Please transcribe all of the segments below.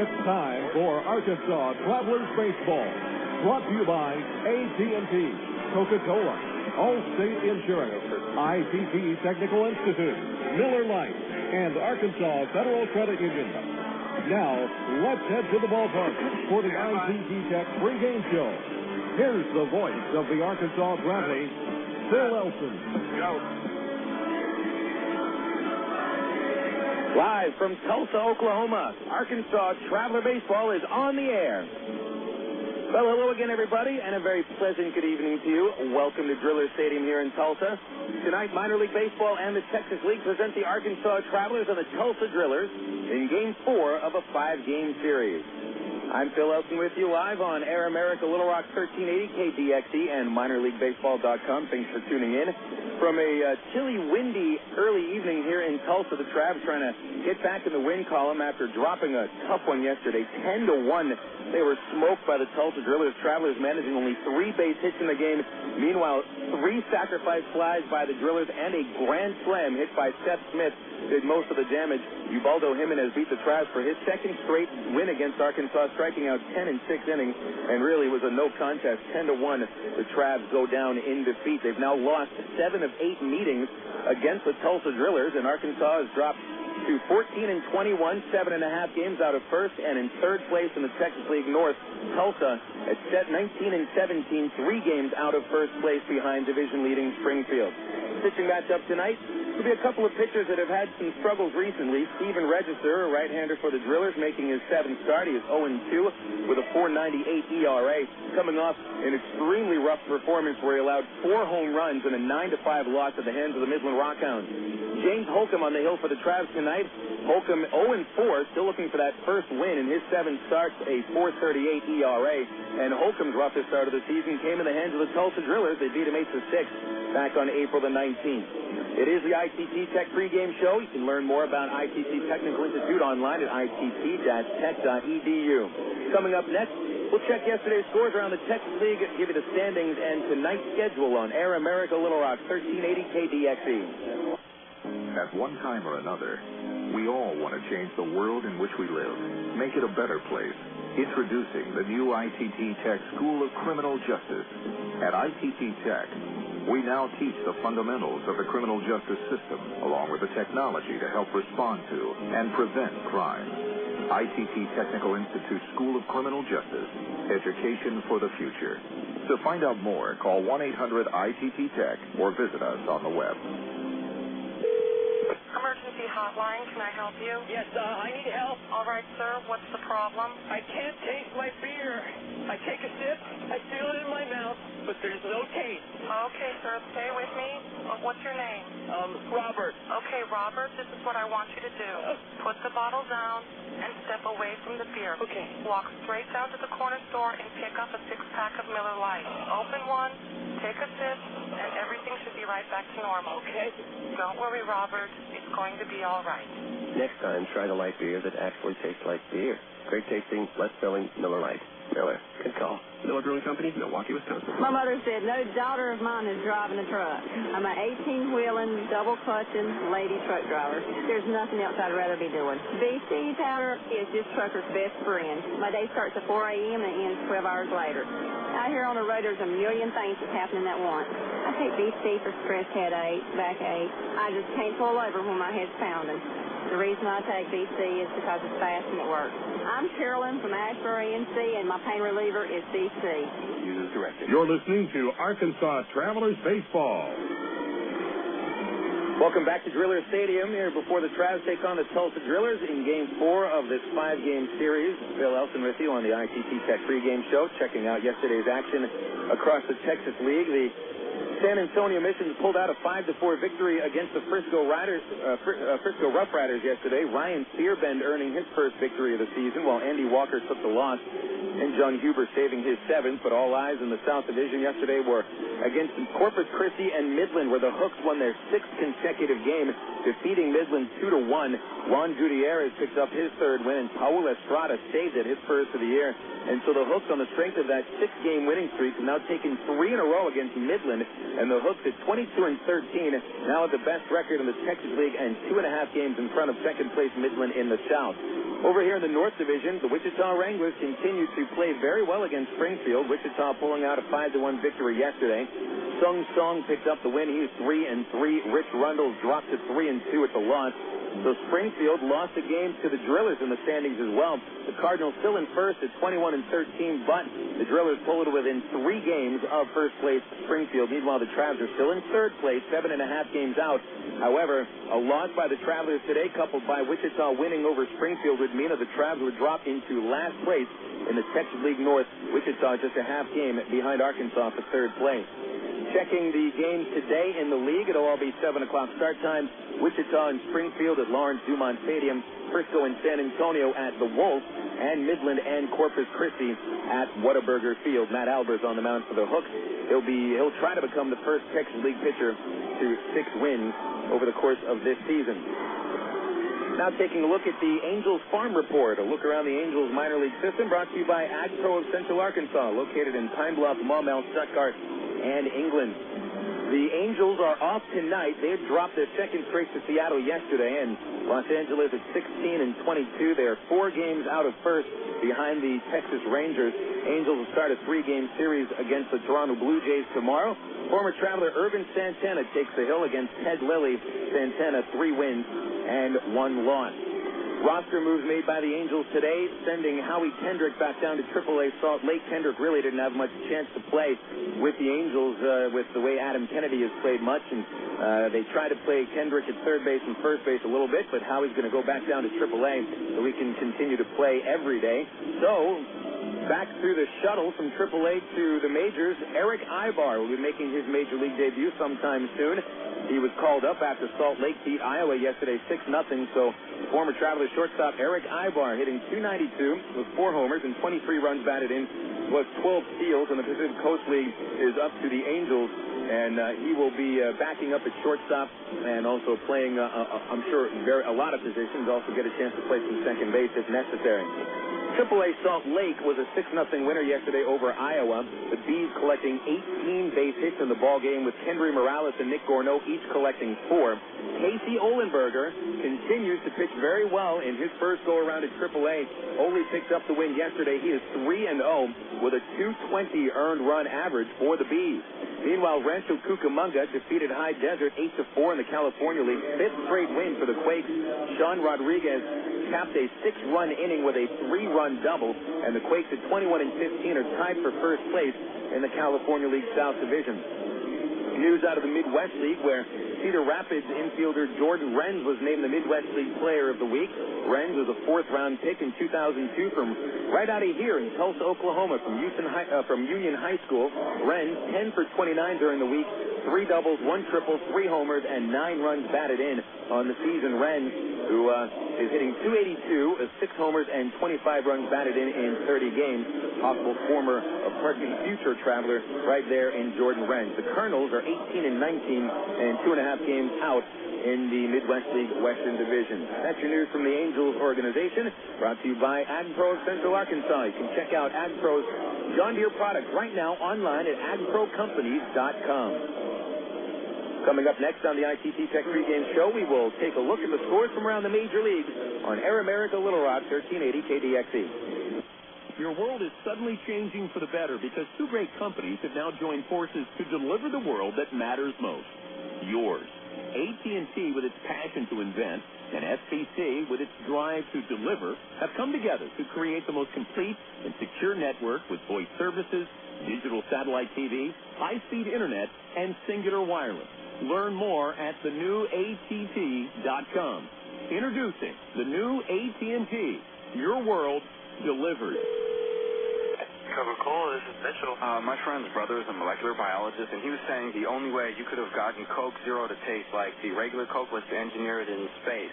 It's time for Arkansas Travelers Baseball. Brought to you by AT&T, Coca-Cola, Allstate Insurance, ITT Technical Institute, Miller Lite, and Arkansas Federal Credit Union. Now, let's head to the ballpark for the ITT Tech pregame show. Here's the voice of the Arkansas Travelers, Phil Elson. Live from Tulsa, Oklahoma, Arkansas Traveler Baseball is on the air. Well, hello again, everybody, and a very pleasant good evening to you. Welcome to Driller Stadium here in Tulsa. Tonight, Minor League Baseball and the Texas League present the Arkansas Travelers and the Tulsa Drillers in Game 4 of a 5-game series. I'm Phil Elson with you live on Air America Little Rock 1380 KDXE and minorleaguebaseball.com. Thanks for tuning in. From a chilly, windy early evening here in Tulsa, the Travs trying to get back in the win column after dropping a tough one yesterday, 10-1. They were smoked by the Tulsa Drillers. Travelers managing only 3 base hits in the game. Meanwhile, 3 sacrifice flies by the Drillers and a grand slam hit by Seth Smith did most of the damage. Ubaldo Jimenez beat the Travs for his second straight win against Arkansas, striking out 10 in 6 innings, and really was a no contest. 10-1, the Travs go down in defeat. They've now lost 7 of 8 meetings against the Tulsa Drillers, and Arkansas has dropped to 14-21, 7.5 games out of first, and in third place in the Texas League North. Tulsa at 19-17, 3 games out of first place behind division-leading Springfield. Pitching matchup tonight will be a couple of pitchers that have had some struggles recently. Steven Register, a right-hander for the Drillers, making his 7th start. He is 0-2 with a 4.98 ERA, coming off an extremely rough performance where he allowed 4 home runs and a 9-5 loss at the hands of the Midland Rockhounds. James Holcomb on the hill for the Travs tonight. Holcomb 0-4, still looking for that first win in his 7 starts, a 4.38 ERA. And Holcomb's roughest start of the season came in the hands of the Tulsa Drillers. They beat him 8-6 back on April the 19th. It is the ITT Tech pregame show. You can learn more about ITT Technical Institute online at itt-tech.edu. Coming up next, we'll check yesterday's scores around the Texas League, give you the standings and tonight's schedule on Air America Little Rock 1380 KDXE. At one time or another, we all want to change the world in which we live, make it a better place. Introducing the new ITT Tech School of Criminal Justice. At ITT Tech, we now teach the fundamentals of the criminal justice system, along with the technology to help respond to and prevent crime. ITT Technical Institute School of Criminal Justice, education for the future. To find out more, call 1-800-ITT-TECH or visit us on the web. Emergency hotline, can I help you? Yes, I need help. All right, sir, what's the problem? I can't taste my beer. I take a sip, I feel it in my mouth, but there's no taste. Okay, sir, stay with me. What's your name? Robert. Okay, Robert, this is what I want you to do. Put the bottle down and step away from the beer. Okay. Walk straight down to the corner store and pick up a 6-pack of Miller Lite. Open one, take a sip, and everything should be right back to normal. Okay. Don't worry, Robert. It's going to be all right. Next time, try the light beer that actually tastes like beer. Great tasting, less filling Miller Lite. Miller. Good call. Miller Brewing Company, Milwaukee, Wisconsin. My mother said, no daughter of mine is driving a truck. I'm an 18-wheeling, double-clutching lady truck driver. There's nothing else I'd rather be doing. BC powder is this trucker's best friend. My day starts at 4 a.m. and ends 12 hours later. Out here on the road, there's a million things that's happening at once. I take BC for stress headache, backache. I just can't pull over when my head's pounding. The reason I take BC is because it's fast and it works. I'm Carolyn from Ashbury, NC, and my pain reliever is BC. Use as directed. You're listening to Arkansas Travelers Baseball. Welcome back to Driller Stadium here before the Travs take on the Tulsa Drillers in Game 4 of this 5-game series. Phil Elson with you on the ITT Tech pregame show, checking out yesterday's action across the Texas League. The San Antonio Missions pulled out a 5-4 victory against the Frisco Rough Riders yesterday. Ryan Searbend earning his first victory of the season, while Andy Walker took the loss, and John Huber saving his 7th. But all eyes in the South Division yesterday were against Corpus Christi and Midland, where the Hooks won their 6th consecutive game, defeating Midland 2-1. Juan Gutierrez picked up his 3rd win, and Paul Estrada saved it, his first of the year. And so the Hooks, on the strength of that 6-game winning streak, have now taken 3 in a row against Midland, And the Hooks at 22-13, now at the best record in the Texas League and 2.5 games in front of second-place Midland in the South. Over here in the North Division, the Wichita Wranglers continue to play very well against Springfield. Wichita pulling out a 5-1 victory yesterday. Sung Song picked up the win. He is 3-3. Rich Rundle dropped to 3-2 at the loss. So Springfield lost a game to the Drillers in the standings as well. The Cardinals still in first at 21-13, but the Drillers pulled it within 3 games of first place Springfield. Meanwhile, the Travs are still in third place, 7.5 games out. However, a loss by the Travelers today, coupled by Wichita winning over Springfield, would mean that the Travs would drop into last place in the Texas League North. Wichita just a half game behind Arkansas for third place. Checking the games today in the league, it'll all be 7 o'clock start time. Wichita and Springfield at Lawrence Dumont Stadium, Frisco and San Antonio at the Wolf, and Midland and Corpus Christi at Whataburger Field. Matt Albers on the mound for the Hooks. He'll try to become the first Texas League pitcher to 6 wins over the course of this season. Now taking a look at the Angels Farm Report, a look around the Angels minor league system, brought to you by Ag Pro of Central Arkansas, located in Pine Bluff, Maumelle, Stuttgart, and England. The Angels are off tonight. They dropped their second straight to Seattle yesterday, and Los Angeles at 16-22. They are 4 games out of first behind the Texas Rangers. Angels will start a 3-game series against the Toronto Blue Jays tomorrow. Former Traveler Irvin Santana takes the hill against Ted Lilly. Santana 3 wins and 1 loss. Roster moves made by the Angels today, sending Howie Kendrick back down to AAA Salt Lake. Kendrick really didn't have much chance to play with the Angels with the way Adam Kennedy has played much, and they try to play Kendrick at third base and first base a little bit, but Howie's going to go back down to AAA so he can continue to play every day. So back through the shuttle from AAA to the majors, Eric Ibar will be making his major league debut sometime soon. He was called up after Salt Lake beat Iowa yesterday 6-0, so former Travelers shortstop Eric Ibar hitting .292 with 4 homers and 23 runs batted in, plus 12 steals, and the Pacific Coast League is up to the Angels, and he will be backing up at shortstop and also playing, I'm sure, a lot of positions, also get a chance to play some second base if necessary. AAA Salt Lake was a 6-0 winner yesterday over Iowa. The Bees collecting 18 base hits in the ball game, with Kendry Morales and Nick Gorneau each collecting 4. Casey Olenberger continues to pitch very well in his first go-around at AAA. Ole picked up the win yesterday. He is 3-0 with a .220 earned run average for the Bees. Meanwhile, Rancho Cucamonga defeated High Desert 8-4 in the California League. 5th straight win for the Quakes. Sean Rodriguez capped a 6-run inning with a 3-run double, and the Quakes at 21-15 are tied for first place in the California League South Division. News out of the Midwest League, where Cedar Rapids infielder Jordan Renz was named the Midwest League Player of the Week. Renz was a 4th-round pick in 2002 from right out of here in Tulsa, Oklahoma, from Union High School. Renz 10 for 29 during the week, 3 doubles, 1 triple, 3 homers, and 9 runs batted in on the season. Renz, who is hitting .282, 6 homers, and 25 runs batted in 30 games. Possible future Traveler right there in Jordan Renz. The Colonels are 18-19 and 2.5 games out in the Midwest League Western Division. That's your news from the Angels organization, brought to you by Ag Pro of Central Arkansas. You can check out Ag Pro's John Deere products right now online at agprocompanies.com. Coming up next on the ITT Tech pregame show, we will take a look at the scores from around the major leagues on Air America Little Rock, 1380 KDXE. Your world is suddenly changing for the better because 2 great companies have now joined forces to deliver the world that matters most, yours. AT&T, with its passion to invent, and FCC, with its drive to deliver, have come together to create the most complete and secure network with voice services, digital satellite TV, high-speed internet, and singular wireless. Learn more at thenewATT.com. Introducing the new AT&T. Your world delivered. Coca-Cola, this is Mitchell. My friend's brother is a molecular biologist, and he was saying the only way you could have gotten Coke Zero to taste like the regular Coke was to engineer it in space.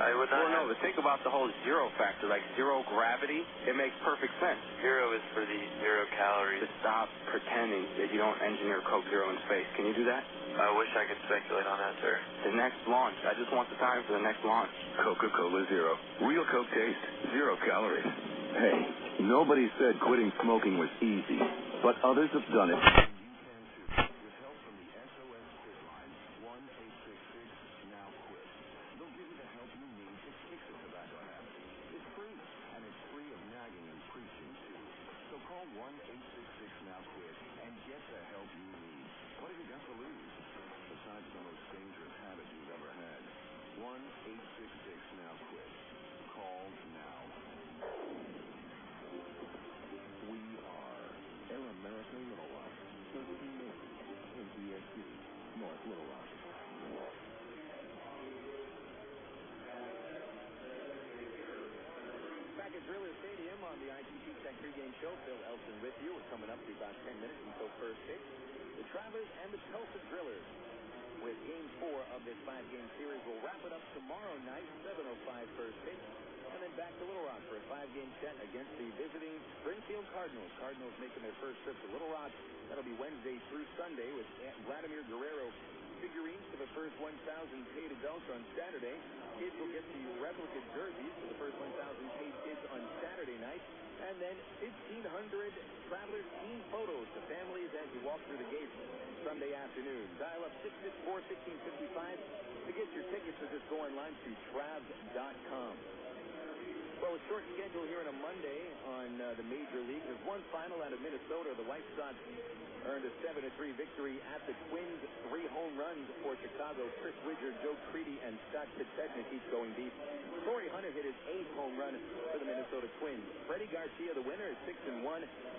I would not. Well, no, but think about the whole zero factor, like zero gravity. It makes perfect sense. Zero is for the 0 calories. To stop pretending that you don't engineer Coke Zero in space. Can you do that? I wish I could speculate on that, sir. The next launch. I just want the time for the next launch. Coca-Cola Zero. Real Coke taste, 0 calories. Hey, nobody said quitting smoking was easy, but others have done it. to lose. Besides the most dangerous habit you've ever had. 1-866-NOW-QUIT. Call now. We are Air America Little Rock, 1380 ATSC, North Little Rock. Back at Driller Stadium on the ITT Tech pregame show. Phil Elson with you. We're coming up to about 10 minutes until first pitch. The Travelers and the Tulsa Drillers with Game 4 of this 5-game series. We'll wrap it up tomorrow night, 7:05 first pitch. And then back to Little Rock for a 5-game set against the visiting Springfield Cardinals. Cardinals making their first trip to Little Rock. That'll be Wednesday through Sunday with Vladimir Guerrero figurines for the first 1,000 paid adults on Saturday. Kids will get the replica jerseys for the first 1,000 paid kids on Saturday night. And then 1,500 Travelers team photos to families as you walk through the gates Sunday afternoon. Dial up 664-1555 to get your tickets, or just go online to travs.com. Well, a short schedule here on a Monday on the Major League. There's one final out of Minnesota. The White Sox earned a 7-3 victory at the Twins. 3 home runs for Chicago. Chris Widger, Joe Creedy, and Scott Pitzednik each going deep. Torrey Hunter hit his 8th home run for the Minnesota Twins. Freddie Garcia, the winner, is 6-1.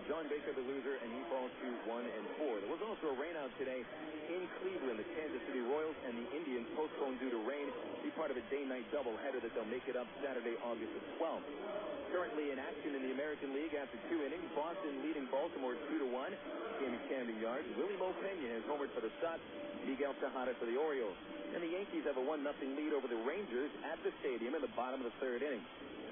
John Baker, the loser, and he falls to 1-4. There was also a rainout today in Cleveland. The Kansas City Royals and the Indians postponed due to rain. Be part of a day-night doubleheader that they'll make it up Saturday, August the 12th. Currently in action in the American League after 2 innings. Boston leading Baltimore 2-1. Game at Camden Yards. Willie Mo Pena has homered for the Sox. Miguel Tejada for the Orioles. And the Yankees have a 1-0 lead over the Rangers at the stadium in the bottom of the 3rd inning.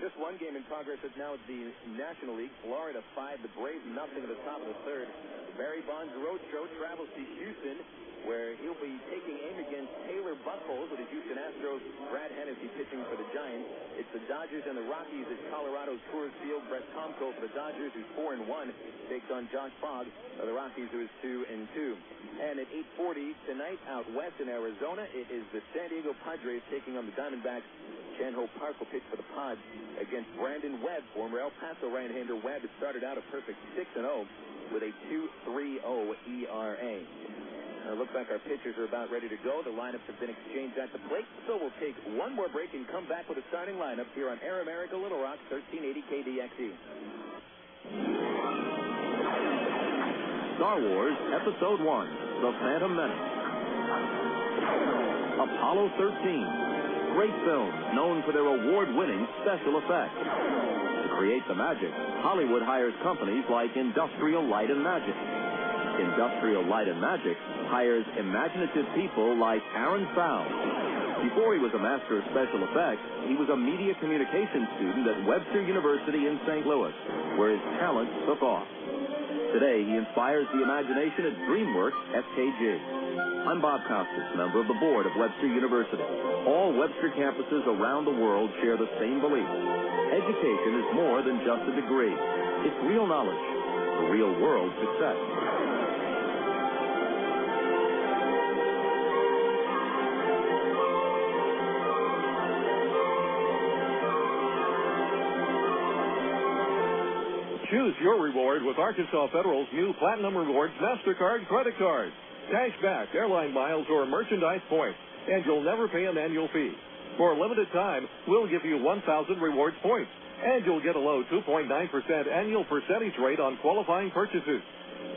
Just one game in progress is now at the National League. Florida 5, the Braves 0 at the top of the 3rd. Barry Bonds Roadshow travels to Houston, where he'll be taking aim against Taylor Buchholz with the Houston Astros. Brad Hennessy pitching for the Giants. It's the Dodgers and the Rockies at Colorado Coors Field. Brett Tomko for the Dodgers, who's 4-1, takes on Josh Fogg of the Rockies, who is 2-2. And at 8:40 tonight, out west in Arizona, it is the San Diego Padres taking on the Diamondbacks. Chan-Ho Park will pitch for the Pods against Brandon Webb. Former El Paso right-hander Webb has started out a perfect 6-0 with a 2.30 ERA. Looks like our pitchers are about ready to go. The lineups have been exchanged at the plate, so we'll take one more break and come back with a starting lineup here on Air America Little Rock, 1380 KDXE. Star Wars Episode 1, The Phantom Menace. Apollo 13. Great films known for their award-winning special effects. To create the magic, Hollywood hires companies like Industrial Light and Magic. Industrial Light and Magic hires imaginative people like Aaron Fowle. Before he was a master of special effects, he was a media communications student at Webster University in St. Louis, where his talent took off. Today, he inspires the imagination at DreamWorks FKG. I'm Bob Costas, member of the board of Webster University. All Webster campuses around the world share the same belief. Education is more than just a degree. It's real knowledge, for real-world success. Choose your reward with Arkansas Federal's new Platinum Rewards MasterCard credit card. Cash back, airline miles, or merchandise points, and you'll never pay an annual fee. For a limited time, we'll give you 1,000 rewards points, and you'll get a low 2.9% annual percentage rate on qualifying purchases.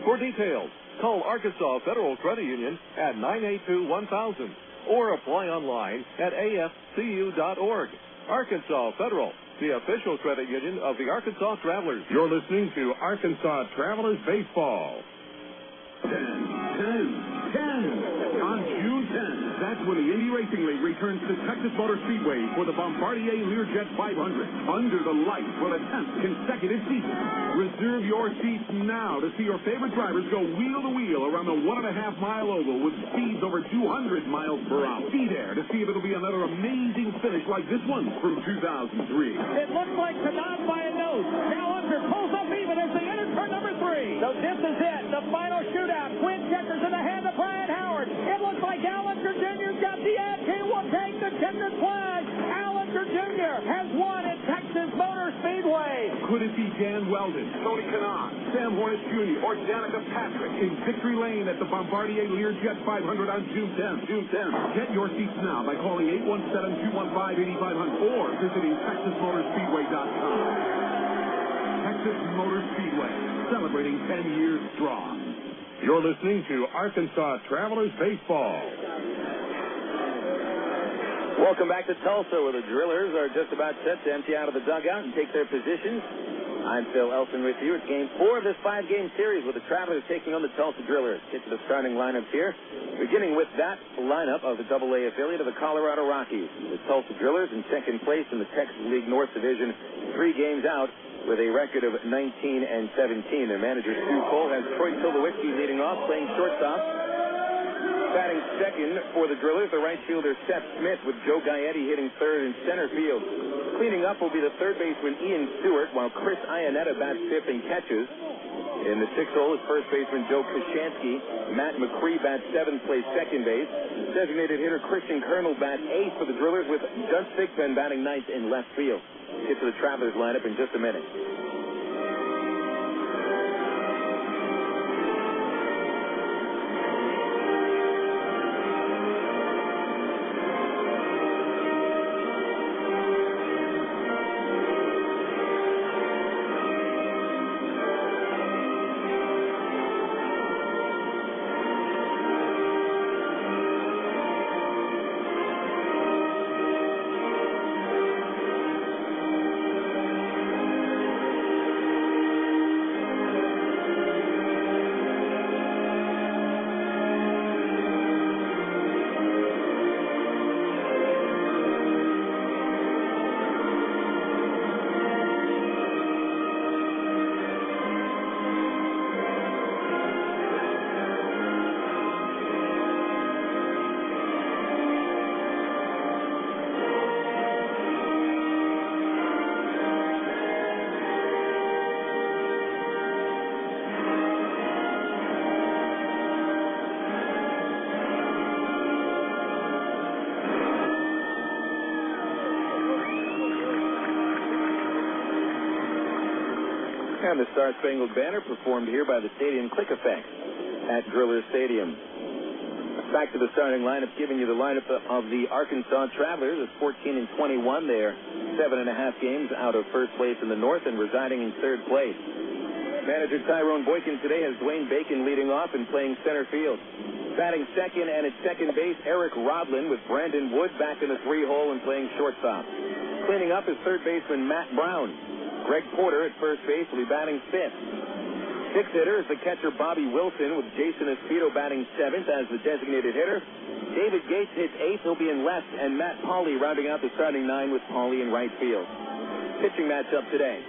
For details, call Arkansas Federal Credit Union at 982-1000 or apply online at afcu.org. Arkansas Federal, the official credit union of the Arkansas Travelers. You're listening to Arkansas Travelers Baseball. 10. On June 10th, that's when the Indy Racing League returns to Texas Motor Speedway for the Bombardier Learjet 500 under the lights for the 10th consecutive season. Reserve your seats now to see your favorite drivers go wheel to wheel around the 1.5-mile oval with speeds over 200 miles per hour. Be there to see if it'll be another amazing finish like this one from 2003. It looks like Sadat by a nose. Gallagher pulls up even as they enter turn number 3. So this is it, the final shootout. Twin checkers in the hand of Brian Howard. It looks like Gallagher Jr.'s got the edge. He will take the checkered flag. Gallagher Jr. has won at Texas Motor Speedway. Could it be Dan Weldon, Tony Kanaan, Sam Hornet Jr., or Danica Patrick in Victory Lane at the Bombardier Learjet 500 on June 10th? Get your seats now by calling 817-215-8500 or visiting TexasMotorspeedway.com. Texas Motor Speedway, celebrating 10 years strong. You're listening to Arkansas Travelers Baseball. Welcome back to Tulsa, where the Drillers are just about set to empty out of the dugout and take their positions. I'm Phil Elson with you. It's Game 4 of this 5-game series with the Travelers taking on the Tulsa Drillers. Get to the starting lineups here, beginning with that lineup of the AA affiliate of the Colorado Rockies. The Tulsa Drillers in second place in the Texas League North Division, 3 games out with a record of 19-17. Their manager, Stu Cole, has Troy Tulowitzki leading off, playing shortstop. Batting second for the Drillers, the right fielder Seth Smith, with Joe Gaetti hitting third and center field. Cleaning up will be the third baseman Ian Stewart, while Chris Iannetta bats fifth and catches. In the sixth hole is first baseman Joe Koshansky. Matt Macri bats seventh, plays second base. Designated hitter Christian Colonel bats eighth for the Drillers, with Doug Thigpen batting ninth in left field. Get to the Travelers lineup in just a minute. And the Star Spangled Banner performed here by the Stadium Click Effect at Driller Stadium. Back to the starting lineup, giving you the lineup of the Arkansas Travelers. It's 14-21. They're 7.5 games out of first place in the North and residing in third place. Manager Tyrone Boykin today has Dwayne Bacon leading off and playing center field. Batting second and at second base, Eric Rodlin, with Brandon Wood back in the 3-hole and playing shortstop. Cleaning up is third baseman Matt Brown. Greg Porter at first base will be batting fifth. Sixth hitter is the catcher Bobby Wilson, with Jason Espedo batting seventh as the designated hitter. David Gates hits eighth. He'll be in left, and Matt Pauley rounding out the starting 9 with Pauley in right field. Pitching matchup today.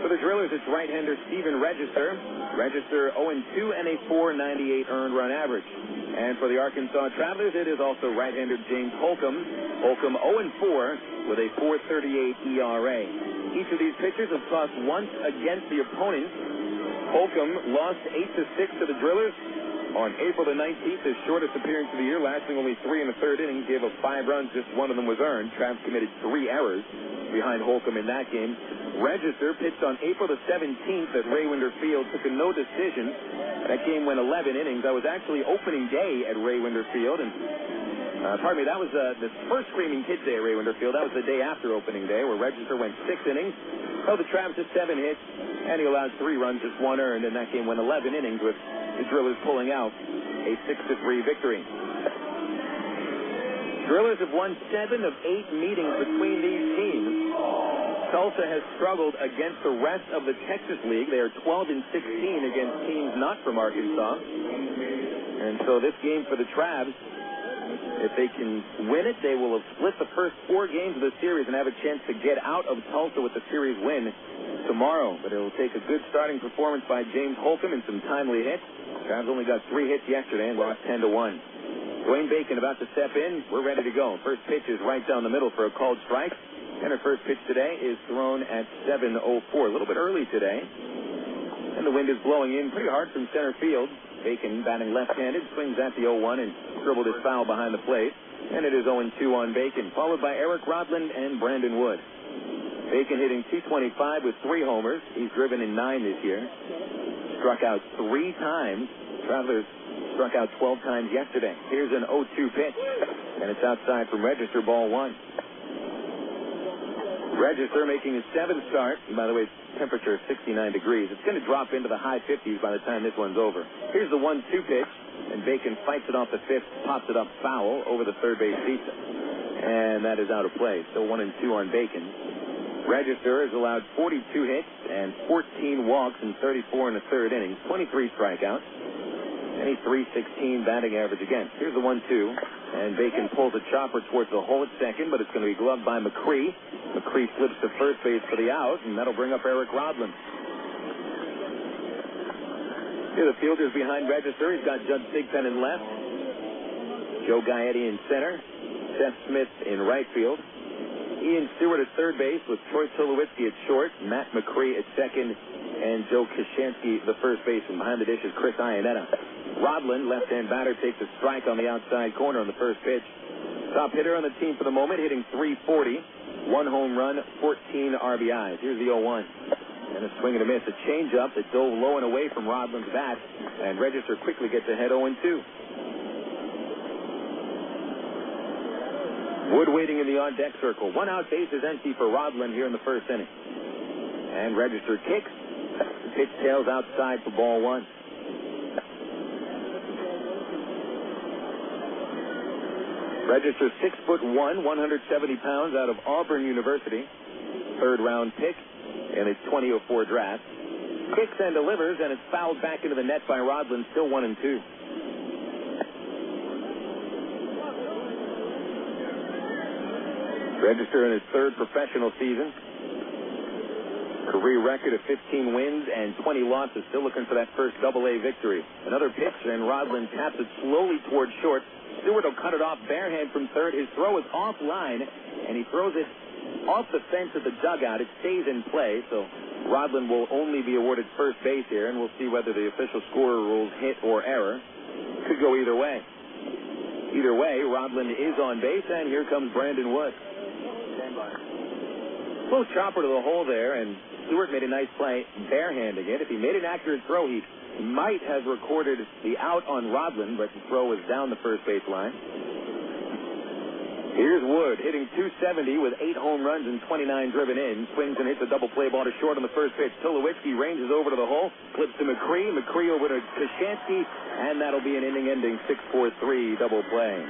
For the Drillers, it's right-hander Steven Register. Register 0-2 and a .498 earned run average. And for the Arkansas Travelers, it is also right-hander James Holcomb. Holcomb 0-4 with a .438 ERA. Each of these pitchers have tossed once against the opponent. Holcomb lost 8-6 to the Drillers on April the 19th, his shortest appearance of the year, lasting only 3 1/3 innings. Gave up 5 runs, just one of them was earned. Trav committed 3 errors behind Holcomb in that game. Register pitched on April the 17th at Ray Winder Field, took a no decision. That game went 11 innings. That was actually opening day at Ray Winder Field, and that was the first Screaming Kids Day at Ray Winder Field. That was the day after opening day, where Register went 6 innings, held the Travs to 7 hits, and he allowed 3 runs, just 1 earned, and that game went 11 innings with the Drillers pulling out a 6-3 victory. Drillers have won 7 of 8 meetings between these teams. Tulsa has struggled against the rest of the Texas League. They are 12-16 against teams not from Arkansas. And so this game for the Travs, if they can win it, they will have split the first 4 games of the series and have a chance to get out of Tulsa with the series win tomorrow. But it will take a good starting performance by James Holcomb and some timely hits. Travs only got 3 hits yesterday and lost 10-1. Dwayne Bacon about to step in. We're ready to go. First pitch is right down the middle for a called strike. And her first pitch today is thrown at 7:04. A little bit early today. And the wind is blowing in pretty hard from center field. Bacon, batting left-handed, swings at the 0-1 and dribbled his foul behind the plate. And it is 0-2 on Bacon, followed by Eric Rodland and Brandon Wood. Bacon hitting .225 with 3 homers. He's driven in 9 this year. Struck out 3 times. Travelers struck out 12 times yesterday. Here's an 0-2 pitch, and it's outside from Register, ball 1. Register making his 7th start. By the way, temperature 69 degrees. It's going to drop into the high 50s by the time this one's over. Here's the 1-2 pitch, and Bacon fights it off the 5th, pops it up foul over the third base seat. And that is out of play. Still 1-2 on Bacon. Register has allowed 42 hits and 14 walks in 34 in the third inning. 23 strikeouts. And a .316 batting average again. Here's the 1-2. And Bacon pulls a chopper towards the hole at second, but it's going to be gloved by Macri. Macri flips to first base for the out, and that'll bring up Eric Rodlin. Here the fielders behind Register. He's got Judd Thigpen in left. Joe Gaetti in center. Seth Smith in right field. Ian Stewart at third base with Troy Tulowitzki at short. Matt Macri at second. And Joe Koshansky, the first baseman. Behind the dish is Chris Iannetta. Rodlin, left-hand batter, takes a strike on the outside corner on the first pitch. Top hitter on the team for the moment, hitting .340. 1 home run, 14 RBIs. Here's the 0-1. And a swing and a miss. A changeup that dove low and away from Rodlin's bat. And Register quickly gets ahead 0-2. Wood waiting in the on-deck circle. 1 out, base is empty for Rodlin here in the first inning. And Register kicks. The pitch tails outside for ball 1. Register 6'1", 170 pounds, out of Auburn University. 3rd round pick in a 2004 draft. Kicks and delivers, and it's fouled back into the net by Rodlin, still 1-2. Register in his 3rd professional season. Career record of 15 wins and 20 losses. Still looking for that first AA victory. Another pitch, and Rodlin taps it slowly towards short. Stewart will cut it off barehand from third. His throw is offline, and he throws it off the fence of the dugout. It stays in play, so Rodlin will only be awarded first base here, and we'll see whether the official scorer rules hit or error. Could go either way. Either way, Rodlin is on base, and here comes Brandon Wood. Stand by. Little chopper to the hole there, and Stewart made a nice play barehanding it. If he made an accurate throw, he might have recorded the out on Rodlin, but the throw was down the first base line. Here's Wood hitting .270 with 8 home runs and 29 driven in. Swings and hits a double play ball to short on the first pitch. Tulowitzki ranges over to the hole, flips to Macri. Macri over to Koshansky, and that'll be an inning-ending 6-4-3 double play.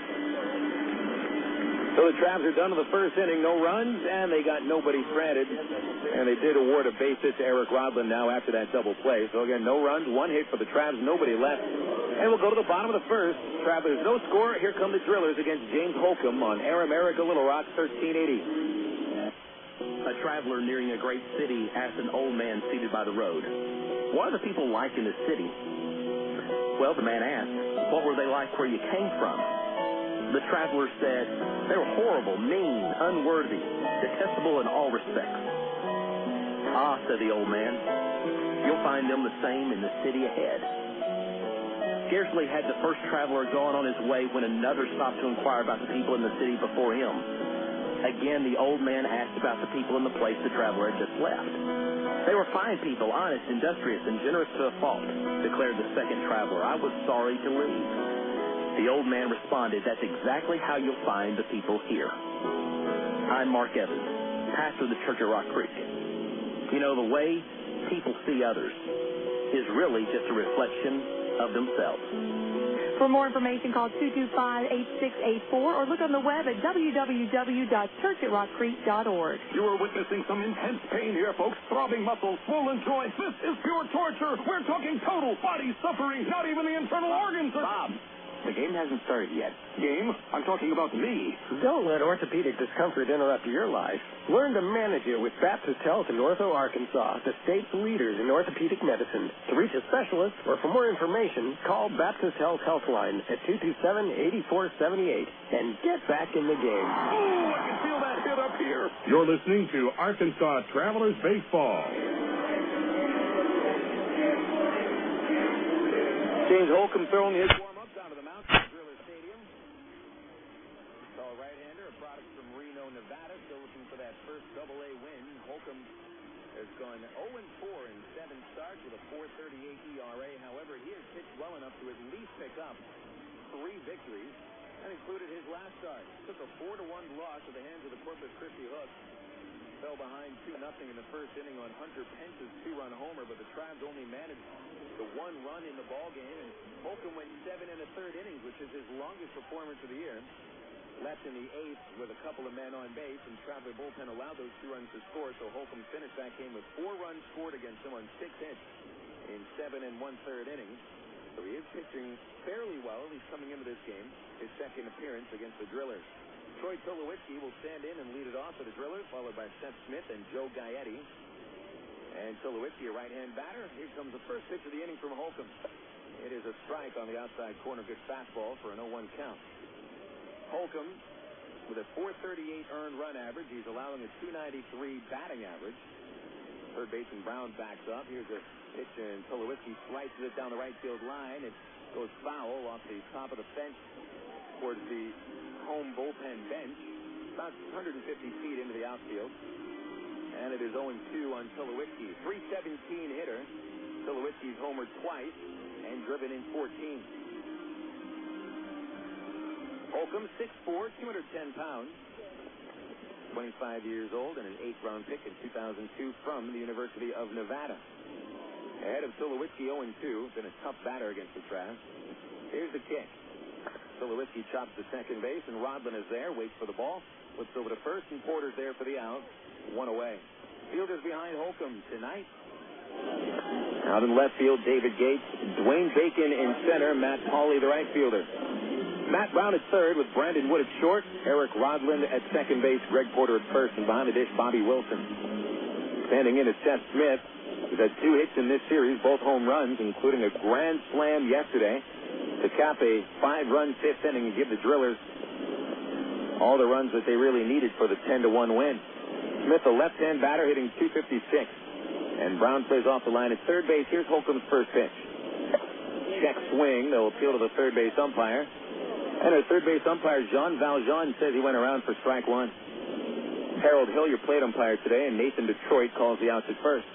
So the Travs are done with the first inning, no runs, and they got nobody stranded. And they did award a base hit to Eric Rodlin now after that double play. So again, no runs, 1 hit for the Travs, nobody left. And we'll go to the bottom of the first. Travelers no score. Here come the Drillers against James Holcomb on Air America Little Rock 1380. A traveler nearing a great city asked an old man seated by the road, "What are the people like in the city?" Well, the man asked, "What were they like where you came from?" The traveler said, "They were horrible, mean, unworthy, detestable in all respects." "Ah," said the old man, "you'll find them the same in the city ahead." Scarcely had the first traveler gone on his way when another stopped to inquire about the people in the city before him. Again, the old man asked about the people in the place the traveler had just left. "They were fine people, honest, industrious, and generous to a fault," declared the second traveler. "I was sorry to leave." The old man responded, "That's exactly how you'll find the people here." I'm Mark Evans, pastor of the Church at Rock Creek. You know, the way people see others is really just a reflection of themselves. For more information, call 225-8684 or look on the web at www.churchatrockcreek.org. You are witnessing some intense pain here, folks. Throbbing muscles, swollen joints. This is pure torture. We're talking total body suffering. Not even the internal organs are... Bob, the game hasn't started yet. Game? I'm talking about me. Don't let orthopedic discomfort interrupt your life. Learn to manage it with Baptist Health in Ortho, Arkansas, the state's leaders in orthopedic medicine. To reach a specialist or for more information, call Baptist Health Helpline at 227-8478 and get back in the game. Oh, I can feel that hit up here. You're listening to Arkansas Travelers Baseball. James Holcomb throwing his warm-up down to the mound at Driller Stadium. Call a right-hander, a product from Reno, Nevada, still looking for that first Double-A win. Holcomb has gone 0-4 in 7 starts with a 4.38 ERA. However, he has pitched well enough to at least pick up 3 victories. That included his last start. Took a 4-1 loss at the hands of the Corpus Christi Hooks. Fell behind 2-0 in the first inning on Hunter Pence's 2-run homer, but the Tribes only managed the 1 run in the ballgame, and Holcomb went 7 1/3 innings, which is his longest performance of the year. Left in the 8th with a couple of men on base, and Traveler bullpen allowed those 2 runs to score, so Holcomb finished that game with 4 runs scored against him on 6 hits in 7 1/3 innings. So he is pitching fairly well, at least coming into this game, his second appearance against the Drillers. Troy Tulowitzki will stand in and lead it off for the Drillers, followed by Seth Smith and Joe Gaetti. And Tulowitzki, a right-hand batter. Here comes the first pitch of the inning from Holcomb. It is a strike on the outside corner, good fastball for an 0-1 count. Holcomb, with a 4.38 earned run average, he's allowing a 2.93 batting average. Third baseman Brown backs up. Here's a pitch, and Tulowitzki slices it down the right field line. It goes foul off the top of the fence towards the home bullpen bench, about 150 feet into the outfield. And it is 0-2 on Tulowitzki. 317 hitter. Tulowitzki's homered twice and driven in 14. Holcomb, 6'4", 210 pounds. 25 years old and an 8th-round pick in 2002 from the University of Nevada. Ahead of Tulowitzki, 0-2. Been a tough batter against the Travs. Here's the kick. Tulowitzki chops to second base, and Rodlin is there, waits for the ball, flips over to first, and Porter's there for the out. 1 away. Fielders behind Holcomb tonight. Out in left field, David Gates, Dwayne Bacon in center, Matt Pauley, the right fielder. Matt Brown at third with Brandon Wood at short, Eric Rodlin at second base, Greg Porter at first, and behind the dish, Bobby Wilson. Standing in is Seth Smith, who's had 2 hits in this series, both home runs, including a grand slam yesterday to cap a 5-run 5th inning and give the Drillers all the runs that they really needed for the 10-1 win. Smith, a left-hand batter, hitting .256. And Brown plays off the line at third base. Here's Holcomb's first pitch. Check swing. They'll appeal to the third base umpire. And our third base umpire, Jean Valjean, says he went around for strike 1. Harold Hillier, plate umpire today, and Nathan Detroit calls the outs at first.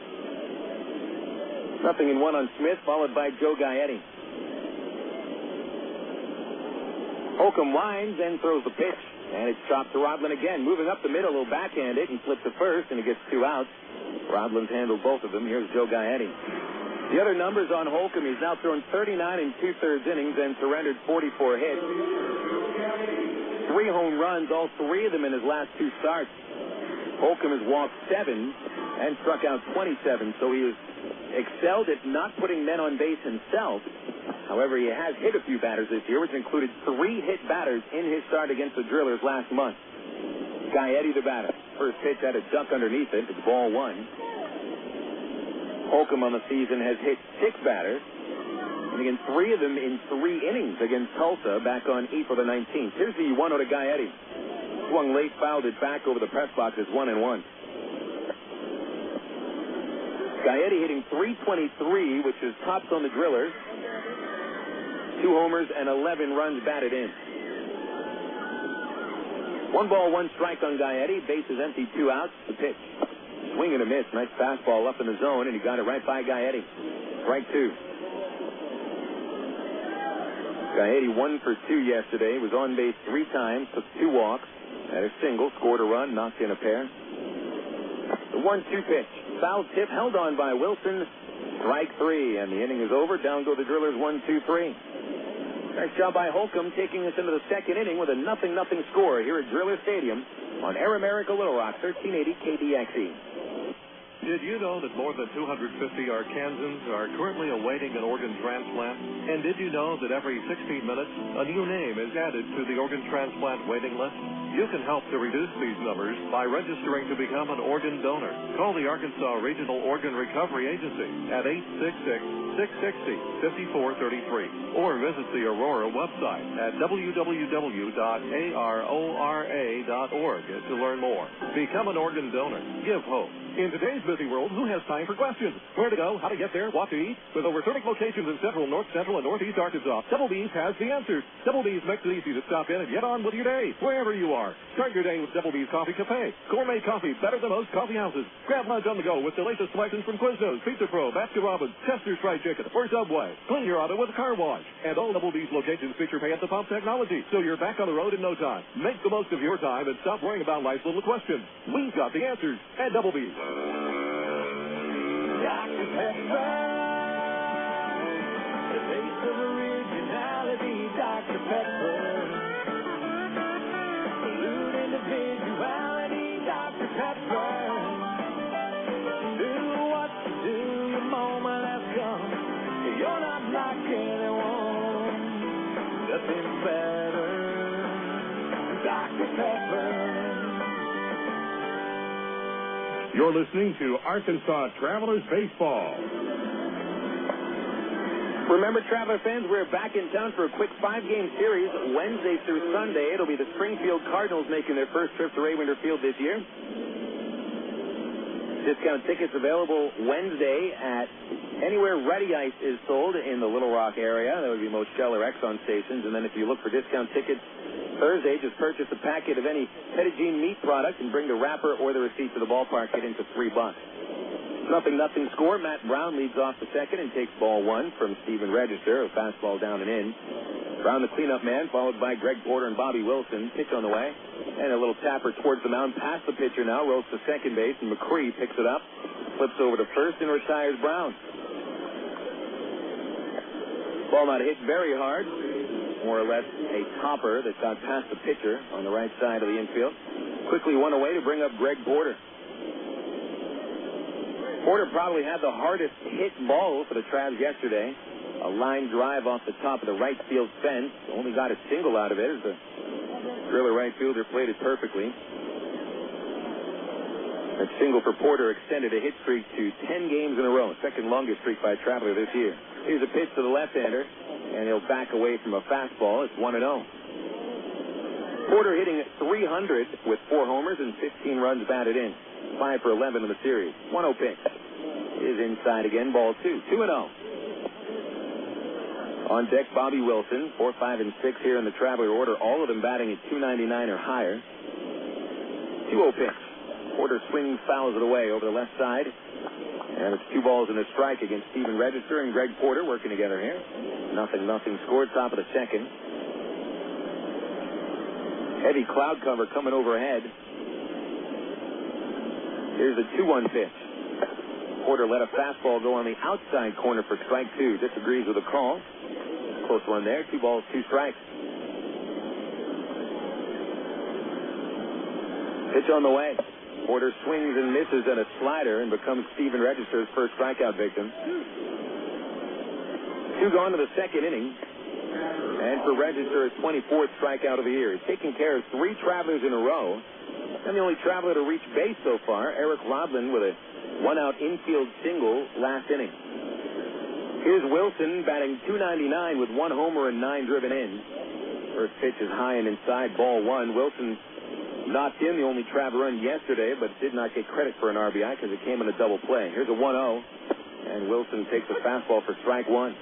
0-1 on Smith, followed by Joe Gaetti. Holcomb winds and throws the pitch. And it's chopped to Rodlin again. Moving up the middle, a little backhand it, and flips to first, and he gets 2 outs. Rodlin's handled both of them. Here's Joe Gaetti. The other numbers on Holcomb, he's now thrown 39 2/3 innings and surrendered 44 hits. 3 home runs, all 3 of them in his last 2 starts. Holcomb has walked 7 and struck out 27, so he has excelled at not putting men on base himself. However, he has hit a few batters this year, which included 3 hit batters in his start against the Drillers last month. Gaetti, the batter. First pitch had a duck underneath it. It's ball 1. Holcomb on the season has hit 6 batters, and again, 3 of them in 3 innings against Tulsa back on April the 19th. Here's the 1-0 to Gaetti. Swung late, fouled it back over the press box. It's 1-1. Gaetti hitting .323, which is tops on the Drillers. 2 homers and 11 runs batted in. 1 ball, 1 strike on Gaetti. Bases empty, 2 outs. The pitch. Swing and a miss. Nice fastball up in the zone, and he got it right by Gaetti. Strike 2. Gaetti 1 for 2 yesterday. Was on base 3 times. Took 2 walks. Had a single. Scored a run. Knocked in a pair. The 1-2 pitch. Foul tip held on by Wilson. Strike 3, and the inning is over. Down go the Drillers 1-2-3. Nice job by Holcomb, taking us into the second inning with a 0-0 score here at Driller Stadium on Air America Little Rock, 1380 KDXE. Did you know that more than 250 Arkansans are currently awaiting an organ transplant? And did you know that every 16 minutes, a new name is added to the organ transplant waiting list? You can help to reduce these numbers by registering to become an organ donor. Call the Arkansas Regional Organ Recovery Agency at 660-5433 or visit the Aurora website at www.arora.org to learn more. Become an organ donor. Give hope. In today's busy world, who has time for questions? Where to go, how to get there, what to eat? With over 30 locations in Central, North Central, and Northeast Arkansas, Double B's has the answers. Double B's makes it easy to stop in and get on with your day, wherever you are. Start your day with Double B's Coffee Cafe. Gourmet coffee, better than most coffee houses. Grab lunch on the go with the latest selections from Quiznos, Pizza Pro, Baskin Robbins, Chester's Fried Chicken, or Subway. Clean your auto with a car wash. And all Double B's locations feature pay-at-the-pump technology, so you're back on the road in no time. Make the most of your time and stop worrying about life's little questions. We've got the answers at Double B's. Dr. Pepper, the taste of originality, Dr. Pepper. Salute individuality, Dr. Pepper. Do what you do, your moment has come. You're not like anyone. Nothing better, Dr. Pepper. You're listening to Arkansas Travelers Baseball. Remember, Traveler fans, we're back in town for a quick 5-game series Wednesday through Sunday. It'll be the Springfield Cardinals making their first trip to Ray Winter Field this year. Discount tickets available Wednesday at anywhere Ready Ice is sold in the Little Rock area. That would be most Shell or Exxon stations. And then if you look for discount tickets Thursday, just purchase a packet of any Pettigene meat product and bring the wrapper or the receipt to the ballpark. Get into $3. Nothing score. Matt Brown leads off the second and takes ball one from Stephen Register. A fastball down and in. Brown, the cleanup man, followed by Greg Porter and Bobby Wilson. Pitch on the way. And a little tapper towards the mound. Past the pitcher now. Rolls to second base. And McCree picks it up. Flips over to first and retires Brown. Ball not hit very hard. More or less a topper that got past the pitcher on the right side of the infield. Quickly one away to bring up Greg Porter. Porter probably had the hardest hit ball for the Travs yesterday. A line drive off the top of the right field fence. Only got a single out of it as the driller right fielder played it perfectly. That single for Porter extended a hit streak to 10 games in a row. Second longest streak by a Traveler this year. Here's a pitch to the left-hander. And he'll back away from a fastball. It's 1-0. Porter hitting 300 with 4 homers and 15 runs batted in. 5 for 11 in the series. 1-0 pitch. Is inside again. Ball 2. 2-0. On deck, Bobby Wilson. 4, 5, and 6 here in the Traveler order. All of them batting at .299 or higher. 2-0 pitch. Porter swings, fouls it away over the left side. And it's 2 balls and a strike against Stephen Register and Greg Porter working together here. Nothing scored. Top of the second. Heavy cloud cover coming overhead. Here's a 2-1 pitch. Porter let a fastball go on the outside corner for strike 2. Disagrees with the call. Close one there. 2 balls, 2 strikes. Pitch on the way. Porter swings and misses at a slider and becomes Stephen Register's first strikeout victim. 2 gone to the second inning. And for Register, his 24th strikeout of the year. He's taking care of 3 Travelers in a row. And the only Traveler to reach base so far, Eric Rodlin, with a 1-out infield single last inning. Here's Wilson batting .299 with 1 homer and 9 driven in. First pitch is high and inside, ball 1. Wilson knocked in the only Traveler run yesterday, but did not get credit for an RBI because it came in a double play. Here's a 1-0, and Wilson takes a fastball for strike 1.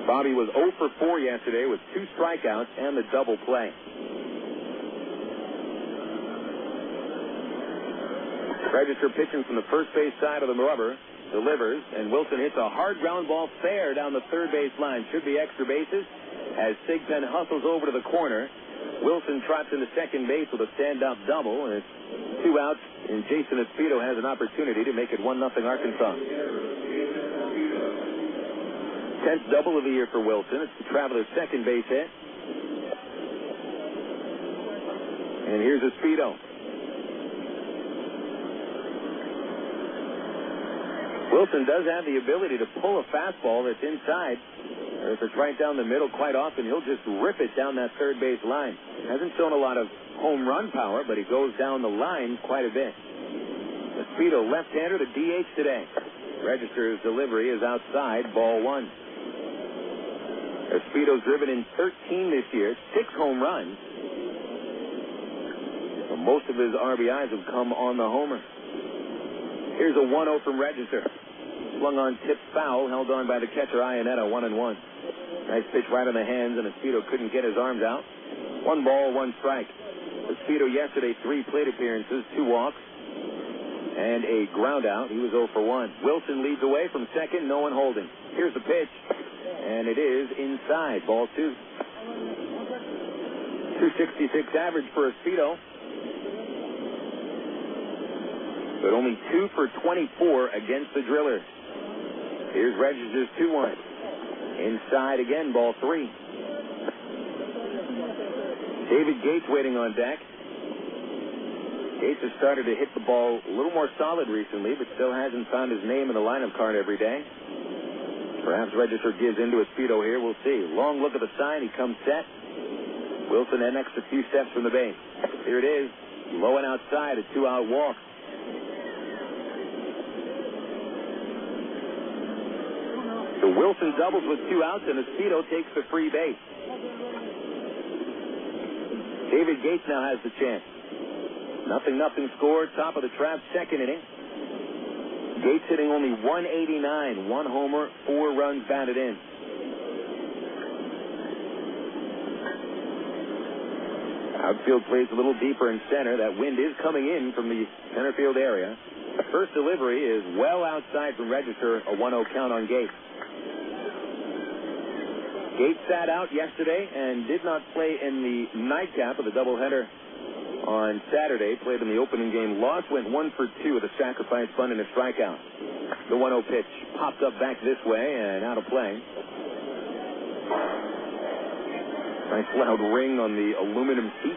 Bobby was 0 for 4 yesterday with 2 strikeouts and the double play. Register pitching from the first base side of the rubber, delivers, and Wilson hits a hard ground ball fair down the third base line. Should be extra bases as Sigpen hustles over to the corner. Wilson trots into second base with a stand-up double, and it's 2 outs, and Jason Espedo has an opportunity to make it 1-0 Arkansas. 10th double of the year for Wilson. It's the Traveler's second base hit. And here's Espedo. Wilson does have the ability to pull a fastball that's inside. Or if it's right down the middle, quite often he'll just rip it down that third base line. Hasn't shown a lot of home run power, but he goes down the line quite a bit. Espedo, left-hander, the DH today. Register's delivery is outside, ball one. Espedo's driven in 13 this year, 6 home runs. So most of his RBIs have come on the homer. Here's a 1-0 from Register. Swung on, tipped foul, held on by the catcher, Iannetta, 1-1. Nice pitch right on the hands, and Espedo couldn't get his arms out. 1 ball, 1 strike. Espedo yesterday, 3 plate appearances, 2 walks, and a ground out. He was 0 for 1. Wilson leads away from second, no one holding. Here's the pitch, and it is inside, ball 2. 266 average for Espedo, but only 2 for 24 against the Drillers. Here's Register's 2-1. Inside again, ball 3. David Gates waiting on deck. Gates has started to hit the ball a little more solid recently, but still hasn't found his name in the lineup card every day. Perhaps Register gives into Espedo here. We'll see. Long look at the sign. He comes set. Wilson an extra few steps from the base. Here it is. Low and outside, a 2-out walk. So Wilson doubles with 2 outs, and Espedo takes the free base. David Gates now has the chance. 0-0 score, top of the Trav's second inning. Gates hitting only 189, 1 homer, 4 runs batted in. Outfield plays a little deeper in center. That wind is coming in from the center field area. First delivery is well outside from Register, a 1-0 count on Gates. Gates sat out yesterday and did not play in the nightcap of the doubleheader on Saturday. Played in the opening game. Loss, went 1 for 2 with a sacrifice bunt and a strikeout. The 1-0 pitch popped up back this way and out of play. Nice loud ring on the aluminum seat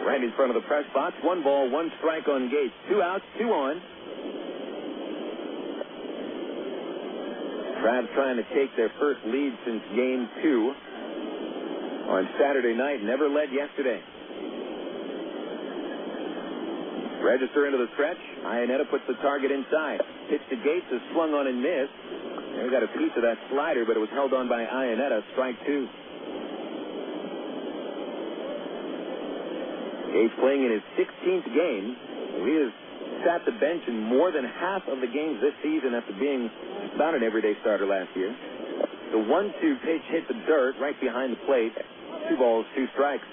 right in front of the press box. 1 ball, 1 strike on Gates. 2 outs, 2 on. Travs trying to take their first lead since Game 2 on Saturday night. Never led yesterday. Register into the stretch. Iannetta puts the target inside. Pitch to Gates is swung on and missed. And we got a piece of that slider, but it was held on by Iannetta. Strike 2. Gates playing in his 16th game. He has sat the bench in more than half of the games this season after being about an everyday starter last year. The 1-2 pitch hit the dirt right behind the plate. 2 balls, 2 strikes.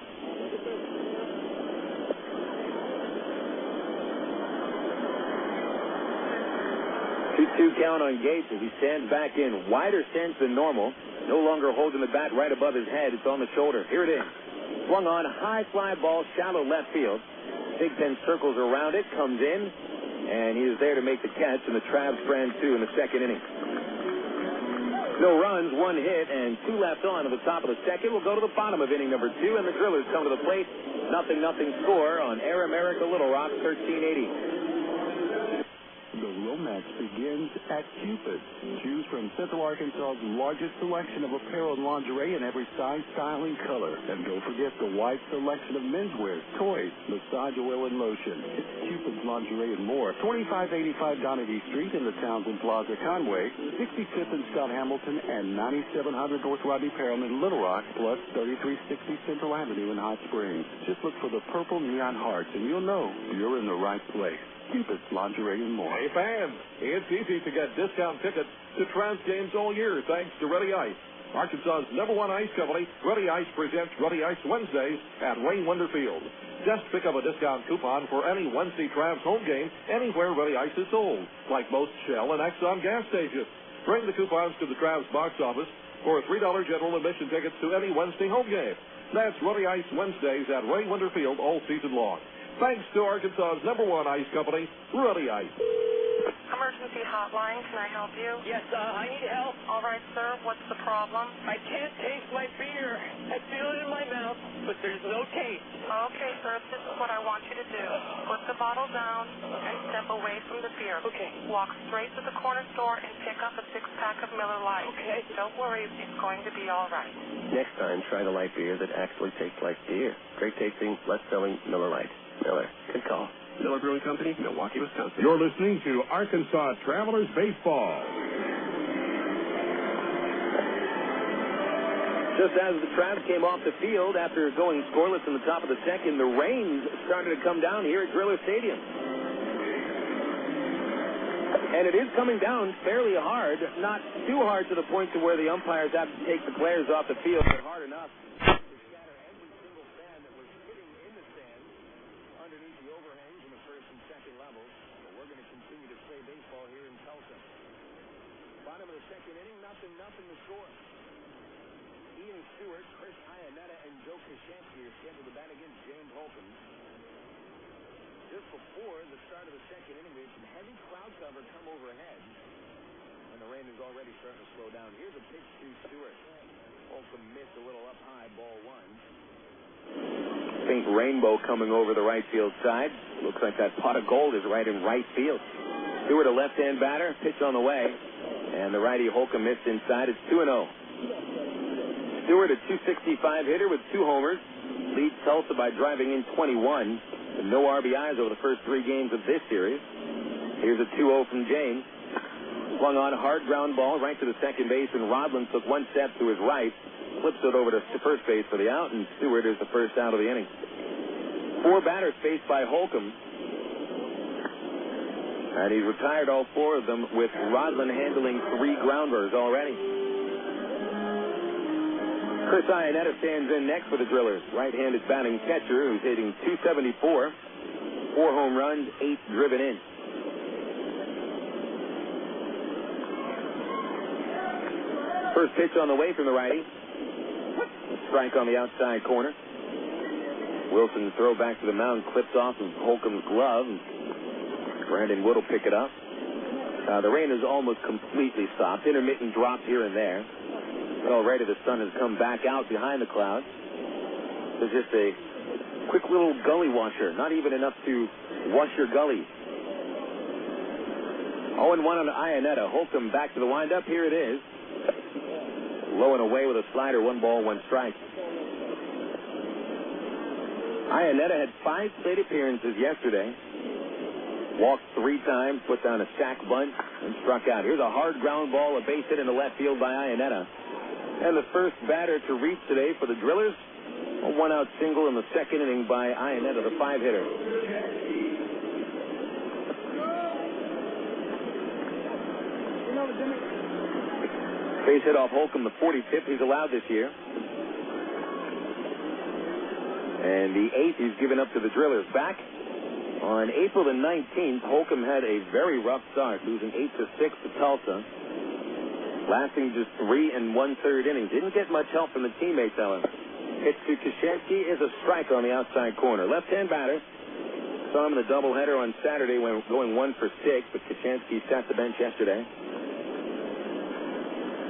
2-2 count on Gates as he stands back in. Wider stance than normal. No longer holding the bat right above his head. It's on the shoulder. Here it is. Swung on, high fly ball, shallow left field. Big Ten circles around it, comes in, and he is there to make the catch, and the Travs strand 2 in the second inning. No runs, 1 hit, and 2 left on at the top of the second. We'll go to the bottom of inning number 2, and the Drillers come to the plate. 0-0 score on Air America Little Rock, 1380. The romance begins at Cupid. Choose from Central Arkansas's largest selection of apparel and lingerie in every size, style, and color. And don't forget the wide selection of menswear, toys, massage oil, and lotion. It's Cupid's Lingerie and more. 2585 Donaghy Street in the Townsend Plaza, Conway, 65th and Scott Hamilton, and 9700 North Rodney Perelman in Little Rock, plus 3360 Central Avenue in Hot Springs. Just look for the purple neon hearts, and you'll know you're in the right place. Cupid's Lingerie and more. Hey, fans, it's easy to get discount tickets to Travs games all year thanks to Ready Ice. Arkansas's #1 ice company, Ready Ice presents Ready Ice Wednesdays at Wayne Wonder Field. Just pick up a discount coupon for any Wednesday Travs home game anywhere Ready Ice is sold, like most Shell and Exxon gas stations. Bring the coupons to the Travs box office for $3 general admission tickets to any Wednesday home game. That's Ready Ice Wednesdays at Wayne Wonder Field all season long. Thanks to Arkansas's #1 ice company, Ready Ice. Emergency hotline, can I help you? Yes, I need help. All right, sir, what's the problem? I can't taste my beer. I feel it in my mouth, but there's no taste. Okay, sir, this is what I want you to do. Put the bottle down and step away from the beer. Okay. Walk straight to the corner store and pick up a 6-pack of Miller Lite. Okay. Don't worry, it's going to be all right. Next time, try the light beer that actually tastes like beer. Great tasting, less filling Miller Lite. Miller. Good call. Miller Brewing Company, Milwaukee, Wisconsin. You're listening to Arkansas Travelers Baseball. Just as the Travs came off the field after going scoreless in the top of the second, the rain started to come down here at Driller Stadium. And it is coming down fairly hard, not too hard to the point to where the umpires have to take the players off the field, but hard enough to scatter every single fan that was sitting in the stands underneath the overhangs in the first and second levels. But we're going to continue to play baseball here in Tulsa. Bottom of the second inning, nothing to score. Ian Stewart, Chris Iannetta, and Joe Koshansky are scheduled to bat against James Holcomb. Just before the start of the second inning, we had some heavy cloud cover come overhead, and the rain is already starting to slow down. Here's a pitch to Stewart. Holcomb missed a little up high, ball one. Pink rainbow coming over the right field side. Looks like that pot of gold is right in right field. Stewart, a left-hand batter, pitch on the way, and the righty Holcomb missed inside. It's 2-0. Stewart, a .265 hitter with 2 homers, leads Tulsa by driving in 21, and no RBIs over the first 3 games of this series. Here's a 2-0 from James. Swung on, hard ground ball right to the second base, and Rodland took 1 step to his right, flips it over to first base for the out, and Stewart is the first out of the inning. 4 batters faced by Holcomb, and he's retired all 4 of them, with Rodland handling 3 grounders already. Chris Iannetta stands in next for the Drillers. Right-handed batting catcher who's hitting .274, 4 home runs, 8 driven in. First pitch on the way from the righty. Strike on the outside corner. Wilson's throw back to the mound clipped off of Holcomb's glove. Brandon Wood will pick it up. The rain has almost completely stopped. Intermittent drops here and there. Already the sun has come back out behind the clouds. There's just a quick little gully washer, not even enough to wash your gully. 0-1 on Iannetta. Holcomb back to the windup. Here it is. Low and away with a slider, 1 ball, 1 strike. Iannetta had 5 plate appearances yesterday. Walked 3 times, put down a sac bunt, and struck out. Here's a hard ground ball, a base hit into left field by Iannetta. And the first batter to reach today for the Drillers, a 1-out single in the second inning by Iannetta, the 5-hitter. Base hit off Holcomb, the 45th he's allowed this year. And the 8th he's given up to the Drillers. Back on April the 19th, Holcomb had a very rough start, losing 8-6 to Tulsa. Lasting just 3 1/3 innings. Didn't get much help from the teammates, however. Pitch to Koshansky is a strike on the outside corner. Left-hand batter. Saw him in the doubleheader on Saturday when going 1 for 6, but Koshansky sat the bench yesterday.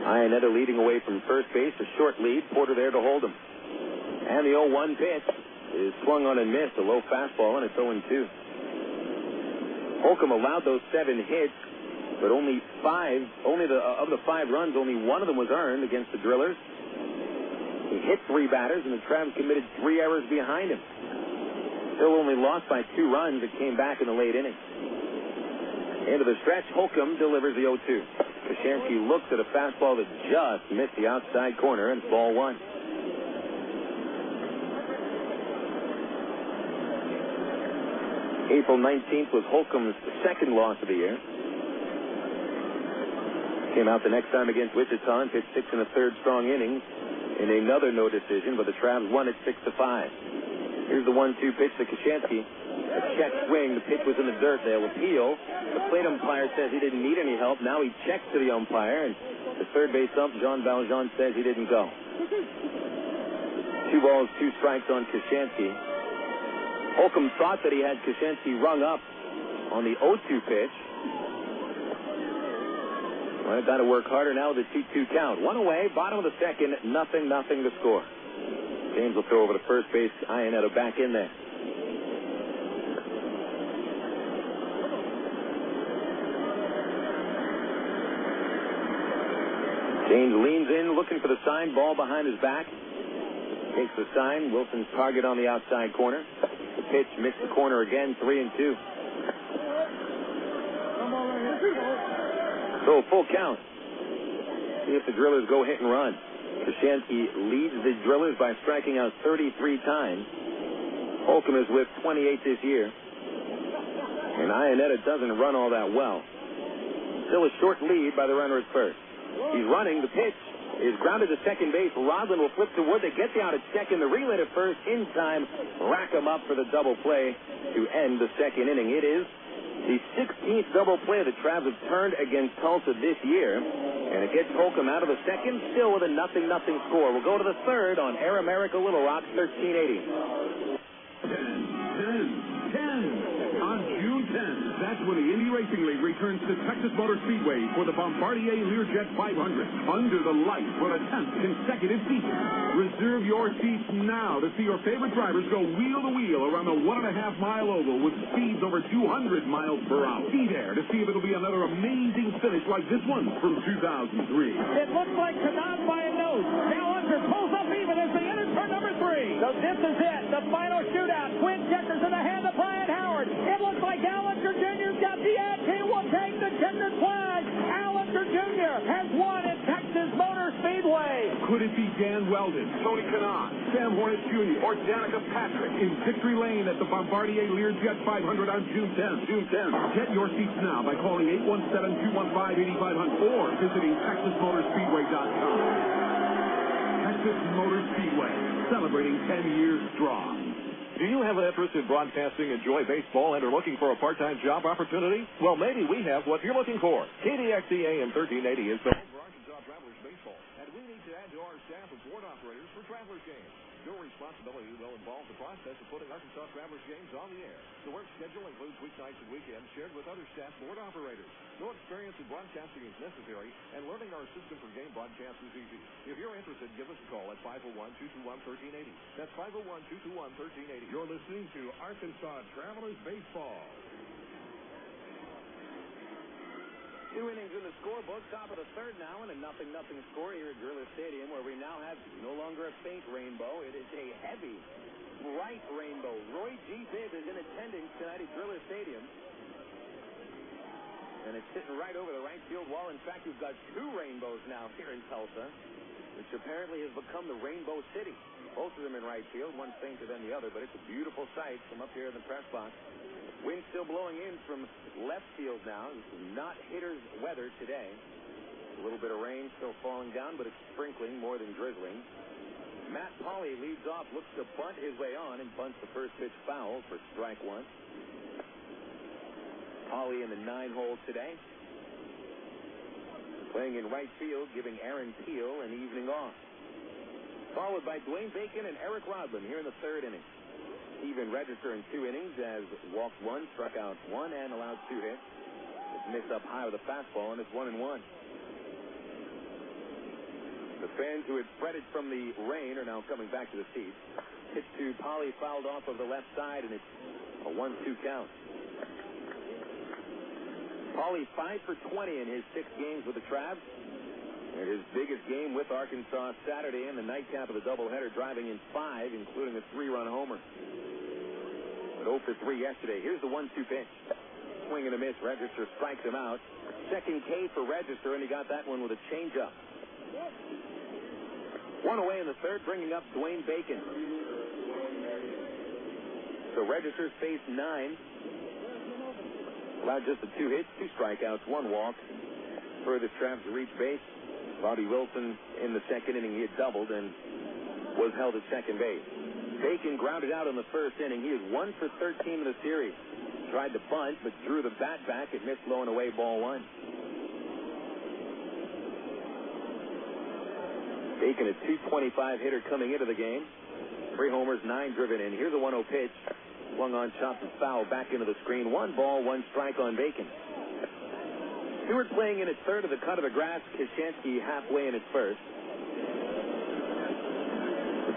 Iannetta leading away from first base, a short lead. Porter there to hold him. And the 0-1 pitch is swung on and missed. A low fastball, and it's 0-2. Holcomb allowed those 7 hits. But of the 5 runs, only 1 of them was earned against the Drillers. He hit 3 batters, and the Travs committed 3 errors behind him. Still only lost by 2 runs. It came back in the late inning. Into the stretch, Holcomb delivers the 0-2. Koshansky looks at a fastball that just missed the outside corner, and it's ball 1. April 19th was Holcomb's 2nd loss of the year. Came out the next time against Wichita and pitched 6 1/3 strong innings in another no decision, but the Travs won it 6-5. Here's the 1-2 pitch to Koshansky. A check swing. The pitch was in the dirt. They'll appeal. The plate umpire says he didn't need any help. Now he checks to the umpire, and the third base ump, Jean Valjean, says he didn't go. 2 balls, 2 strikes on Koshansky. Holcomb thought that he had Koshansky rung up on the 0-2 pitch. Well, got to work harder now with a 2-2 count. 1 away, bottom of the second, nothing to score. James will throw over to first base. Iannetta back in there. James leans in, looking for the sign. Ball behind his back. Takes the sign. Wilson's target on the outside corner. pitch, missed the corner again, 3-2. So full count. See if the Drillers go hit and run. Koshansky leads the Drillers by striking out 33 times. Holcomb is with 28 this year. And Iannetta doesn't run all that well. Still a short lead by the runner at first. He's running. The pitch is grounded to second base. Rodlin will flip to Wood. They get the out at second. The relay to first in time. Rack him up for the double play to end the second inning. It is the 16th double play the Travs have turned against Tulsa this year. And it gets Holcomb out of the second, still with a 0-0 score. We'll go to the third on Air America Little Rock, 1380. 10. On June 10th, that's when the Indy Racing League returns to Texas Motor Speedway for the Bombardier Learjet 500 under the lights for the 10th consecutive season. Reserve your seats now to see your favorite drivers go wheel to wheel around the 1.5-mile oval with speeds over 200 miles per hour. Be there to see if it'll be another amazing finish like this one from 2003. It looks like Canaan by a nose. Now Hunter pulls up even as they enter turn number 3. So this is it, the final shootout. Twin checkers in the hand of Brian Howard. It looks like Allinger Jr.'s got the edge. He will take the checkered flag. Allinger Jr. has won at Texas Motor Speedway. Could it be Dan Weldon, Tony Kanaan, Sam Hornet Jr., or Danica Patrick in victory lane at the Bombardier Learjet 500 on June 10th? Get your seats now by calling 817-215-8500 or visiting TexasMotorspeedway.com. Texas Motor Speedway, celebrating 10 years strong. Do you have an interest in broadcasting, enjoy baseball, and are looking for a part-time job opportunity? Well, maybe we have what you're looking for. KDXE AM 1380 is the home for Arkansas Travelers baseball, and we need to add to our staff of board operators for Travelers games. Your responsibility will involve the process of putting Arkansas Travelers games on the air. The work schedule includes weeknights and weekends shared with other staff board operators. No experience in broadcasting is necessary, and learning our system for game broadcast is easy. If you're interested, give us a call at 501-221-1380. That's 501-221-1380. You're listening to Arkansas Travelers Baseball. 2 innings in the scorebook, top of the third now, and a 0-0 score here at Driller Stadium, where we now have no longer a faint rainbow. It is a heavy, bright rainbow. Roy G. Bibb is in attendance tonight at Driller Stadium. And it's sitting right over the right field wall. In fact, we've got 2 rainbows now here in Tulsa, which apparently has become the Rainbow City. Both of them in right field, one fainter than the other, but it's a beautiful sight from up here in the press box. Wind still blowing in from left field now. This is not hitter's weather today. A little bit of rain still falling down, but it's sprinkling more than drizzling. Matt Pauley leads off, looks to bunt his way on, and bunts the first pitch foul for strike 1. Pauley in the 9-hole today. Playing in right field, giving Aaron Peel an evening off. Followed by Dwayne Bacon and Eric Rodlin here in the third inning. Even register in 2 innings as walked 1, struck out 1, and allowed 2 hits. It's missed up high with a fastball, and it's 1-1. The fans who had fretted from the rain are now coming back to the seats. Pitch to Pauley, fouled off of the left side, and it's a 1-2 count. Pauley 5 for 20 in his 6 games with the Travs. And his biggest game with Arkansas Saturday in the nightcap of the doubleheader, driving in 5, including a 3-run homer. But 0 for 3 yesterday. Here's the 1-2 pitch. Swing and a miss. Register strikes him out. Second K for Register, and he got that one with a changeup. 1 away in the third, bringing up Dwayne Bacon. So Register's faced 9. Allowed just the 2 hits, 2 strikeouts, 1 walk. Furthest Travs to reach base. Bobby Wilson in the second inning, he had doubled and was held at second base. Bacon grounded out in the first inning. He is 1 for 13 in the series. Tried to bunt, but drew the bat back. It missed low and away, ball 1. Bacon, a .225 hitter coming into the game. 3 homers, 9 driven in. Here's a 1-0 pitch. Swung on, chopped and foul back into the screen. 1 ball, 1 strike on Bacon. Stewart playing in at third of the cut of the grass. Koshansky halfway in at first.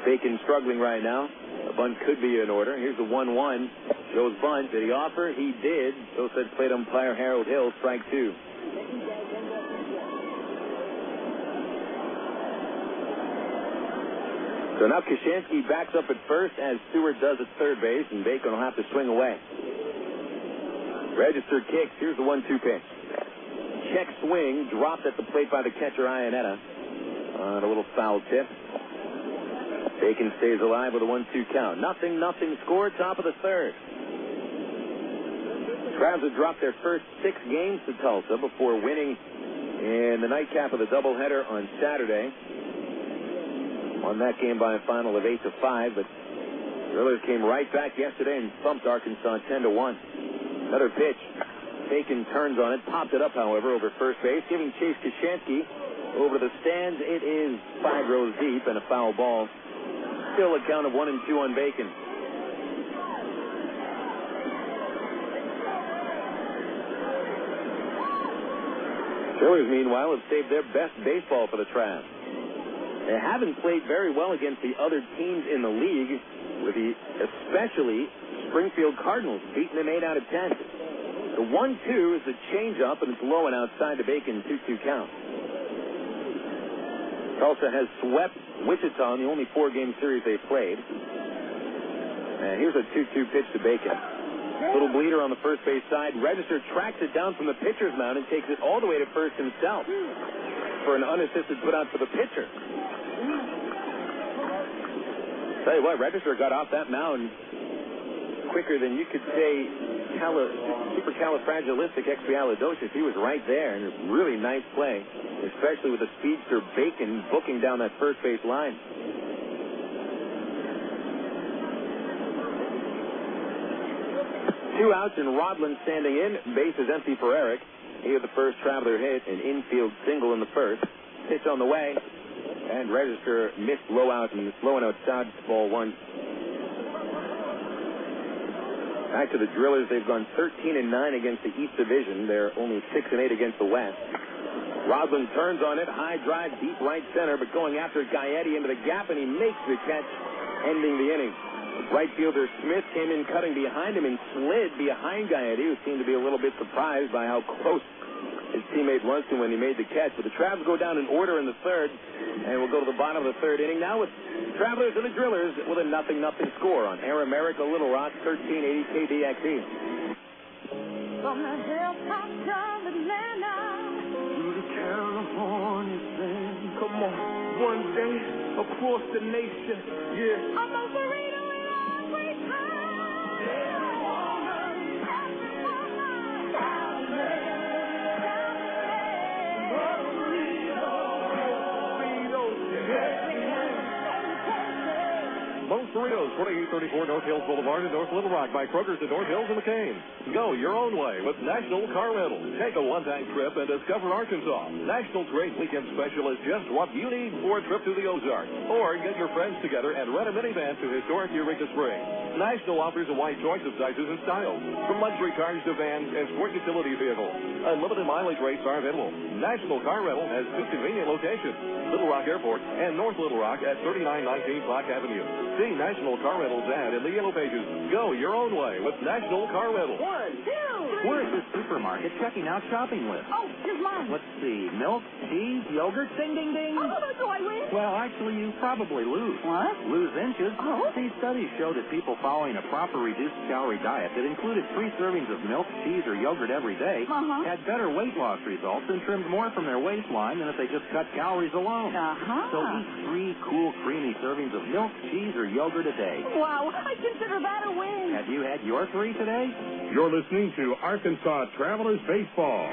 Bacon struggling right now. A bunt could be in order. Here's the 1-1. Joe's bunt. Did he offer? He did. So said plate umpire Harold Hill. Strike 2. So now Koshansky backs up at first as Stewart does at third base, and Bacon will have to swing away. Registered kicks. Here's the 1-2 pitch. Check swing, dropped at the plate by the catcher, Iannetta. On a little foul tip. Bacon stays alive with a 1-2 count. 0-0 score, top of the third. Travs have dropped their first 6 games to Tulsa before winning in the nightcap of the doubleheader on Saturday. Won that game by a final of 8-5, but Drillers came right back yesterday and thumped Arkansas 10-1. Another pitch. Bacon turns on it, popped it up, however, over first base, giving chase Koshansky over the stands. It is 5 rows deep and a foul ball. Still a count of 1-2 on Bacon. Drillers, meanwhile, have saved their best baseball for the Travs. They haven't played very well against the other teams in the league, with the especially Springfield Cardinals beating them 8 out of 10. The 1-2 is a changeup, and it's low and outside the Bacon 2-2 count. Tulsa has swept Wichita in the only 4-game series they've played. And here's a 2-2 pitch to Bacon. Little bleeder on the first base side. Register tracks it down from the pitcher's mound and takes it all the way to first himself for an unassisted putout for the pitcher. Tell you what, Register got off that mound quicker than you could say supercalifragilisticexpialidocious. He was right there, and a really nice play, especially with the speedster Bacon booking down that first base line. Two outs and Rodland standing in. Base is empty for Eric. He had the first Traveler hit, an infield single in the first. Pitch on the way, and Register missed low and outside ball 1. Back to the Drillers. They've gone 13-9 against the East Division. They're only 6-8 against the West. Rodland turns on it, high drive, deep right center, but going after Gaetti into the gap, and he makes the catch, ending the inning. Right fielder Smith came in cutting behind him and slid behind Gaetti, who seemed to be a little bit surprised by how close his teammate was to when he made the catch. But the Travs go down in order in the third, and we'll go to the bottom of the third inning now with Travelers and the Drillers with a 0-0 score on Air America Little Rock, 1380 KDXE. From the hilltops of Atlanta to the California sand. Come on, one day across the nation, yeah. I'm a burrito in every time. Every woman, Most Burritos, 2834 North Hills Boulevard in North Little Rock by Kroger's at North Hills and McCain. Go your own way with National Car Rental. Take a one-time trip and discover Arkansas. National's great weekend special is just what you need for a trip to the Ozarks. Or get your friends together and rent a minivan to historic Eureka Springs. National offers a wide choice of sizes and styles, from luxury cars to vans and sport utility vehicles. Unlimited mileage rates are available. National Car Rental has 2 convenient locations, Little Rock Airport and North Little Rock at 3919 Clark Avenue. See National Car Rental's ad in the yellow pages. Go your own way with National Car Rental. 1, 2. We're at the supermarket checking out shopping lists. Oh, here's mine. Let's see. Milk, cheese, yogurt, ding, ding, ding. Oh, do I win? Well, actually, you probably lose. What? Lose inches. Oh. These studies show that people following a proper reduced calorie diet that included 3 servings of milk, cheese, or yogurt every day had better weight loss results and trimmed more from their waistline than if they just cut calories alone. So eat 3 cool, creamy servings of milk, cheese, or yogurt a day. Wow, I consider that a win. Have you had your 3 today? You're listening to Arkansas Travelers Baseball.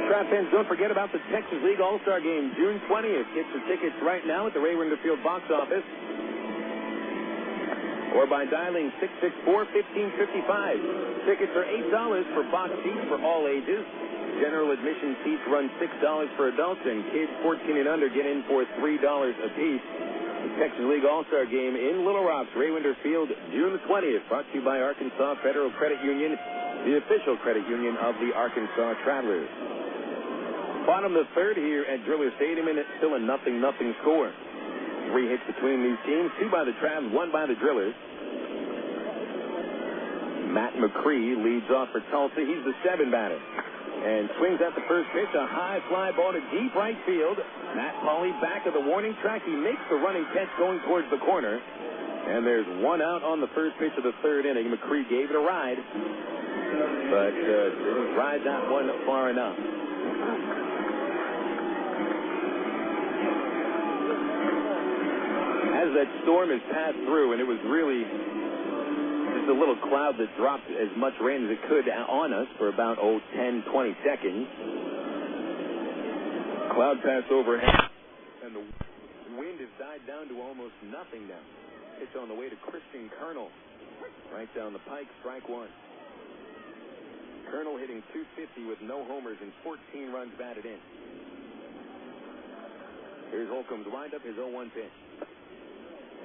Trap fans, don't forget about the Texas League All-Star Game, June 20th. Get your tickets right now at the Ray Winder Field box office or by dialing 664-1555. Tickets are $8 for box seats for all ages. General admission seats run $6 for adults, and kids 14 and under get in for $3 apiece. The Texas League All-Star Game in Little Rock's Ray Winder Field, June 20th. Brought to you by Arkansas Federal Credit Union, the official credit union of the Arkansas Travelers. Bottom of the third here at Driller Stadium, and it's still a 0-0 score. 3 hits between these teams, 2 by the Travs, 1 by the Drillers. Matt Macri leads off for Tulsa. He's the 7 batter. and swings at the first pitch. A high fly ball to deep right field. Matt Pauley back of the warning track. He makes the running catch going towards the corner. And there's one out on the first pitch of the third inning. Macri gave it a ride, but didn't ride that one far enough. As that storm has passed through, and it was really just a little cloud that dropped as much rain as it could on us for about 10, 20 seconds. Cloud passed overhead, and the wind has died down to almost nothing now. Pitch on the way to Christian Colonel. Right down the pike, strike one. Colonel hitting .250 with no homers and 14 runs batted in. Here's Holcomb's windup, his 0-1 pitch.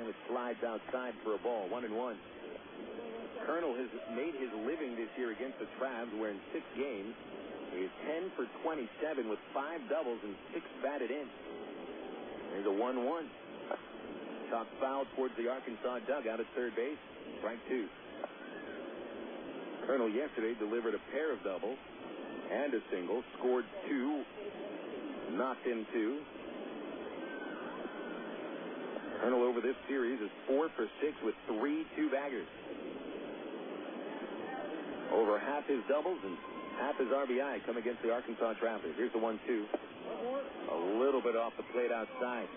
And it slides outside for a ball, 1-1. Colonel has made his living this year against the Travs, where in 6 games he is 10 for 27 with 5 doubles and 6 batted in. There's a 1-1. Top foul towards the Arkansas dugout at third base. Strike two. Colonel yesterday delivered a pair of doubles and a single, scored 2, knocked in 2. Colonel over this series is 4 for 6 with 3 two-baggers. Over half his doubles and half his RBI come against the Arkansas Travelers. Here's the 1-2. A little bit off the plate outside.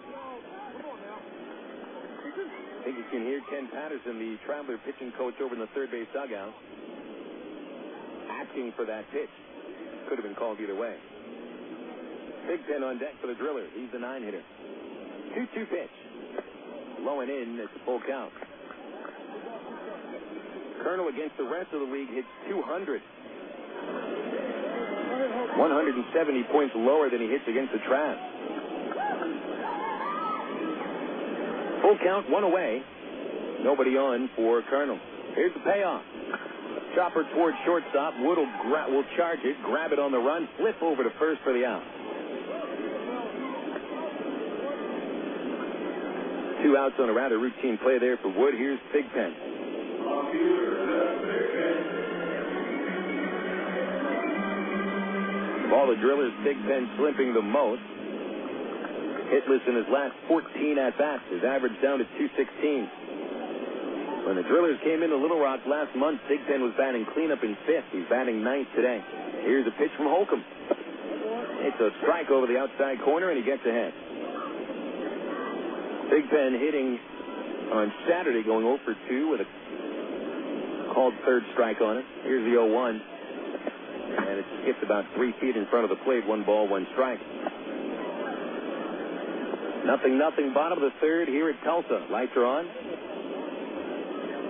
I think you can hear Ken Patterson, the Traveler pitching coach over in the third base dugout, asking for that pitch. Could have been called either way. Big Pen on deck for the Driller. He's the 9-hitter. 2-2 pitch. Low and in. It's a full count. Colonel against the rest of the league hits 200. 170 points lower than he hits against the Travs. Full count, one away. Nobody on for Colonel. Here's the payoff. Chopper towards shortstop. Wood will charge it, grab it on the run, flip over to first for the out. 2 outs on a rather routine play there for Wood. Here's Big Pen. Of all the Drillers, Big Pen slipping the most. Hitless in his last 14 at-bats. His average down to .216. When the Drillers came into Little Rock last month, Big Pen was batting cleanup in 5th. He's batting 9th today. Here's a pitch from Holcomb. It's a strike over the outside corner, and he gets ahead. Big Pen hitting on Saturday, going 0 for 2 with a called third strike on it. Here's the 0-1. And it skipped about 3 feet in front of the plate. 1 ball, 1 strike. 0-0, bottom of the third here at Tulsa. Lights are on.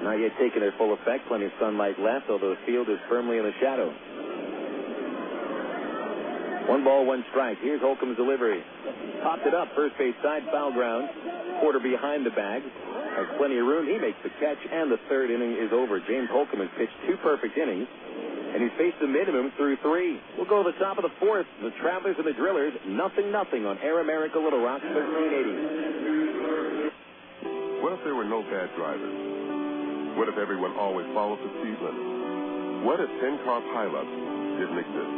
Not yet taking their full effect. Plenty of sunlight left, although the field is firmly in the shadow. 1 ball, 1 strike. Here's Holcomb's delivery. Popped it up, first base side, foul ground. Quarter behind the bag. Has plenty of room. He makes the catch, and the third inning is over. James Holcomb has pitched 2 perfect innings, and he's faced the minimum through 3. We'll go to the top of the 4th. The Travelers and the Drillers, 0-0 on Air America Little Rock, 1380. What if there were no bad drivers? What if everyone always followed the speed limit? What if 10-car pileups didn't exist?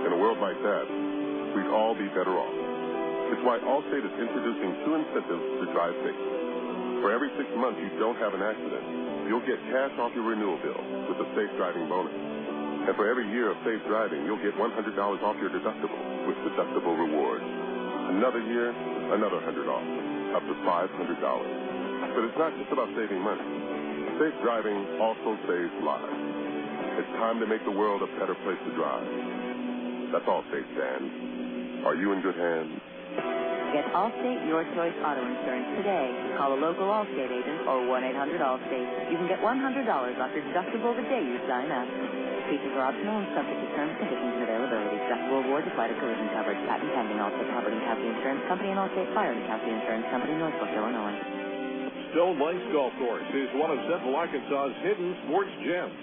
In a world like that, we'd all be better off. It's why Allstate is introducing 2 incentives to drive safe. For every 6 months you don't have an accident, you'll get cash off your renewal bill with a safe driving bonus. And for every year of safe driving, you'll get $100 off your deductible with deductible rewards. Another year, another $100 off, up to $500. But it's not just about saving money. Safe driving also saves lives. It's time to make the world a better place to drive. That's Allstate stands. Are you in good hands? Get Allstate Your Choice Auto Insurance today. Call a local Allstate agent or 1-800-ALLSTATE. You can get $100 off your deductible the day you sign up. Features are optional and subject to terms, conditions, and availability. Deductible awards apply to collision coverage. Patent pending. Allstate Property and Casualty Insurance Company and Allstate Fire and Casualty Insurance Company, Northbrook, Illinois. Stone Lakes Golf Course is one of Central Arkansas's hidden sports gems.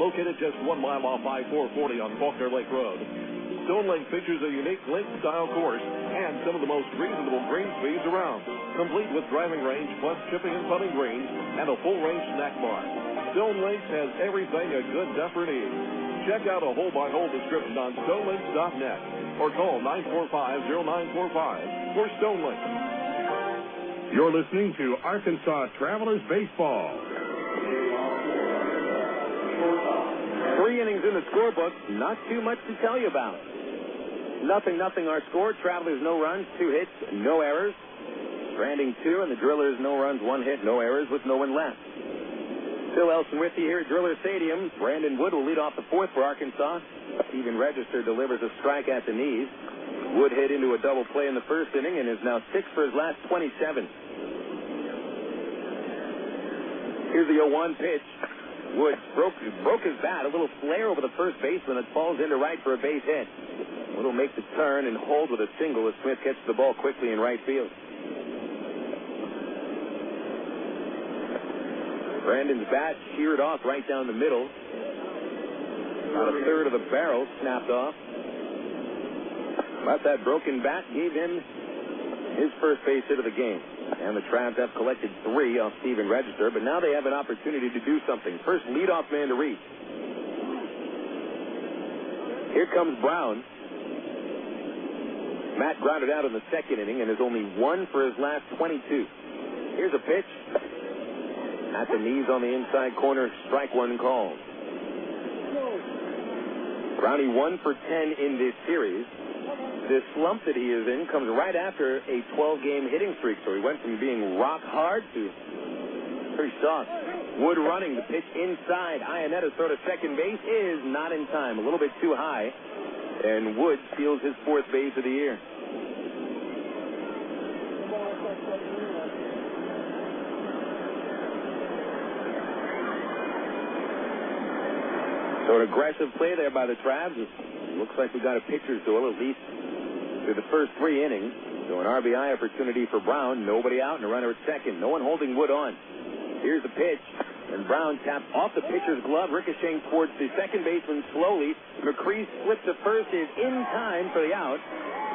Located just 1 mile off I-440 on Faulkner Lake Road, Stone Lake features a unique link-style course and some of the most reasonable green speeds around, complete with driving range plus chipping and putting greens and a full-range snack bar. Stone Lakes has everything a good duffer needs. Check out a hole-by-hole description on StoneLinks.net or call 945-0945 for StoneLinks. You're listening to Arkansas Travelers Baseball. 3 innings in the scorebook. Not too much to tell you about. 0-0 our score. Travelers no runs, 2 hits, no errors. Stranding 2, and the Drillers no runs, 1 hit, no errors with no one left. Phil Elson with you here at Driller Stadium. Brandon Wood will lead off the 4th for Arkansas. Steven Register delivers a strike at the knees. Wood hit into a double play in the first inning and is now 6 for his last 27. Here's the 0-1 pitch. Wood broke his bat. A little flare over the first baseman that falls into right for a base hit. Wood will make the turn and hold with a single as Smith catches the ball quickly in right field. Brandon's bat sheared off right down the middle. About a third of the barrel snapped off. But that broken bat gave him his first base hit of the game. And the Travs have collected 3 off Steven Register, but now they have an opportunity to do something. First leadoff man to reach. Here comes Brown. Matt grounded out in the second inning and is only 1 for his last 22. Here's a pitch. At the knees on the inside corner, strike 1 called. Brownie 1 for 10 in this series. This slump that he is in comes right after a 12-game hitting streak, so he went from being rock hard to pretty soft. Wood running, the pitch inside. Iannetta sort of second base is not in time, a little bit too high, and Wood steals his 4th base of the year. So an aggressive play there by the Travs. It looks like we got a pitcher's duel, at least through the first 3 innings. So an RBI opportunity for Brown. Nobody out and a runner at second. No one holding Wood on. Here's the pitch. And Brown taps off the pitcher's glove, ricocheting towards the second baseman slowly. Macri slips to first, is in time for the out.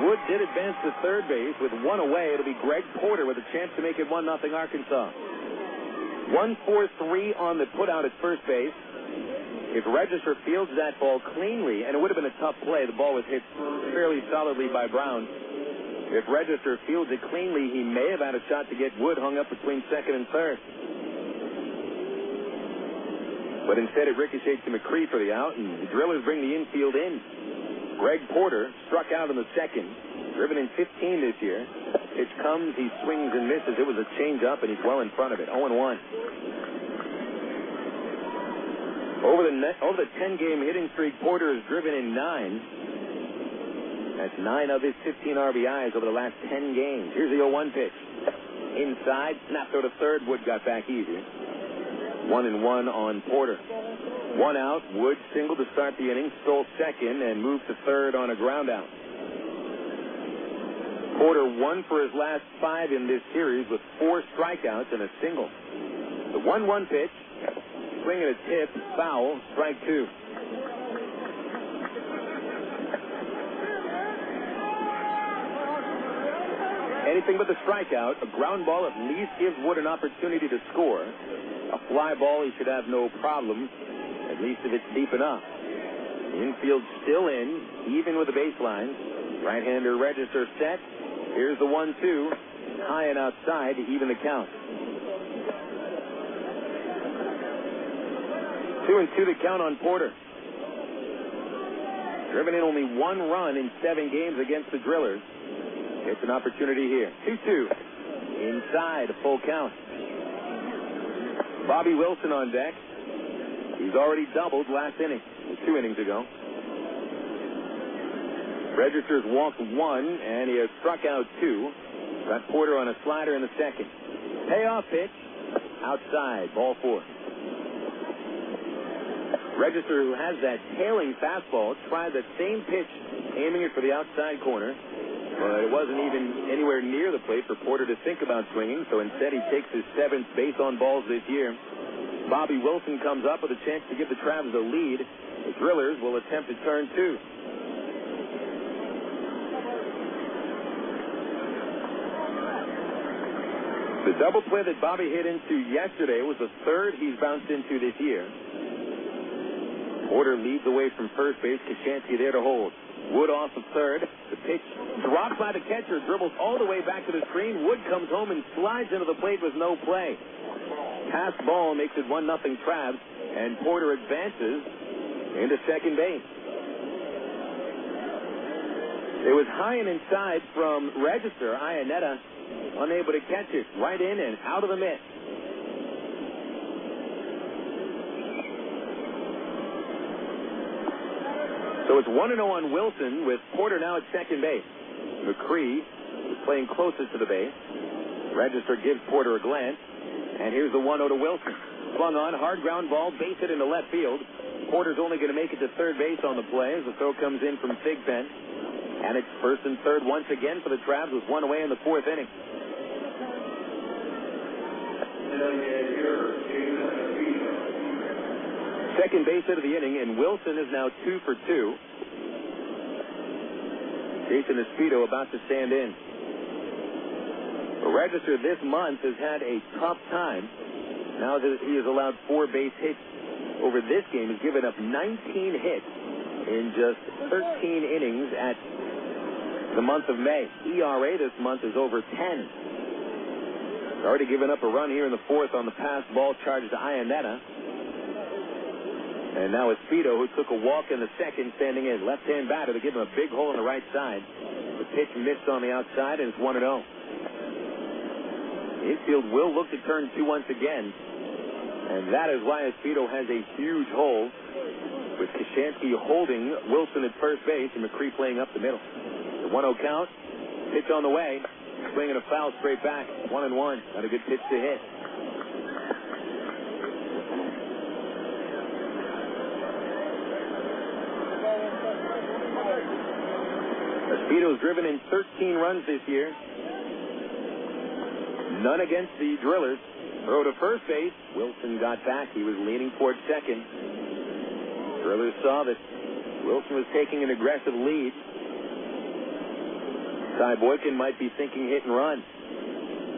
Wood did advance to third base with 1 away. It'll be Greg Porter with a chance to make it 1-0 Arkansas. 1-4-3 on the putout at first base. If Register fields that ball cleanly, and it would have been a tough play, the ball was hit fairly solidly by Brown. If Register fields it cleanly, he may have had a shot to get Wood hung up between second and third. But instead it ricochets to Macri for the out, and the Drillers bring the infield in. Greg Porter struck out in the second, driven in 15 this year. Pitch comes, he swings and misses. It was a change-up, and he's well in front of it, 0-1. Over the 10-game hitting streak, Porter has driven in 9. That's 9 of his 15 RBIs over the last 10 games. Here's the 0-1 pitch. Inside, snap throw to third. Wood got back easy. 1-1 on Porter. 1 out. Wood singled to start the inning, stole second, and moved to third on a ground out. Porter 1 for his last 5 in this series with 4 strikeouts and a single. The 1-1 pitch. Swing and a tip, foul, strike 2. Anything but the strikeout. A ground ball at least gives Wood an opportunity to score. A fly ball, he should have no problem, at least if it's deep enough. The infield still in, even with the baseline. Right-hander Register set. Here's the 1-2. High and outside to even the count. 2-2 the count on Porter. Driven in only 1 run in 7 games against the Drillers. It's an opportunity here. 2-2. Inside, a full count. Bobby Wilson on deck. He's already doubled last inning, 2 innings ago. Register's walked 1, and he has struck out 2. Got Porter on a slider in the second. Payoff pitch. Outside, ball 4. Register, who has that tailing fastball, tried that same pitch, aiming it for the outside corner. But it wasn't even anywhere near the plate for Porter to think about swinging, so instead he takes his 7th base on balls this year. Bobby Wilson comes up with a chance to give the Travs a lead. The Drillers will attempt to turn 2. The double play that Bobby hit into yesterday was the 3rd he's bounced into this year. Porter leads away from first base. Koshansky there to hold. Wood off of third. The pitch dropped by the catcher, dribbles all the way back to the screen. Wood comes home and slides into the plate with no play. Pass ball makes it 1-0 Travs, and Porter advances into second base. It was high and inside from Register. Iannetta unable to catch it. Right in and out of the mitt. So it's 1-0 on Wilson with Porter now at second base. Macri is playing closest to the base. Register gives Porter a glance. And here's the 1-0 to Wilson. Swung on, hard ground ball, base hit into left field. Porter's only going to make it to third base on the play as the throw comes in from Thigpen. And it's first and third once again for the Travs with one away in the fourth inning. Second base hit of the inning, and Wilson is now 2 for 2. Jason Espino about to stand in. The Register this month has had a tough time. Now that he has allowed 4 base hits over this game, has given up 19 hits in just 13 innings at the month of May. ERA this month is over 10. He's already given up a run here in the fourth on the pass ball charged to Iannetta. And now Espino, who took a walk in the second, standing in. Left-hand batter to give him a big hole on the right side. The pitch missed on the outside, and it's 1-0. Infield will look to turn 2 once again. And that is why Espino has a huge hole, with Koshansky holding Wilson at first base and McCree playing up the middle. The 1-0 count. Pitch on the way. Swinging a foul straight back. 1-1. Not a good pitch to hit. Espino's driven in 13 runs this year. None against the Drillers. Throw to first base. Wilson got back. He was leaning towards second. Drillers saw that Wilson was taking an aggressive lead. Ty Boykin might be thinking hit and run.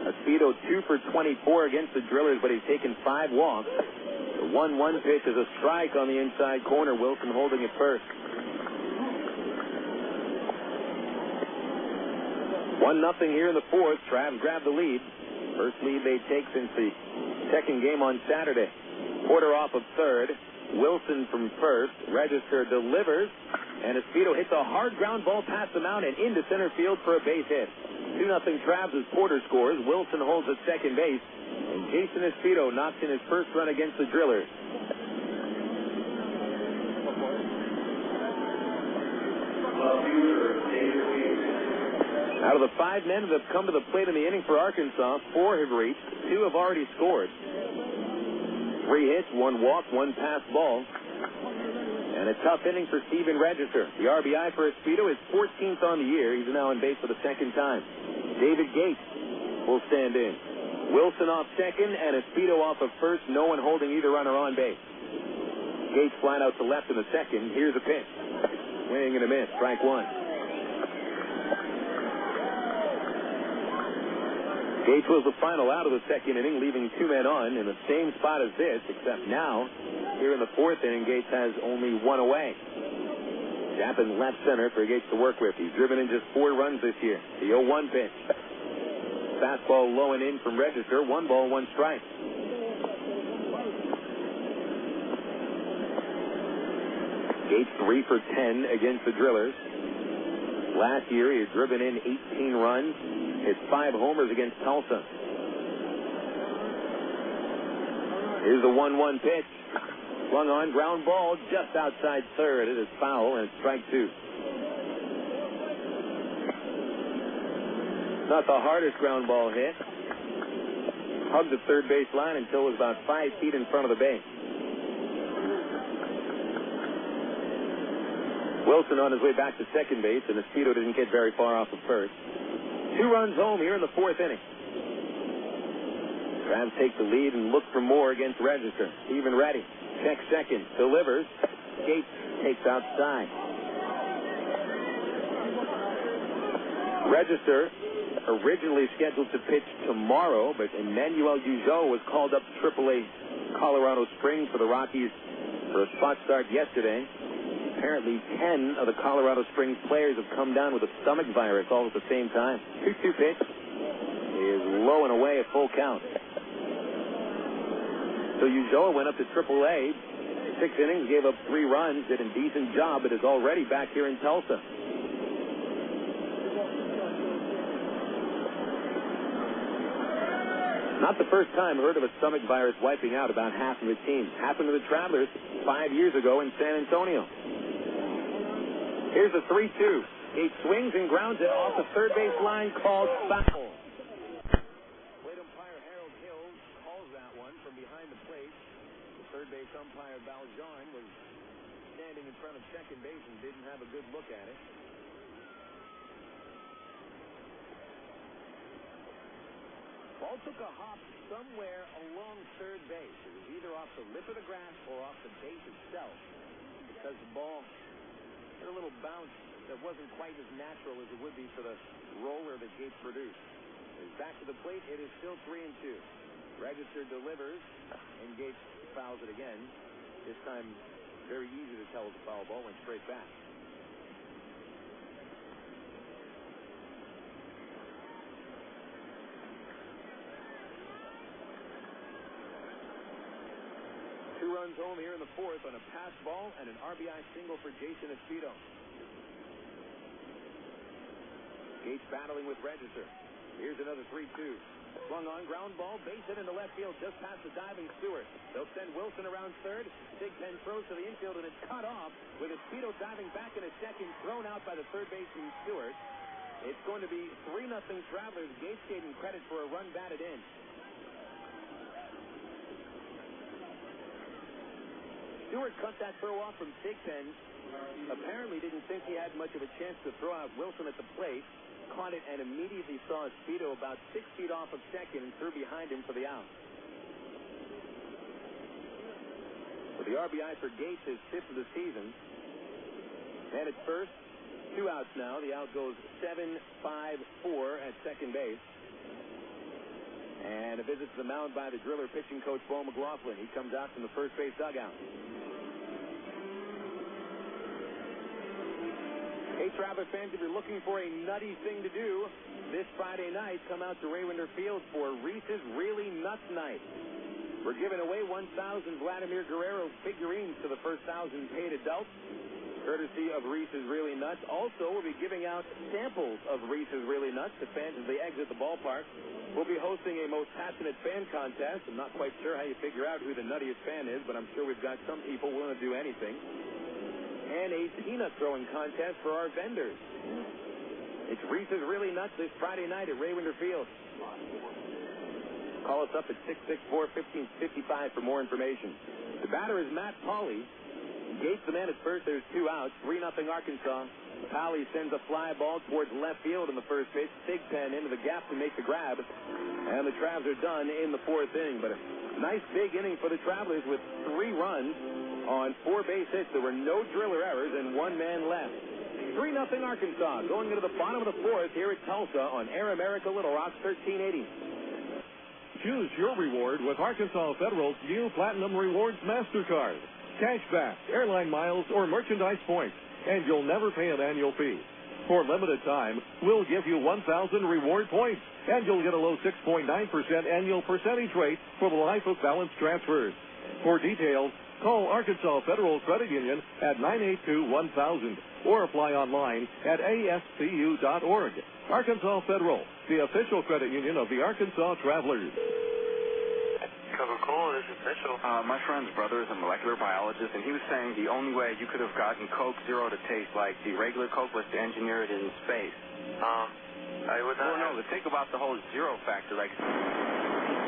Espino 2 for 24 against the Drillers, but he's taken 5 walks. The 1-1 pitch is a strike on the inside corner. Wilson holding it first. 1-0 here in the fourth. Travs grab the lead. First lead they take since the second game on Saturday. Porter off of third. Wilson from first. Register delivers. And Espino hits a hard ground ball past the mound and into center field for a base hit. 2-0 Travs as Porter scores. Wilson holds at second base. And Jason Espino knocks in his first run against the Drillers. Out of the 5 men that have come to the plate in the inning for Arkansas, 4 have reached. 2 have already scored. 3 hits, 1 walk, 1 pass ball. And a tough inning for Steven Register. The RBI for Espino is 14th on the year. He's now on base for the second time. David Gates will stand in. Wilson off second and Espino off of first. No one holding either runner on base. Gates flying out to left in the second. Here's a pitch. Swing and a miss. Strike 1. Gates was the final out of the second inning, leaving 2 men on in the same spot as this, except now, here in the fourth inning, Gates has only 1 away. Gap in left center for Gates to work with. He's driven in just 4 runs this year. The 0-1 pitch. Fastball low and in from Register. 1 ball, 1 strike. Gates 3 for 10 against the Drillers. Last year, he had driven in 18 runs. Hit 5 homers against Tulsa. Here's the 1-1 pitch. Swung on, ground ball just outside third. It is foul, and it's strike 2. Not the hardest ground ball hit. Hugged the third base line until it was about 5 feet in front of the base. Wilson on his way back to second base, and Espino didn't get very far off of first. 2 runs home here in the fourth inning. Travs take the lead and look for more against Register. Even ready. Checks second. Delivers. Gates takes outside. Register originally scheduled to pitch tomorrow, but Emmanuel Ujo was called up to AAA Colorado Springs for the Rockies for a spot start yesterday. Apparently 10 of the Colorado Springs players have come down with a stomach virus all at the same time. 2-2 pitch is low and away at full count. So Ulloa went up to AAA. 6 innings, gave up 3 runs, did a decent job, but is already back here in Tulsa. Not the first time heard of a stomach virus wiping out about half of the team. Happened to the Travelers 5 years ago in San Antonio. Here's the 3-2. He swings and grounds it off the third base line, called foul. Plate umpire Harold Hill calls that one from behind the plate. The third base umpire Valjean was standing in front of second base and didn't have a good look at it. Ball took a hop somewhere along third base. It was either off the lip of the grass or off the base itself, because the ball had a little bounce that wasn't quite as natural as it would be for the roller that Gates produced. He's back to the plate. It is still 3-2. Register delivers, and Gates fouls it again. This time, very easy to tell it was a foul ball. Went straight back. Two runs home here in the fourth on a pass ball and an RBI single for Jason Espino. Gates battling with Register. Here's another 3-2. Swung on, ground ball, base hit into left field, just past the diving Stewart. They'll send Wilson around third. Big Pen throws to the infield, and it's cut off with Espino diving back in a second, thrown out by the third baseman Stewart. It's going to be 3-0 Travelers. Gates gave him credit for a run batted in. Stewart cut that throw off from Thigpen. Apparently didn't think he had much of a chance to throw out Wilson at the plate. Caught it and immediately saw Espino about 6 feet off of second and threw behind him for the out. With the RBI for Gates, his 5th of the season. And at first, 2 outs now. The out goes 7-5-4 at second base. And a visit to the mound by the Driller pitching coach, Bo McLaughlin. He comes out from the first base dugout. Hey, Traveler fans, if you're looking for a nutty thing to do this Friday night, come out to Raywinder Field for Reese's Really Nuts Night. We're giving away 1,000 Vladimir Guerrero figurines to the first 1,000 paid adults, courtesy of Reese's Really Nuts. Also, we'll be giving out samples of Reese's Really Nuts to fans as they exit the ballpark. We'll be hosting a most passionate fan contest. I'm not quite sure how you figure out who the nuttiest fan is, but I'm sure we've got some people willing to do anything. And a peanut throwing contest for our vendors. It's Reese's Really Nuts this Friday night at Raywinder Field. Call us up at 664-1555 for more information. The batter is Matt Pauley. Gates the man at first. There's 2 outs. 3-0 Arkansas. Pauley sends a fly ball towards left field in the first pitch. Thigpen into the gap to make the grab. And the Travs are done in the 4th inning. But a nice big inning for the Travelers with 3 runs on 4 base hits. There were no Driller errors and 1 man left. 3-0 Arkansas going into the bottom of the 4th here at Tulsa on Air America Little Rock 1380. Choose your reward with Arkansas Federal's new Platinum Rewards MasterCard. Cashback, airline miles, or merchandise points, and you'll never pay an annual fee. For limited time, we'll give you 1,000 reward points, and you'll get a low 6.9% annual percentage rate for the life of balance transfers. For details, call Arkansas Federal Credit Union at 982-1000 or apply online at ascu.org. Arkansas Federal, the official credit union of the Arkansas Travelers. Coca-Cola, this is Mitchell. My friend's brother is a molecular biologist, and he was saying the only way you could have gotten Coke Zero to taste like the regular Coke was to engineer it in space. I would not. Well, no, think about the whole zero factor. Like,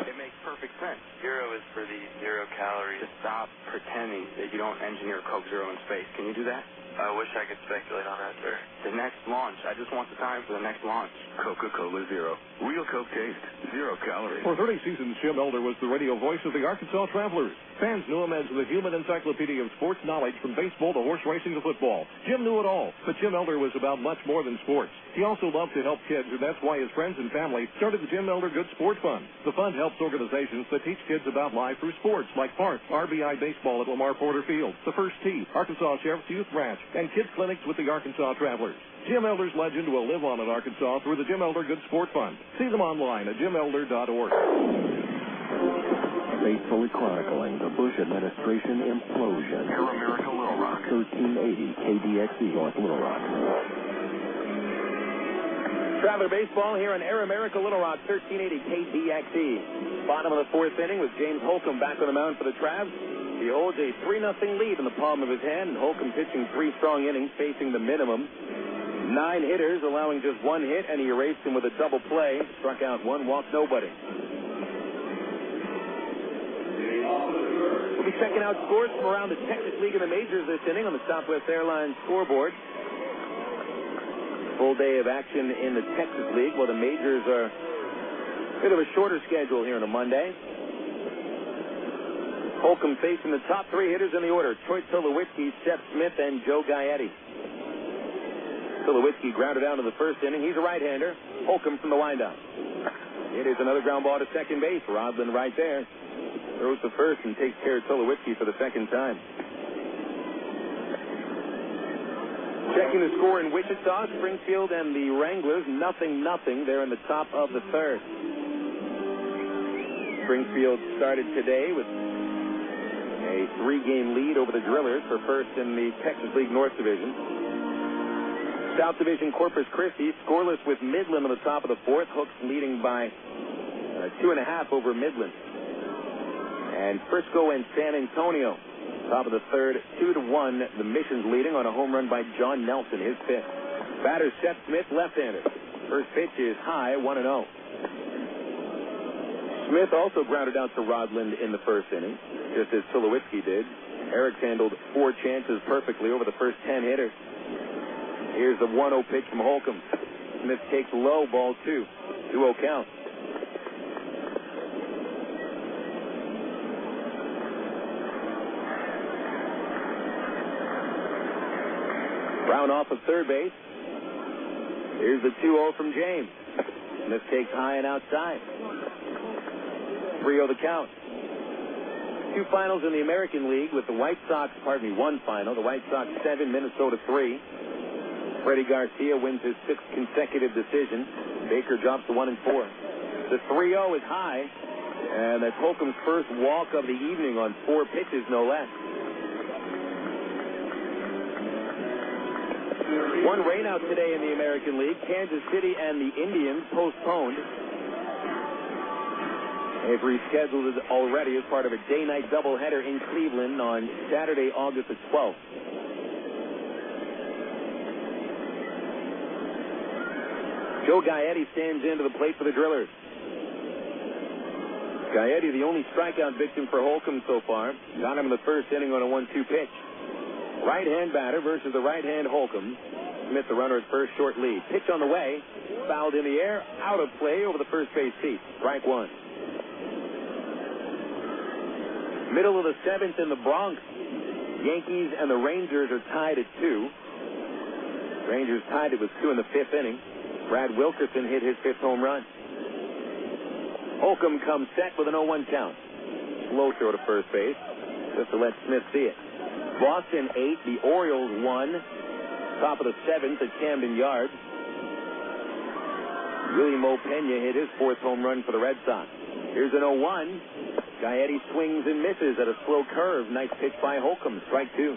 it makes perfect sense. Zero is for the 0 calories. Just stop pretending that you don't engineer Coke Zero in space. Can you do that? I wish I could speculate on that, sir. The next launch. I just want the time for the next launch. Coca-Cola Zero. Real Coke taste. 0 calories. For 30 seasons, Jim Elder was the radio voice of the Arkansas Travelers. Fans knew him as the human encyclopedia of sports knowledge from baseball to horse racing to football. Jim knew it all, but Jim Elder was about much more than sports. He also loved to help kids, and that's why his friends and family started the Jim Elder Good Sport Fund. The fund helps organizations that teach kids about life through sports, like Park, RBI Baseball at Lamar Porter Field, the First Tee, Arkansas Sheriff's Youth Ranch, and kids clinics with the Arkansas Travelers. Jim Elder's legend will live on in Arkansas through the Jim Elder Good Sport Fund. See them online at jimelder.org. Faithfully chronicling the Bush administration implosion. Air America Little Rock. 1380 KDXE North Little Rock. Traveler Baseball here on Air America Little Rock, 1380 KDXE. Bottom of the fourth inning with James Holcomb back on the mound for the Travs. He holds a 3-0 lead in the palm of his hand, and Holcomb pitching 3 strong innings, facing the minimum. 9 hitters, allowing just 1 hit, and he erased him with a double play. Struck out 1, walked nobody. We'll be checking out scores from around the Texas League and the majors this inning on the Southwest Airlines scoreboard. Full day of action in the Texas League, while the majors are a bit of a shorter schedule here on a Monday. Holcomb facing the top 3 hitters in the order: Troy Tulowitzki, Seth Smith, and Joe Gaetti. Tulowitzki grounded out in the first inning. He's a right-hander. Holcomb from the windup. It is another ground ball to second base. Rodland right there. Throws to first and takes care of Tulowitzki for the second time. Checking the score in Wichita, Springfield and the Wranglers, 0-0. They're in the top of the third. Springfield started today with a 3-game lead over the Drillers for first in the Texas League North Division. South Division, Corpus Christi scoreless with Midland on the top of the fourth. Hooks leading by 2.5 over Midland. And Frisco and San Antonio, top of the third, 2-1. The Mission's leading on a home run by John Nelson, his fifth. Batter Seth Smith, left-hander. First pitch is high, 1-0. Smith also grounded out to Rodland in the first inning, just as Tulowitzki did. Eric handled 4 chances perfectly over the first 10 hitters. Here's the 1-0 pitch from Holcomb. Smith takes low, ball 2. 2-0 count. Brown off of third base. Here's the 2-0 from James. Smith takes high and outside. 3-0 the count. 2 finals in the American League with the White Sox, 1 final. The White Sox 7, Minnesota 3. Freddie Garcia wins his 6th consecutive decision. Baker drops to 1-4. The 3-0 is high, and that's Holcomb's first walk of the evening on 4 pitches, no less. 1 rainout today in the American League. Kansas City and the Indians postponed. They've rescheduled it already as part of a day-night doubleheader in Cleveland on Saturday, August the 12th. Joe Gaetti stands into the plate for the Drillers. Gaetti, the only strikeout victim for Holcomb so far. Got him in the first inning on a 1-2 pitch. Right-hand batter versus the right-hand Holcomb. Smith, the runner at first, short lead. Pitch on the way. Fouled in the air. Out of play over the first base seat. Strike 1. Middle of the 7th in the Bronx. Yankees and the Rangers are tied at 2. Rangers tied it with 2 in the 5th inning. Brad Wilkerson hit his 5th home run. Holcomb comes set with an 0-1 count. Slow throw to first base, just to let Smith see it. Boston 8, the Orioles 1. Top of the 7th at Camden Yards. Willie Mo Pena hit his 4th home run for the Red Sox. Here's an 0-1. Gaetti swings and misses at a slow curve. Nice pitch by Holcomb. Strike 2.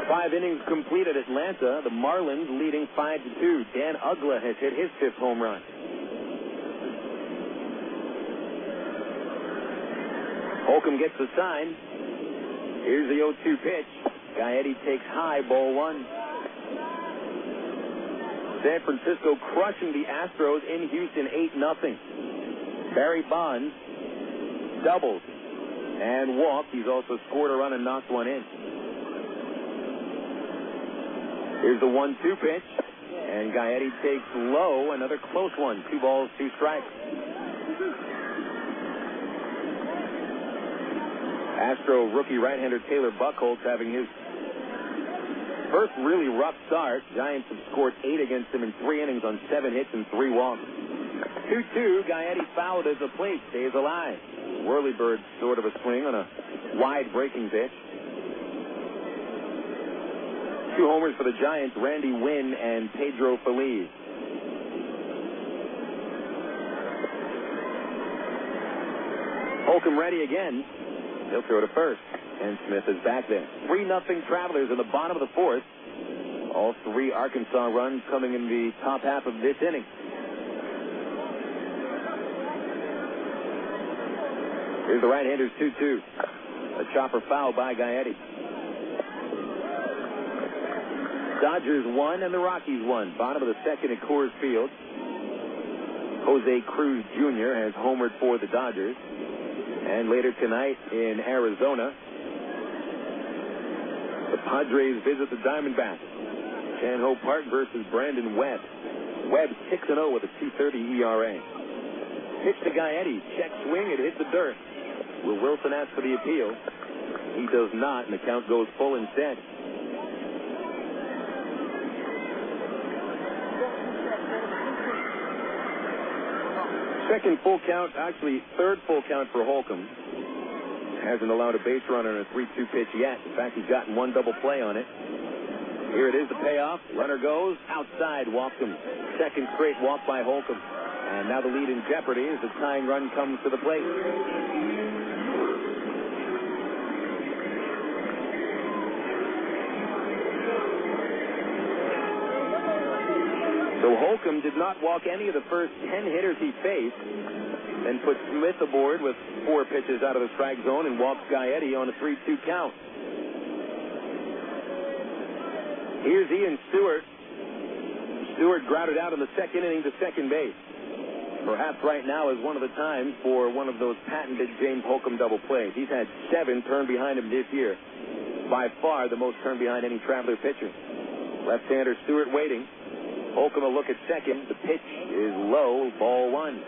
5 innings complete at Atlanta. The Marlins leading 5-2. Dan Ugla has hit his 5th home run. Holcomb gets the sign. Here's the 0-2 pitch. Gaetti takes high, ball 1. San Francisco crushing the Astros in Houston 8-0. Barry Bonds doubles and walked. He's also scored a run and knocked one in. Here's the 1-2 pitch, and Gaetti takes low, another close one. 2 balls, 2 strikes. Astro rookie right-hander Taylor Buchholz having his first really rough start. Giants have scored 8 against him in 3 innings on 7 hits and 3 walks. 2-2, Gaetti fouled as the plate stays alive. Whirlybird sort of a swing on a wide breaking pitch. 2 homers for the Giants, Randy Wynn and Pedro Feliz. Holcomb ready again. He'll throw to first, and Smith is back there. 3-0 Travelers in the bottom of the 4th. All 3 Arkansas runs coming in the top half of this inning. Here's the right-hander's 2-2. A chopper foul by Gaetti. Dodgers won and the Rockies won. Bottom of the 2nd at Coors Field. Jose Cruz Jr. has homered for the Dodgers. And later tonight in Arizona, the Padres visit the Diamondbacks. Chan-Ho Park versus Brandon Webb. Webb 6-0 with a 2.30 ERA. Pitch to Gaetti. Check swing. It hit the dirt. Will Wilson ask for the appeal? He does not, and the count goes full instead. Second full count, actually third full count for Holcomb. Hasn't allowed a base runner on a 3-2 pitch yet. In fact, he's gotten 1 double play on it. Here it is, the payoff. Runner goes outside, walks him. Second straight walk by Holcomb. And now the lead in jeopardy as the tying run comes to the plate. So Holcomb did not walk any of the first 10 hitters he faced, and put Smith aboard with 4 pitches out of the strike zone and walked Gaetti on a 3-2 count. Here's Ian Stewart. Stewart grounded out in the 2nd inning to second base. Perhaps right now is one of the times for one of those patented James Holcomb double plays. He's had 7 turned behind him this year. By far the most turned behind any Traveler pitcher. Left-hander Stewart waiting. Holcomb will look at second. The pitch is low, ball 1.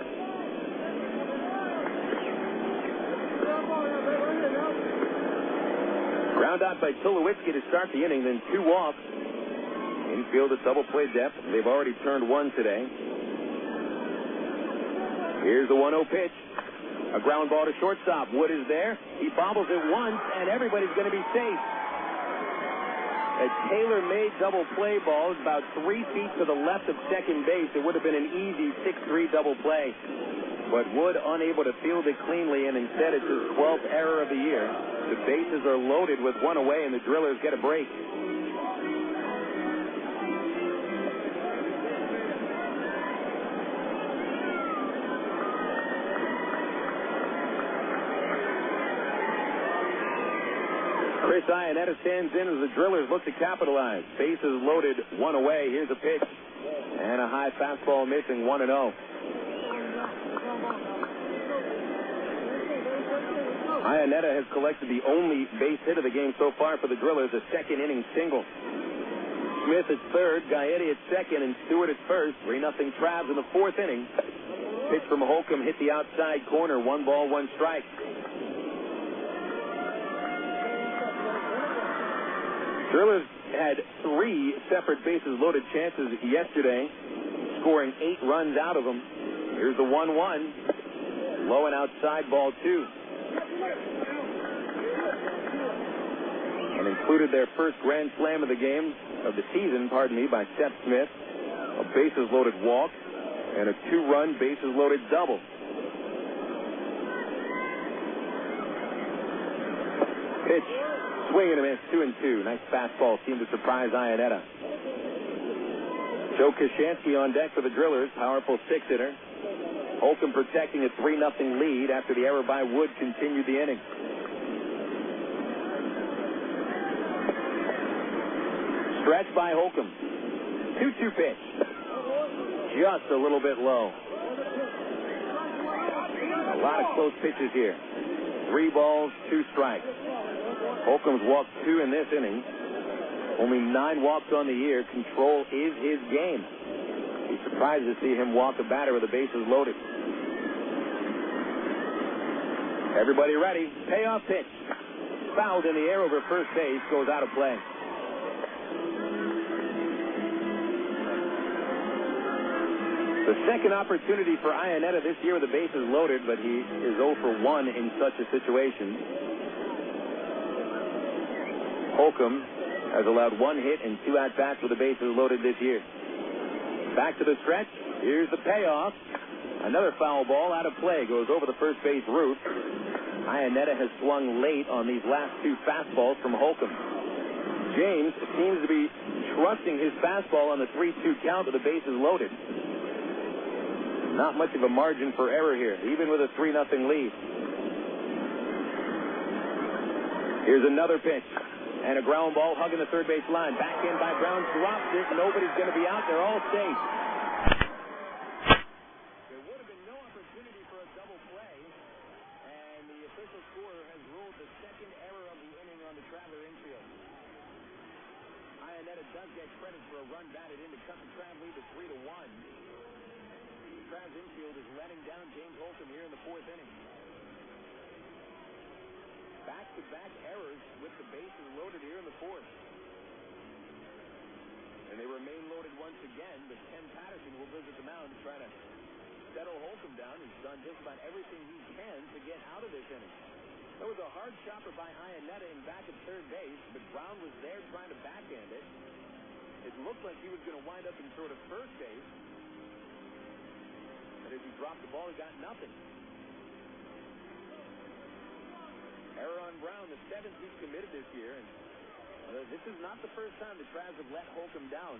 Ground out by Tulowitzki to start the inning, then 2 walks. Infield at double play depth. They've already turned 1 today. Here's the 1-0 pitch. A ground ball to shortstop. Wood is there. He bobbles it once, and everybody's going to be safe. A tailor-made double play ball is about 3 feet to the left of second base. It would have been an easy 6-3 double play. But Wood unable to field it cleanly, and instead it's his 12th error of the year. The bases are loaded with 1 away, and the Drillers get a break. Chris Iannetta stands in as the Drillers look to capitalize. Bases loaded, 1 away. Here's a pitch. And a high fastball missing, 1-0. Iannetta has collected the only base hit of the game so far for the Drillers, a 2nd inning single. Smith at third, Gaetti at second, and Stewart at first. 3-0 Travs in the 4th inning. Pitch from Holcomb hit the outside corner. 1 ball, 1 strike. Drillers had 3 separate bases loaded chances yesterday, scoring 8 runs out of them. Here's the 1-1. Low and outside, ball 2. And included their first grand slam of the game, of the season, by Seth Smith. A bases loaded walk and a 2-run bases loaded double. Pitch. Swing and a miss, 2-2. Nice fastball. Seemed to surprise Iannetta. Joe Koshansky on deck for the Drillers. Powerful 6-hitter. Holcomb protecting a 3-0 lead after the error by Wood continued the inning. Stretch by Holcomb. 2-2 pitch. Just a little bit low. A lot of close pitches here. 3 balls, 2 strikes. Holcomb's walked 2 in this inning. Only 9 walks on the year. Control is his game. He's surprised to see him walk a batter with the bases loaded. Everybody ready. Payoff pitch. Fouled in the air over first base. Goes out of play. The second opportunity for Iannetta this year with the bases loaded, but he is 0 for 1 in such a situation. Holcomb has allowed 1 hit and 2 at-bats with the bases loaded this year. Back to the stretch. Here's the payoff. Another foul ball out of play. Goes over the first base roof. Iannetta has swung late on these last 2 fastballs from Holcomb. James seems to be trusting his fastball on the 3-2 count with the bases loaded. Not much of a margin for error here, even with a 3-0 lead. Here's another pitch. And a ground ball hugging the third base line. Back in by Brown. Drops it. Nobody's going to be out. They're all safe. There would have been no opportunity for a double play. And the official scorer has ruled the second error of the inning on the Traveler infield. Iannetta does get credit for a run batted in to cut the Trav lead to 3-1. Trav's infield is letting down James Holcomb here in the 4th inning. Back-to-back errors with the bases loaded here in the 4th. And they remain loaded once again, but Ken Patterson will visit the mound to try to settle Holcomb down. He's done just about everything he can to get out of this inning. There was a hard chopper by Iannetta in back at third base, but Brown was there trying to backhand it. It looked like he was going to wind up in sort of first base. But as he dropped the ball, he got nothing. Error on Brown, the 7th he's committed this year. And this is not the first time the Travs have let Holcomb down,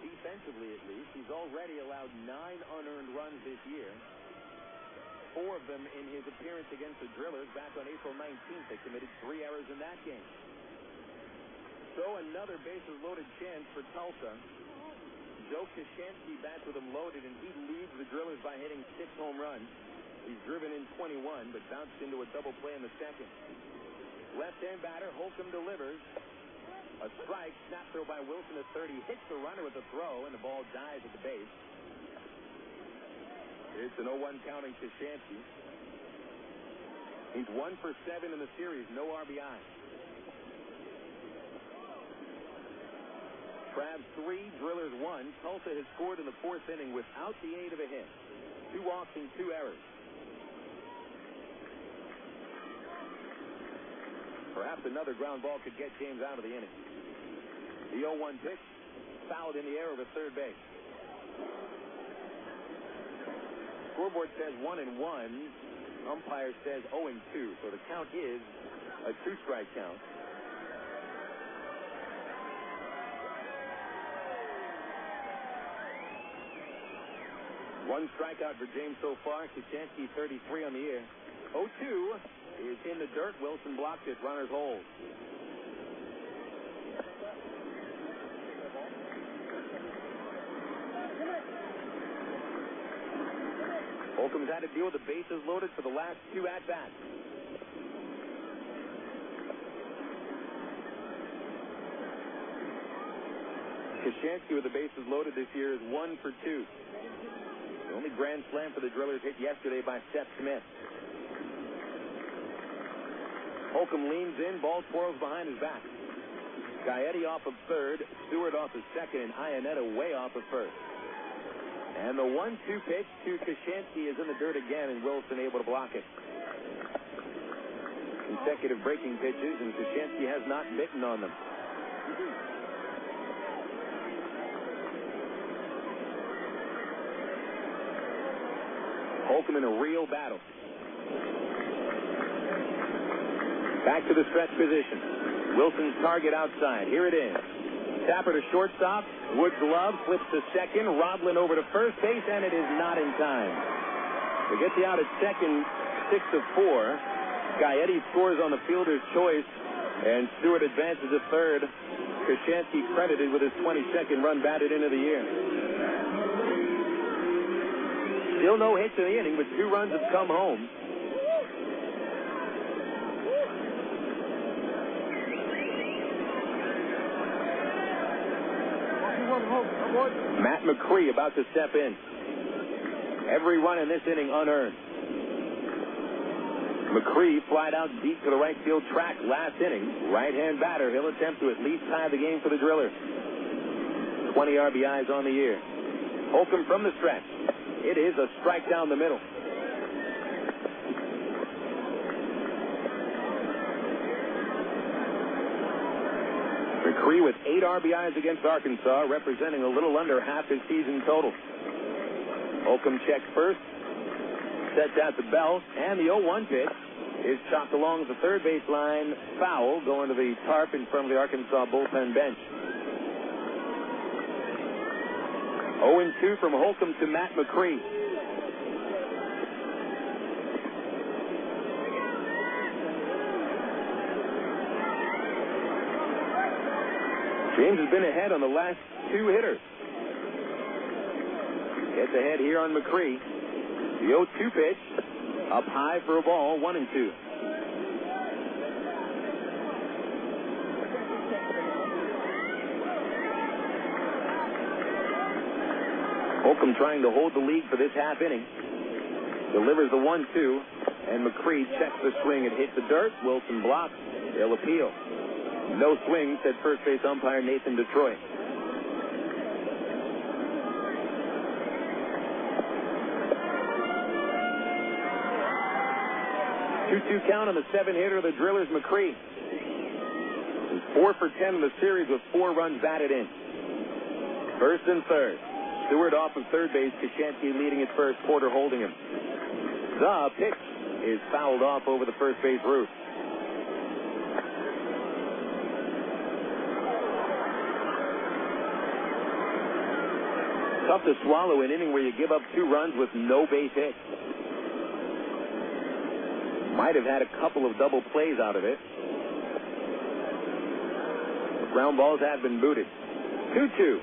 defensively at least. He's already allowed 9 unearned runs this year. 4 of them in his appearance against the Drillers back on April 19th. They committed 3 errors in that game. So another bases-loaded chance for Tulsa. Joe Koshansky bats with him loaded, and he leads the Drillers by hitting 6 home runs. He's driven in 21, but bounced into a double play in the second. Left-hand batter, Holcomb delivers. A strike, snap throw by Wilson at third. He hits the runner with a throw, and the ball dies at the base. It's an 0-1 count in Koshansky. He's 1 for 7 in the series, no RBI. Travs 3, Drillers 1. Tulsa has scored in the 4th inning without the aid of a hit. 2 walks and 2 errors. Perhaps another ground ball could get James out of the inning. The 0-1 pitch, fouled in the air over third base. Scoreboard says 1-1. Umpire says 0-2. So the count is a 2-strike count. One strikeout for James so far. Koshansky 33 on the year. 0-2 is in the dirt. Wilson blocked it. Runners hold. Holcomb's had to deal with the bases loaded for the last 2 at-bats. Koshansky with the bases loaded this year is 1 for 2. The only grand slam for the Drillers hit yesterday by Seth Smith. Holcomb leans in. Ball twirls behind his back. Iannetta off of third. Stewart off of second. And Iannetta way off of first. And the 1-2 pitch to Koshansky is in the dirt again, and Wilson able to block it. Consecutive breaking pitches, and Koshansky has not bitten on them. Holcomb in a real battle. Back to the stretch position. Wilson's target outside. Here it is. Tapper to shortstop. Wood's glove flips to second. Rodlin over to first base, and it is not in time. To get the out at second, 6-4. Iannetta scores on the fielder's choice, and Stewart advances to third. Koshansky credited with his 22nd run batted into the year. Still no hits in the inning, but 2 runs have come home. Matt Macri about to step in. Every run in this inning unearned. Macri flied out deep to the right field track last inning. Right-hand batter. He'll attempt to at least tie the game for the Drillers. 20 RBIs on the year. Holcomb from the stretch. It is a strike down the middle. Macri with 8 RBIs against Arkansas, representing a little under half his season total. Holcomb checks first, sets out the bell, and the 0-1 pitch is chopped along the third base line, foul, going to the tarp in front of the Arkansas bullpen bench. 0-2 from Holcomb to Matt Macri. James has been ahead on the last 2 hitters. Gets ahead here on Macri. The 0-2 pitch, up high for a ball, 1-2. Holcomb trying to hold the lead for this half inning. Delivers the 1-2, and Macri checks the swing. It hits the dirt. Wilson blocks. They'll appeal. No swing, said first base umpire Nathan Detroit. 2-2 count on the 7-hitter of the Drillers, Macri. He's 4 for 10 in the series with 4 runs batted in. First and third. Stewart off of third base. Koshansky leading at first. Porter holding him. The pitch is fouled off over the first base roof. Tough to swallow an inning where you give up 2 runs with no base hits. Might have had a couple of double plays out of it. The ground balls have been booted. 2-2.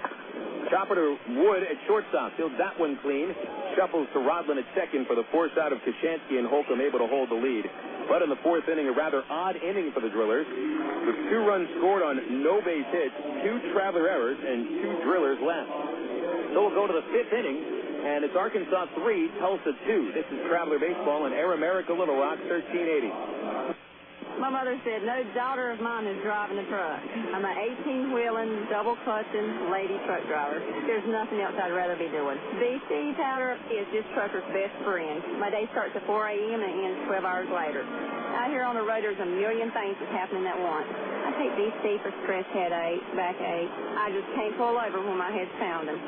Chopper to Wood at shortstop. Fields that one clean. Shuffles to Rodlin at second for the force out of Koshansky, and Holcomb able to hold the lead. But in the 4th inning, a rather odd inning for the Drillers, with 2 runs scored on no base hits, 2 Traveler errors, and 2 Drillers left. So we'll go to the 5th inning, and it's Arkansas 3, Tulsa 2. This is Traveler Baseball on Air America Little Rock, 1380. My mother said, no daughter of mine is driving a truck. I'm an 18-wheeling, double-clutching lady truck driver. There's nothing else I'd rather be doing. BC powder is just trucker's best friend. My day starts at 4 a.m. and ends 12 hours later. Out here on the road, there's a million things that's happening at once. I take BC for stress, headache, backache. I just can't pull over when my head's pounding.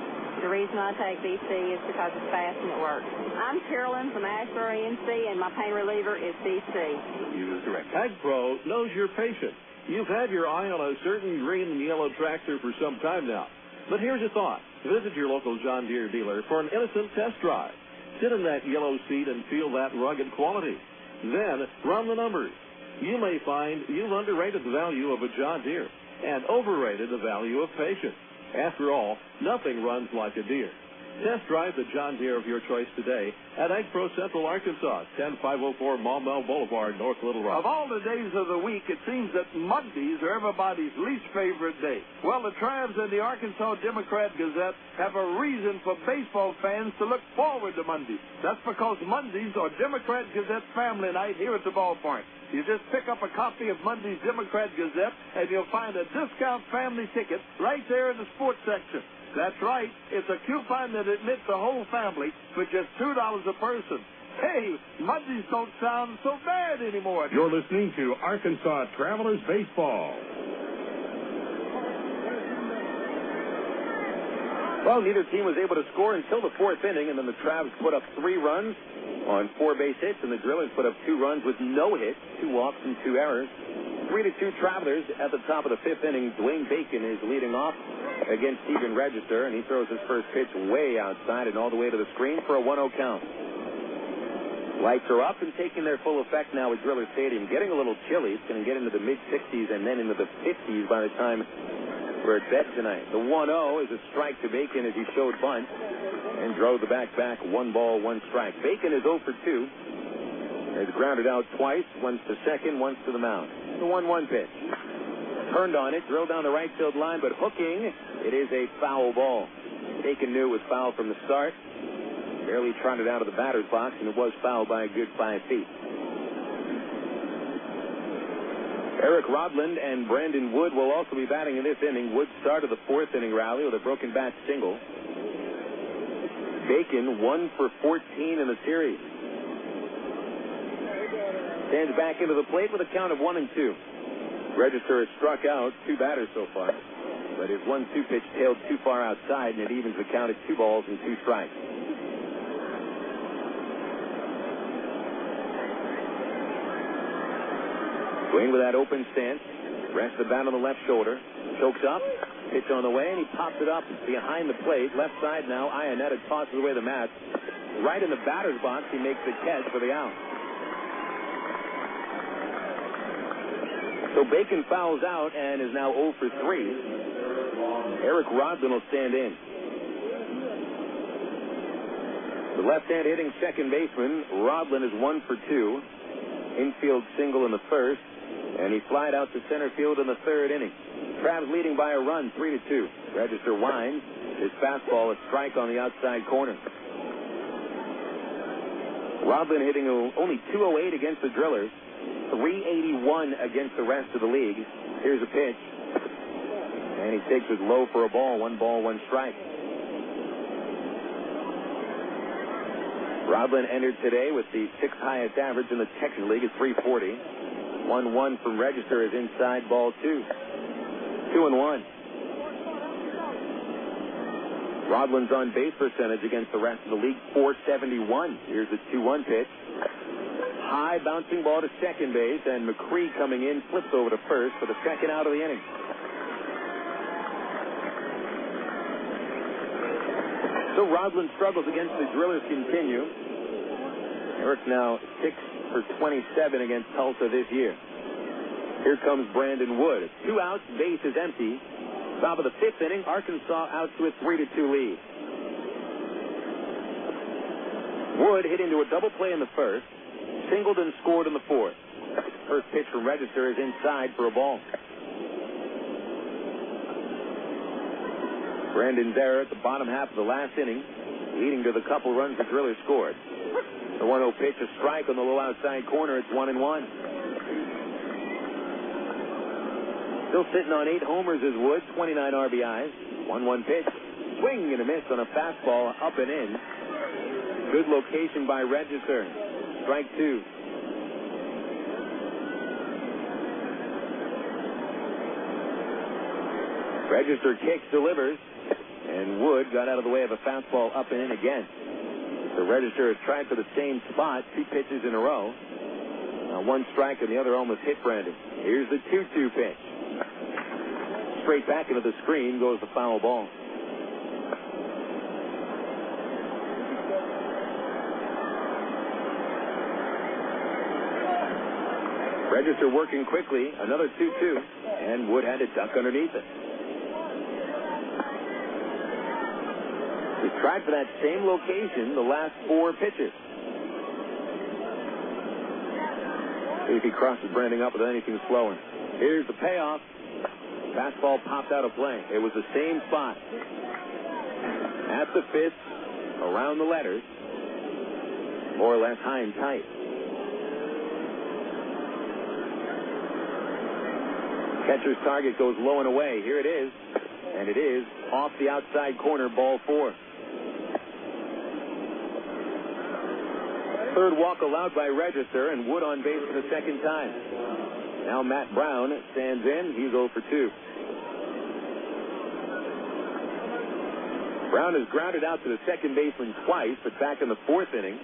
The reason I take BC is because it's fast and it works. I'm Carolyn from Asheboro, NC, and my pain reliever is BC. Use direct. AgPro knows your patient. You've had your eye on a certain green and yellow tractor for some time now. But here's a thought. Visit your local John Deere dealer for an innocent test drive. Sit in that yellow seat and feel that rugged quality. Then run the numbers. You may find you've underrated the value of a John Deere and overrated the value of patience. After all, nothing runs like a Deere. Test drive the John Deere of your choice today at AgPro Central Arkansas, 10504 Maumelle Boulevard, North Little Rock. Of all the days of the week, it seems that Mondays are everybody's least favorite day. Well, the Travs and the Arkansas Democrat Gazette have a reason for baseball fans to look forward to Mondays. That's because Mondays are Democrat Gazette family night here at the ballpark. You just pick up a copy of Monday's Democrat Gazette, and you'll find a discount family ticket right there in the sports section. That's right. It's a coupon that admits the whole family for just $2 a person. Hey, Mondays don't sound so bad anymore. You're listening to Arkansas Travelers Baseball. Well, neither team was able to score until the 4th inning, and then the Travs put up 3 runs on 4 base hits, and the Drillers put up 2 runs with no hits, 2 walks and 2 errors. 3-2 Travelers at the top of the 5th inning. Dwayne Bacon is leading off against Stephen Register, and he throws his first pitch way outside and all the way to the screen for a 1-0 count. Lights are up and taking their full effect now at Driller Stadium. Getting a little chilly. It's going to get into the mid-60s and then into the 50s by the time we're at bed tonight. The 1-0 is a strike to Bacon as he showed bunt and drove the back, 1 ball, 1 strike. Bacon is 0 for 2. He's grounded out twice, once to second, once to the mound. The 1-1 pitch. Turned on it, drilled down the right field line, but hooking It is a foul ball. Bacon knew it was foul from the start. Barely trotted out of the batter's box, and it was fouled by a good 5 feet. Eric Rodland and Brandon Wood will also be batting in this inning. Wood started the 4th inning rally with a broken bat single. Bacon 1 for 14 in the series. Stands back into the plate with a count of 1-2. Register has struck out 2 batters so far, but his 1-2 pitch tailed too far outside, and it evens the count at 2 balls and 2 strikes. Swing with that open stance. Rests the bat on the left shoulder. Chokes up. Pitch on the way, and he pops it up behind the plate. Left side now. Iannetta tosses away the mat. Right in the batter's box, he makes the catch for the out. So Bacon fouls out and is now 0 for 3. Eric Rodland will stand in. The left-hand hitting second baseman, Rodland, is 1 for 2. Infield single in the first, and he flied out to center field in the 3rd inning. Travs leading by a run, 3-2. Register winds. His fastball a strike on the outside corner. Rodland hitting only 208 against the Drillers, 381 against the rest of the league. Here's a pitch, and he takes it low for a ball. 1 ball, 1 strike. Rodland entered today with the 6th highest average in the Texas League at 340. 1-1 from Register is inside, ball 2. 2-1. Rodland's on base percentage against the rest of the league, .471. Here's a 2-1 pitch. High bouncing ball to second base, and Macri coming in, flips over to first for the 2nd out of the inning. So Rodland's struggles against the Drillers continue. Eric's now 6 for 27 against Tulsa this year. Here comes Brandon Wood. 2 outs, base is empty. Top of the 5th inning, Arkansas out to a 3-2 lead. Wood hit into a double play in the first, singled and scored in the 4th. First pitch from Register is inside for a ball. Brandon's error at the bottom half of the last inning, leading to the couple runs the Drillers scored. The 1-0 pitch, a strike on the low outside corner. It's 1-1. Still sitting on 8 homers is Wood, 29 RBIs. 1-1 pitch. Swing and a miss on a fastball up and in. Good location by Register. Strike 2. Register kicks, delivers, and Wood got out of the way of a fastball up and in again. The Register has tried for the same spot 2 pitches in a row. Now 1 strike and the other almost hit Brandon. Here's the 2-2 pitch. Straight back into the screen goes the foul ball. Register working quickly, another 2-2, and Wood had to duck underneath it. He tried for that same location the last 4 pitches. See if he crosses Brandon up with anything slower. Here's the payoff. Fastball popped out of play. It was the same spot. At the 5th, around the letters, more or less high and tight. Catcher's target goes low and away. Here it is. And it is off the outside corner, ball 4. 3rd walk allowed by Register, and Wood on base for the 2nd time. Now Matt Brown stands in. He's 0 for 2. Brown has grounded out to the second baseman twice, but back in the 4th inning,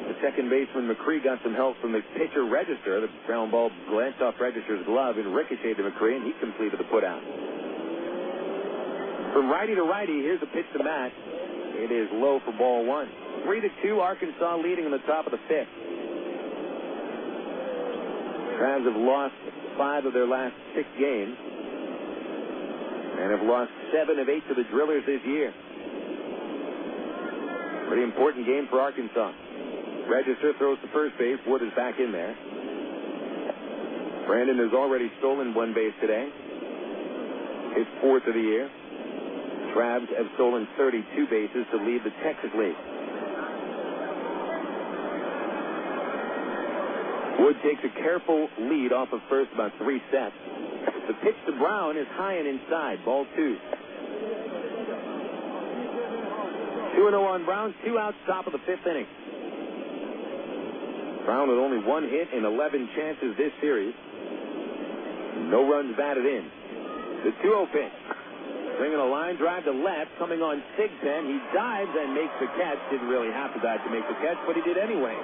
the second baseman Macri got some help from the pitcher Register. The ground ball glanced off Register's glove and ricocheted to Macri, and he completed the putout. From righty to righty, here's a pitch to Matt. It is low for ball 1. 3-2, Arkansas leading in the top of the 5th. Travs have lost 5 of their last 6 games and have lost 7 of 8 to the Drillers this year. Pretty important game for Arkansas. Register throws to first base. Wood is back in there. Brandon has already stolen 1 base today. his fourth of the year. Travs have stolen 32 bases to lead the Texas League. Wood takes a careful lead off of first, about 3 steps. The pitch to Brown is high and inside. Ball 2. 2-0 on Brown. 2 outs, top of the 5th inning. Brown with only 1 hit in 11 chances this series. No runs batted in. The 2-0 pitch. Bringing a line drive to left, coming on Sigpen. He dives and makes the catch. Didn't really have to dive to make the catch, but he did anyway.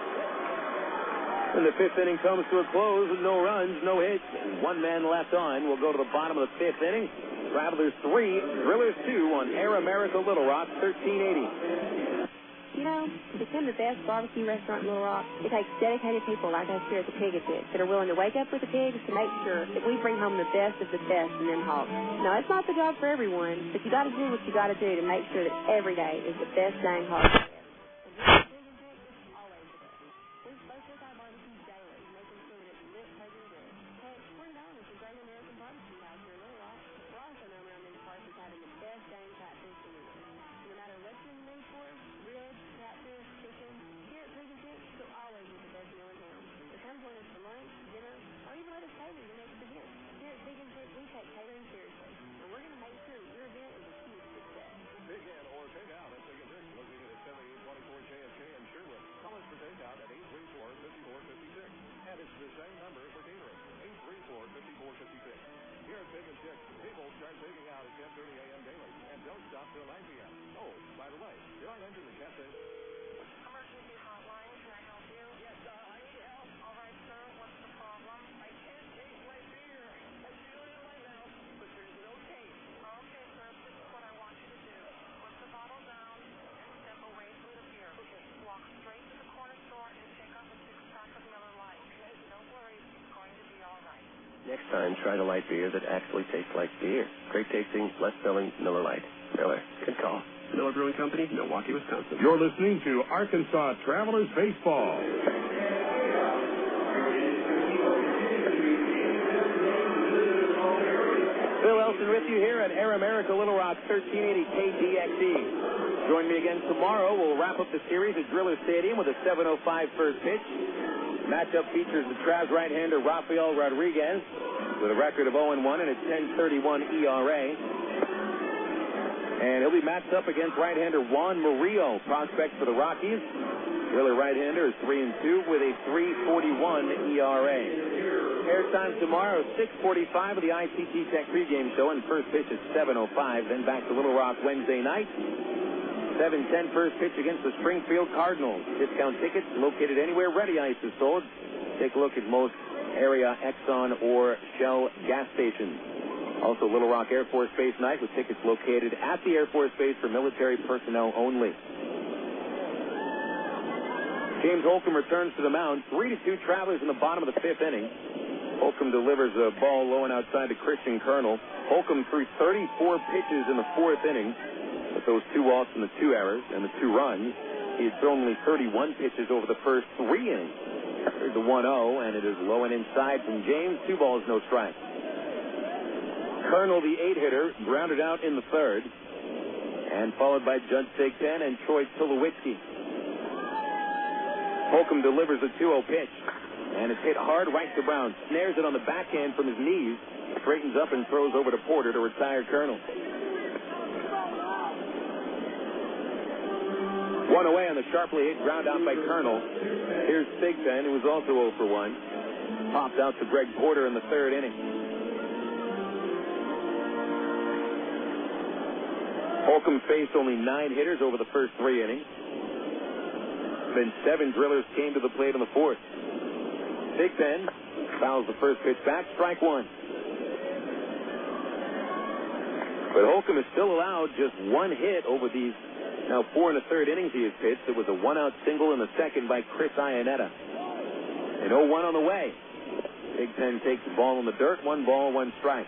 And the 5th inning comes to a close with no runs, no hits, and 1 man left on. We'll go to the bottom of the 5th inning. Travelers 3, Drillers 2 on Air America Little Rock, 1380. You know, to become the best barbecue restaurant in Little Rock, it takes dedicated people like us here at the Pig and Pig that are willing to wake up with the pigs to make sure that we bring home the best of the best in them hogs. No, it's not the job for everyone, but you got to do what you got to do to make sure that every day is the best dang hog. Next time, try the light beer that actually tastes like beer. Great tasting, less filling, Miller Lite. Miller. Good call. Miller Brewing Company, Milwaukee, Wisconsin. You're listening to Arkansas Travelers Baseball. Phil Elson with you here at Air America Little Rock, 1380 KDXE. Join me again tomorrow. We'll wrap up the series at Driller Stadium with a 7:05 first pitch. Matchup features the Travs right-hander Rafael Rodriguez with a record of 0-1 and a 10.31 ERA. And he'll be matched up against right-hander Juan Murillo, prospect for the Rockies. Driller right-hander is 3-2 with a 3.41 ERA. Airtime tomorrow, 6:45 of the ITT Tech pregame show, and first pitch is 7:05. Then back to Little Rock Wednesday night. 7:10 first pitch against the Springfield Cardinals. Discount tickets located anywhere Ready Ice is sold. Take a look at most area Exxon or Shell gas stations. Also, Little Rock Air Force Base night with tickets located at the Air Force Base for military personnel only. James Holcomb returns to the mound. 3-2 Travelers in the bottom of the 5th inning. Holcomb delivers a ball low and outside to Christian Colonel. Holcomb threw 34 pitches in the 4th inning. With those 2 walks and the 2 errors and the 2 runs, he had thrown only 31 pitches over the first 3 innings. There's the 1-0, and it is low and inside from James. 2 balls, no strikes. Colonel, the 8-hitter, grounded out in the 3rd, and followed by Judd Sigpen and Troy Tulowitzki. Holcomb delivers a 2-0 pitch, and it's hit hard right to Brown. Snares it on the backhand from his knees, straightens up and throws over to Porter to retire Colonel. 1 away on the sharply hit ground out by Colonel. Here's Sigpen, who was also 0 for 1. Popped out to Greg Porter in the 3rd inning. Holcomb faced only 9 hitters over the first 3 innings. Then 7 drillers came to the plate in the 4th. Sigpen fouls the first pitch back, strike 1. But Holcomb is still allowed just 1 hit over these now 4 1/3 innings he has pitched. It was a 1-out single in the 2nd by Chris Iannetta. And 0-1 on the way. Sigpen takes the ball in the dirt. 1 ball, 1 strike.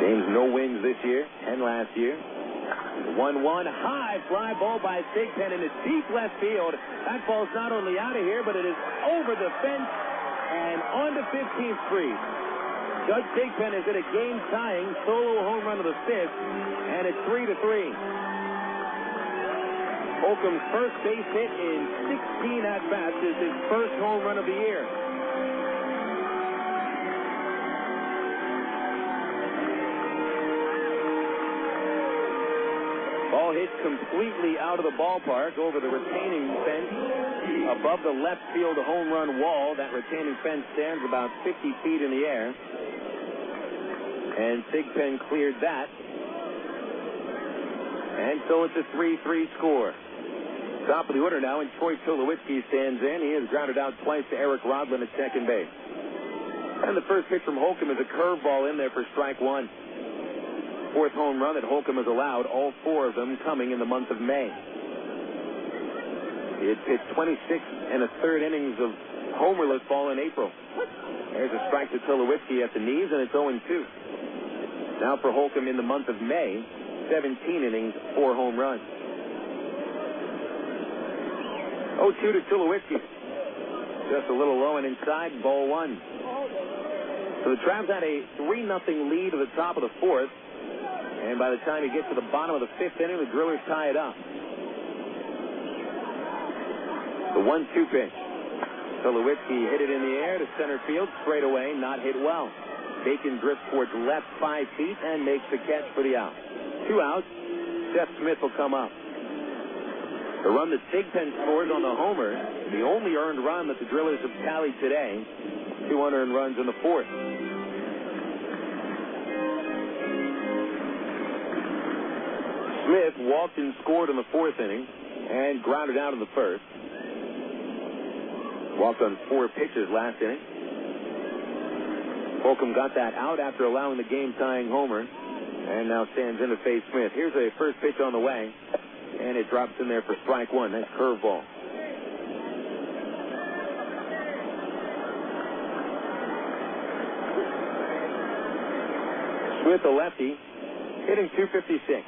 James, no wins this year, 10 last year. 1-1, high fly ball by Thigpen into deep left field. That ball's not only out of here, but it is over the fence and onto 15th Street. Judge Thigpen has hit a game-tying solo home run of the fifth, and it's 3-3. Holcomb's first base hit in 16 at-bats is his first home run of the year. Ball hit completely out of the ballpark over the retaining fence above the left field home run wall. That retaining fence stands about 50 feet in the air. And Thigpen cleared that. And so it's a 3-3 score. Top of the order now, and Troy Tulowitzki stands in. He has grounded out twice to Eric Rodlin at second base. And the first pitch from Holcomb is a curveball in there for strike one. Fourth home run that Holcomb has allowed, all four of them coming in the month of May. He had pitched 26 1/3 innings of homerless ball in April. There's a strike to Tulowitzki at the knees, and it's 0-2. Now for Holcomb in the month of May, 17 innings, 4 home runs. 0-2 to Tulowitzki. Just a little low and inside, ball one. So the Travs had a 3-0 lead at the top of the fourth. And by the time you get to the bottom of the fifth inning, the Drillers tie it up. The 1-2 pitch. Tulowitzki hit it in the air to center field, straight away, not hit well. Bacon drifts towards left 5 feet and makes the catch for the out. 2 outs. Seth Smith will come up. The run that Thigpen scores on the homer, the only earned run that the Drillers have tallied today, 2 unearned runs in the fourth. Smith walked and scored in the fourth inning and grounded out in the first. Walked on 4 pitches last inning. Holcomb got that out after allowing the game-tying homer and now stands in to face Smith. Here's a first pitch on the way, and it drops in there for strike one. That's curveball. Smith, a lefty, hitting .256.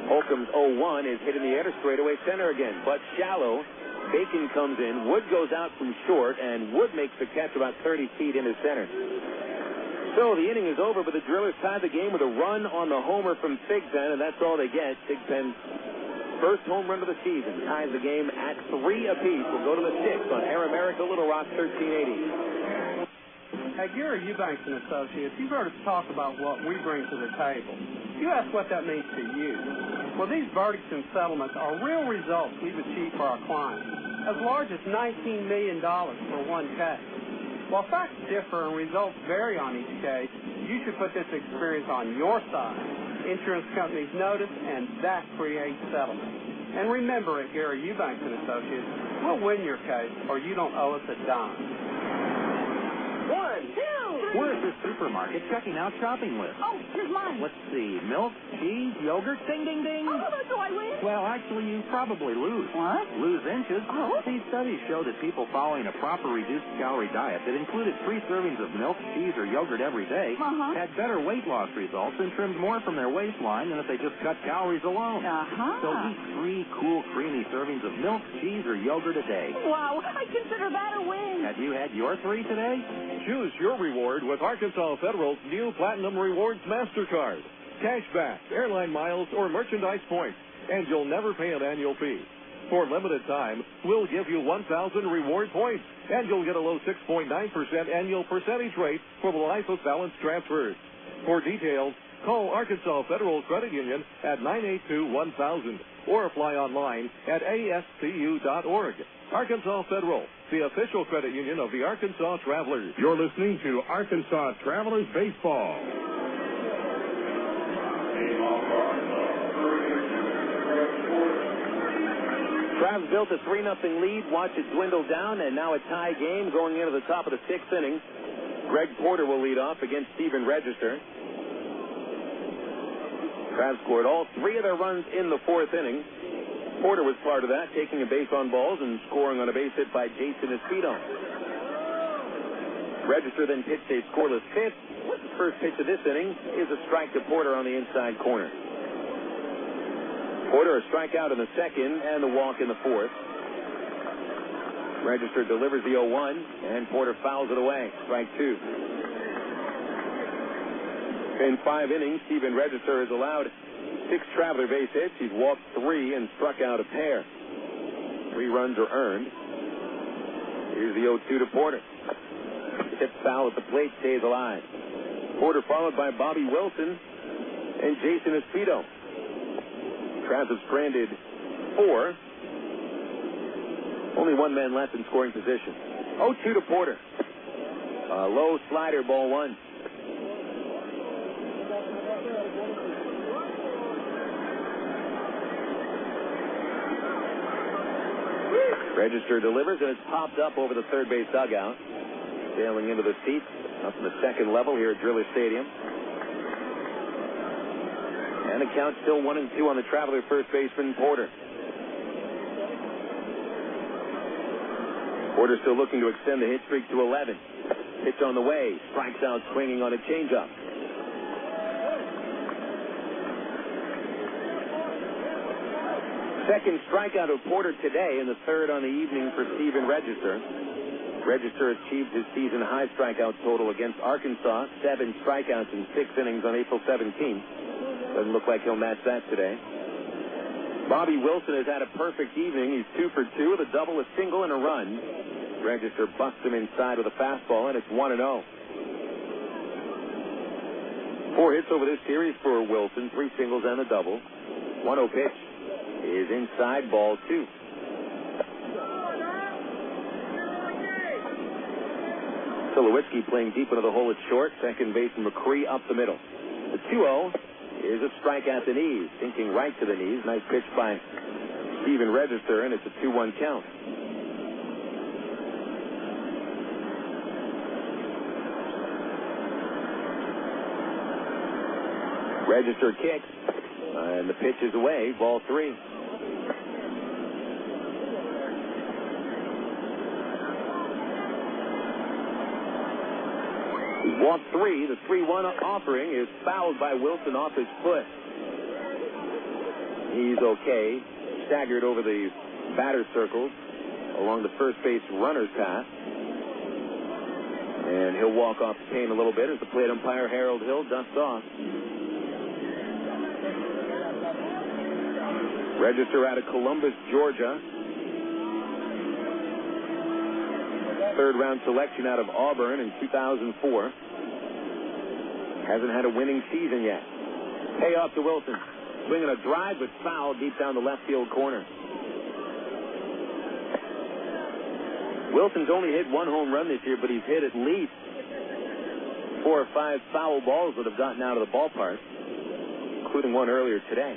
Holcomb's 0-1 is hit in the air to straightaway center again, but shallow. Bacon comes in. Wood goes out from short, and Wood makes the catch about 30 feet into center. So the inning is over, but the Drillers tied the game with a run on the homer from Thigpen, and that's all they get. Thigpen's first home run of the season ties the game at 3 apiece. We'll go to the 6th on Air America Little Rock 1380. Hey, Gary Eubanks and Associates, you've heard us talk about what we bring to the table. You ask what that means to you. Well, these verdicts and settlements are real results we've achieved for our clients, as large as $19 million for one case. While facts differ and results vary on each case, you should put this experience on your side. Insurance companies notice, and that creates settlement. And remember, at Gary Eubanks and Associates, we'll win your case, or you don't owe us a dime. 1, 2, 3. We're at the supermarket checking out shopping lists. Oh, here's mine. Let's see. Milk, cheese, yogurt, ding, ding, ding. Oh, do I win? Well, actually, you probably lose. What? Lose inches. Oh. These studies show that people following a proper reduced-calorie diet that included 3 servings of milk, cheese, or yogurt every day had better weight loss results and trimmed more from their waistline than if they just cut calories alone. So eat 3 cool, creamy servings of milk, cheese, or yogurt a day. Wow, I consider that a win. Have you had your 3 today? Choose your reward with Arkansas Federal's new Platinum Rewards MasterCard. Cashback, airline miles, or merchandise points, and you'll never pay an annual fee. For limited time, we'll give you 1,000 reward points, and you'll get a low 6.9% annual percentage rate for the life of balance transfers. For details, call Arkansas Federal Credit Union at 982-1000 or apply online at ascu.org. Arkansas Federal, the official credit union of the Arkansas Travelers. You're listening to Arkansas Travelers Baseball. Travs built a 3-0 lead. Watch it dwindle down, and now a tie game going into the top of the 6th inning. Greg Porter will lead off against Stephen Register. Travs scored all 3 of their runs in the 4th inning. Porter was part of that, taking a base on balls and scoring on a base hit by Jason Espedo. Register then pitched a scoreless 5th. The first pitch of this inning is a strike to Porter on the inside corner. Porter a strikeout in the second and the walk in the fourth. Register delivers the 0-1, and Porter fouls it away. Strike two. In 5 innings, Steven Register has allowed 6 traveler base hits. He's walked 3 and struck out a pair. 3 runs are earned. Here's the 0-2 to Porter. Hit foul at the plate, stays alive. Porter followed by Bobby Wilson and Jason Espino. Travs have stranded 4. Only 1 man left in scoring position. 0-2 to Porter. A low slider, ball 1. Register delivers, and it's popped up over the third base dugout. Sailing into the seats up to the second level here at Driller Stadium. And the count still 1-2 on the traveler first baseman, Porter. Porter still looking to extend the hit streak to 11. Pitch on the way. Strikes out swinging on a changeup. Second strikeout of Porter today, and the third on the evening for Steven Register. Register achieved his season-high strikeout total against Arkansas, 7 strikeouts in 6 innings on April 17th. Doesn't look like he'll match that today. Bobby Wilson has had a perfect evening. He's 2 for 2 with a double, a single, and a run. Register busts him inside with a fastball, and it's 1-0. 4 hits over this series for Wilson, 3 singles and a double. 1-0 pitch is inside, ball 2. Tulowitzki playing deep into the hole at short. Second baseman Macri up the middle. The 2-0 is a strike at the knees. Sinking right to the knees. Nice pitch by Steven Register, and it's a 2-1 count. Register kicks, and the pitch is away. Ball 3. Walk 3, the 3-1 offering is fouled by Wilson off his foot. He's okay. Staggered over the batter circles along the first base runner's path. And he'll walk off the cane a little bit as the plate umpire Harold Hill dusts off. Register out of Columbus, Georgia. Third-round selection out of Auburn in 2004. Hasn't had a winning season yet. Payoff to Wilson. Swinging a drive, but foul deep down the left field corner. Wilson's only hit 1 home run this year, but he's hit at least 4 or 5 foul balls that have gotten out of the ballpark, including one earlier today.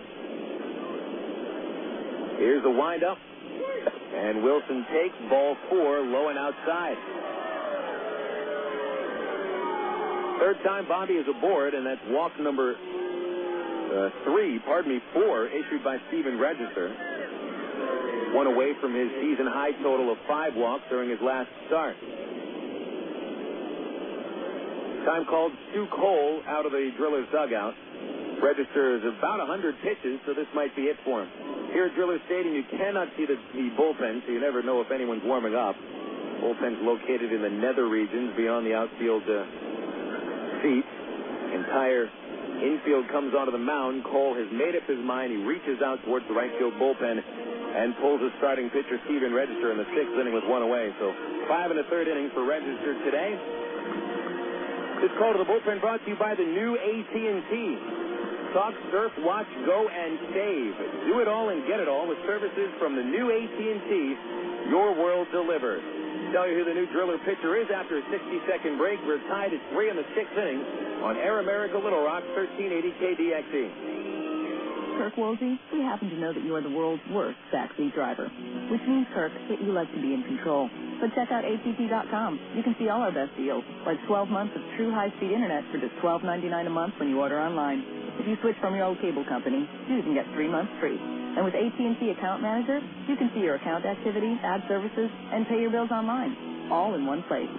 Here's the windup, and Wilson takes ball 4, low and outside. Third time Bobby is aboard, and that's walk number 4, issued by Steven Register. 1 away from his season-high total of 5 walks during his last start. Time called Stu Cole out of the Driller's dugout. Register is about 100 pitches, so this might be it for him. Here at Driller Stadium, you cannot see the bullpen, so you never know if anyone's warming up. Bullpen's located in the nether regions beyond the outfield seats. Entire infield comes onto the mound. Cole has made up his mind. He reaches out towards the right field bullpen and pulls his starting pitcher, Steven Register, in the 6th inning with 1 away. So 5 1/3 innings for Register today. This call to the bullpen brought to you by the new AT&T. Talk, surf, watch, go, and save. Do it all and get it all with services from the new AT&T. Your world delivers. Tell you who the new Driller pitcher is after a 60-second break. We're tied at 3 in the 6th inning on Air America Little Rock, 1380 KDXE. Kirk Woolsey, we happen to know that you are the world's worst backseat driver, which means, Kirk, that you like to be in control. But check out ATT.com. You can see all our best deals, like 12 months of true high-speed internet for just $12.99 a month when you order online. If you switch from your old cable company, you even get 3 months free. And with AT&T Account Manager, you can see your account activity, add services, and pay your bills online, all in one place.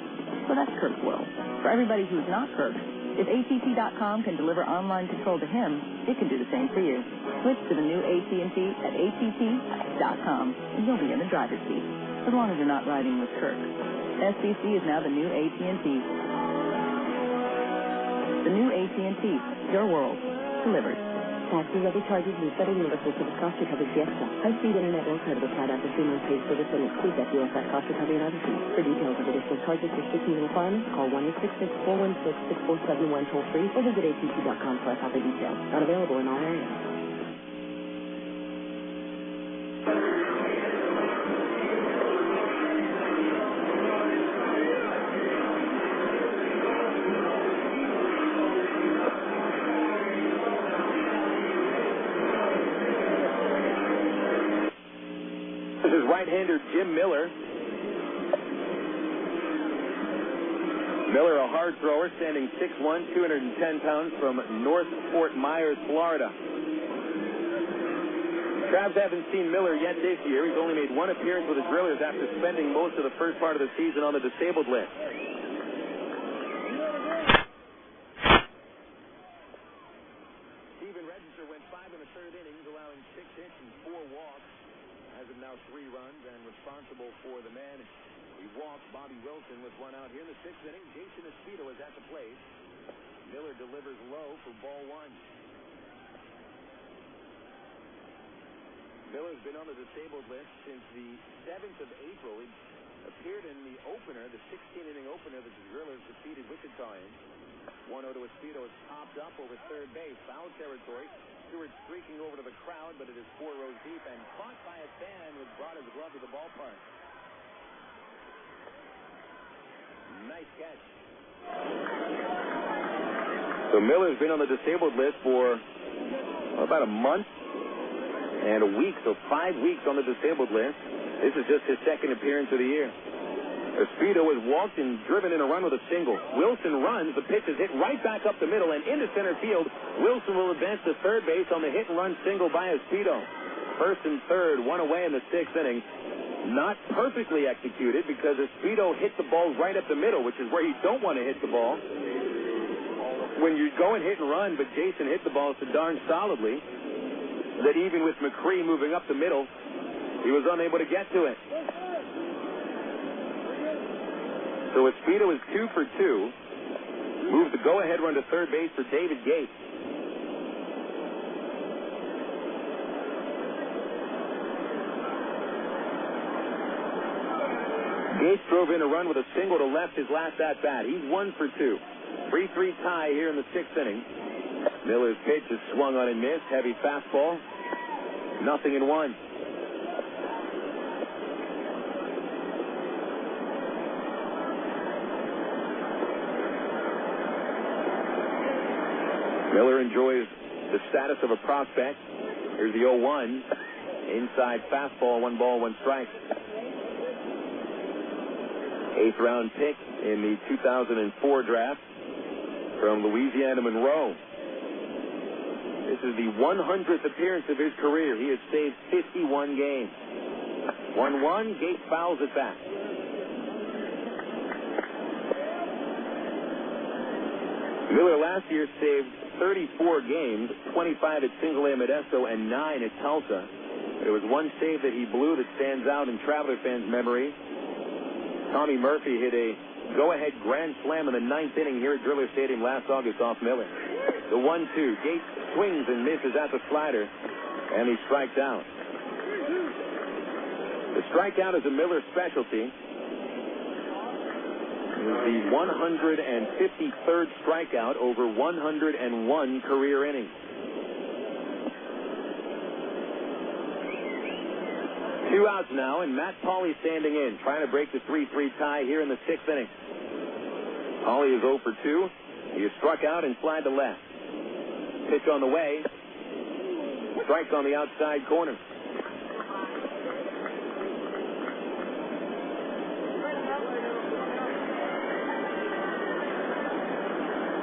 So that's Kirk's world. For everybody who's not Kirk, If ATT.com can deliver online control to him, it can do the same for you. Switch to the new AT&T at ATT.com, and you'll be in the driver's seat, as long as you're not riding with Kirk. SBC is now the new AT&T. The new AT&T, your world, delivered. Taxi-ready charges and federal universal service cost recovery Fiesta. High-speed internet will credit applied after 3 months paid service and excludes FUS cost recovery and other fees. For details of additional charges, restrictions, and requirements, call 1-866-416-6471 toll-free or visit att.com for other details. Not available in all areas. Right-hander Jim Miller. Miller, a hard thrower, standing 6'1", 210 pounds from North Fort Myers, Florida. Travs haven't seen Miller yet this year. He's only made one appearance with the Drillers after spending most of the first part of the season on the disabled list. Steven Register went 5 in the third innings, allowing 6 hits and 4 walks. Has him now 3 runs and responsible for the man. He walked Bobby Wilson with 1 out here in the 6th inning. Jason Esposito is at the plate. Miller delivers low for ball 1. Miller's been on the disabled list since the 7th of April. He appeared in the opener, the 16-inning opener that the Drillers defeated Wichita in. 1-0 to Esposito is popped up over third base. Foul territory. Stewart streaking over to the crowd, but it is 4 rows deep and caught by a fan who brought his glove to the ballpark. Nice catch. So Miller's been on the disabled list for about a month and a week, so 5 weeks on the disabled list. This is just his second appearance of the year. Esposito has walked and driven in a run with a single. Wilson runs. The pitch is hit right back up the middle and into center field. Wilson will advance to third base on the hit-and-run single by Esposito. First and third, 1 away in the 6th inning. Not perfectly executed because Esposito hit the ball right up the middle, which is where you don't want to hit the ball. When you go and hit and run, but Jason hit the ball so darn solidly that even with Macri moving up the middle, he was unable to get to it. So Esposito is 2 for 2. Moves the go-ahead run to third base for David Gates. Gates drove in a run with a single to left his last at-bat. He's 1 for 2. 3-3 tie here in the 6th inning. Miller's pitch is swung on and missed. Heavy fastball. 0-1. Miller enjoys the status of a prospect. Here's the 0-1. Inside fastball, 1 ball, 1 strike. 8th round pick in the 2004 draft from Louisiana Monroe. This is the 100th appearance of his career. He has saved 51 games. 1-1, Gates fouls it back. Miller last year saved 34 games, 25 at Single-A Modesto and 9 at Tulsa. There was one save that he blew that stands out in Traveler fans' memory. Tommy Murphy hit a go-ahead grand slam in the 9th inning here at Driller Stadium last August off Miller. The 1-2. Gates swings and misses at the slider, and he strikes out. The strikeout is a Miller specialty. The 153rd strikeout over 101 career innings. 2 outs now, and Matt Pauley standing in, trying to break the 3-3 tie here in the 6th inning. Pauley is 0 for 2. He is struck out and flied to left. Pitch on the way. Strike on the outside corner.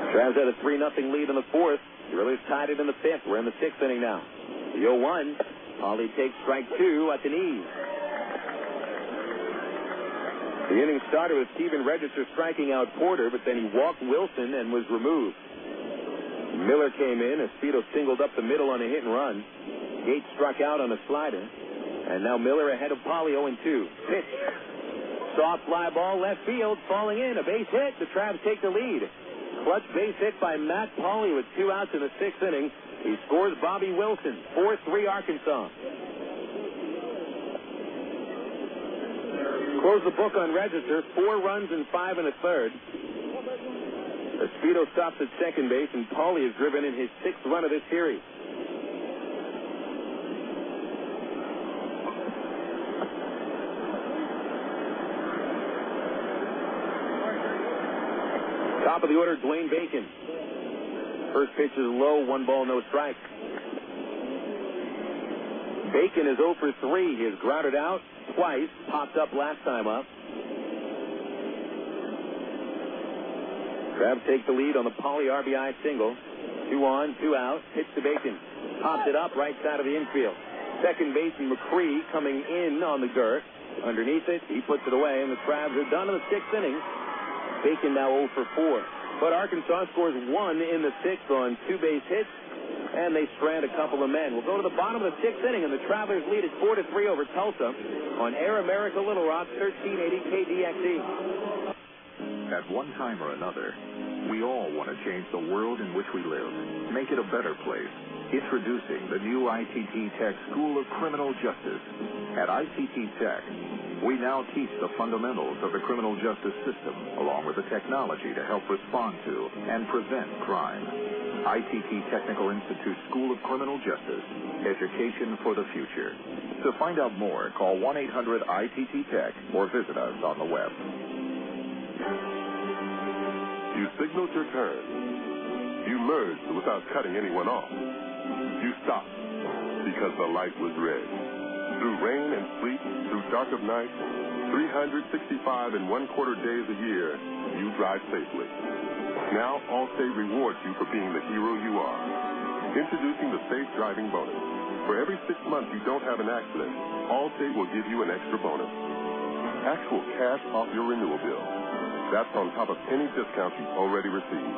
Travs had a 3-0 lead in the 4th. Drillers tied it in the 5th. We're in the 6th inning now. The 0-1. Pauley takes strike 2 at the knees. The inning started with Steven Register striking out Porter, but then he walked Wilson and was removed. Miller came in. Espedo singled up the middle on a hit and run. Gates struck out on a slider. And now Miller ahead of Polly, 0-2. Pitch. Soft fly ball, left field, falling in. A base hit. The Travs take the lead. Clutch base hit by Matt Polly with 2 outs in the 6th inning. He scores Bobby Wilson. 4-3 Arkansas. Close the book on Register. 4 runs and 5 1/3. Espedo stops at second base, and Pauly has driven in his 6th run of this series. Top of the order, Dwayne Bacon. First pitch is low, 1 ball, no strike. Bacon is 0 for 3. He has grounded out twice, popped up last time up. Travs take the lead on the Pauly RBI single. 2 on, 2 out. Pitch to Bacon. Popped it up right side of the infield. Second baseman Macri coming in on the dirt. Underneath it, he puts it away, and the Travs are done in the 6th inning. Bacon now 0 for 4. But Arkansas scores 1 in the 6th on 2 base hits, and they strand a couple of men. We'll go to the bottom of the 6th inning, and the Travelers lead at 4-3 over Tulsa on Air America Little Rock, 1380 KDXE. At one time or another, we all want to change the world in which we live, make it a better place. Introducing the new ITT Tech School of Criminal Justice. At ITT Tech, we now teach the fundamentals of the criminal justice system, along with the technology to help respond to and prevent crime. ITT Technical Institute School of Criminal Justice, education for the future. To find out more, call 1-800-ITT-TECH or visit us on the web. You signaled your turn. You merged without cutting anyone off. You stopped because the light was red. Through rain and sleet, through dark of night, 365 1/4 days a year, you drive safely. Now, Allstate rewards you for being the hero you are. Introducing the Safe Driving Bonus. For every 6 months you don't have an accident, Allstate will give you an extra bonus. Actual cash off your renewal bill. That's on top of any discounts you've already received.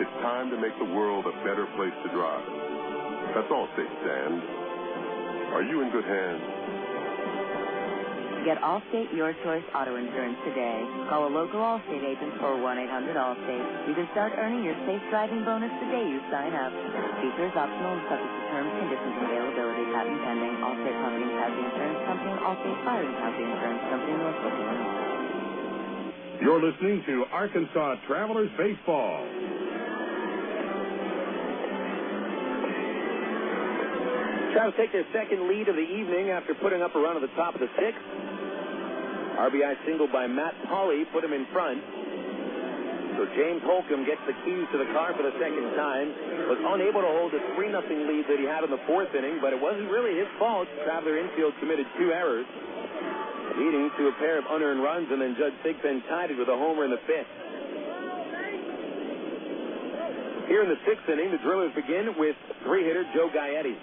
It's time to make the world a better place to drive. That's Allstate, Dan. Are you in good hands? Get Allstate Your Choice Auto Insurance today. Call a local Allstate agent or 1-800-ALLSTATE. You can start earning your safe driving bonus the day you sign up. Features optional and subject to terms, conditions, and availability. Patent pending. Allstate Property and Casualty Insurance Company. Allstate Fire and Casualty Insurance Company, Northwest Illinois. You're listening to Arkansas Travelers Baseball. Travs take their second lead of the evening after putting up a run at the top of the 6th. RBI single by Matt Pauly put him in front. So James Holcomb gets the keys to the car for the second time. Was unable to hold the 3-0 lead that he had in the 4th inning, but it wasn't really his fault. Traveler infield committed 2 errors, leading to a pair of unearned runs, and then Judd Thigpen tied it with a homer in the 5th. Here in the 6th inning, the Drillers begin with 3-hitter Joe Gaetti.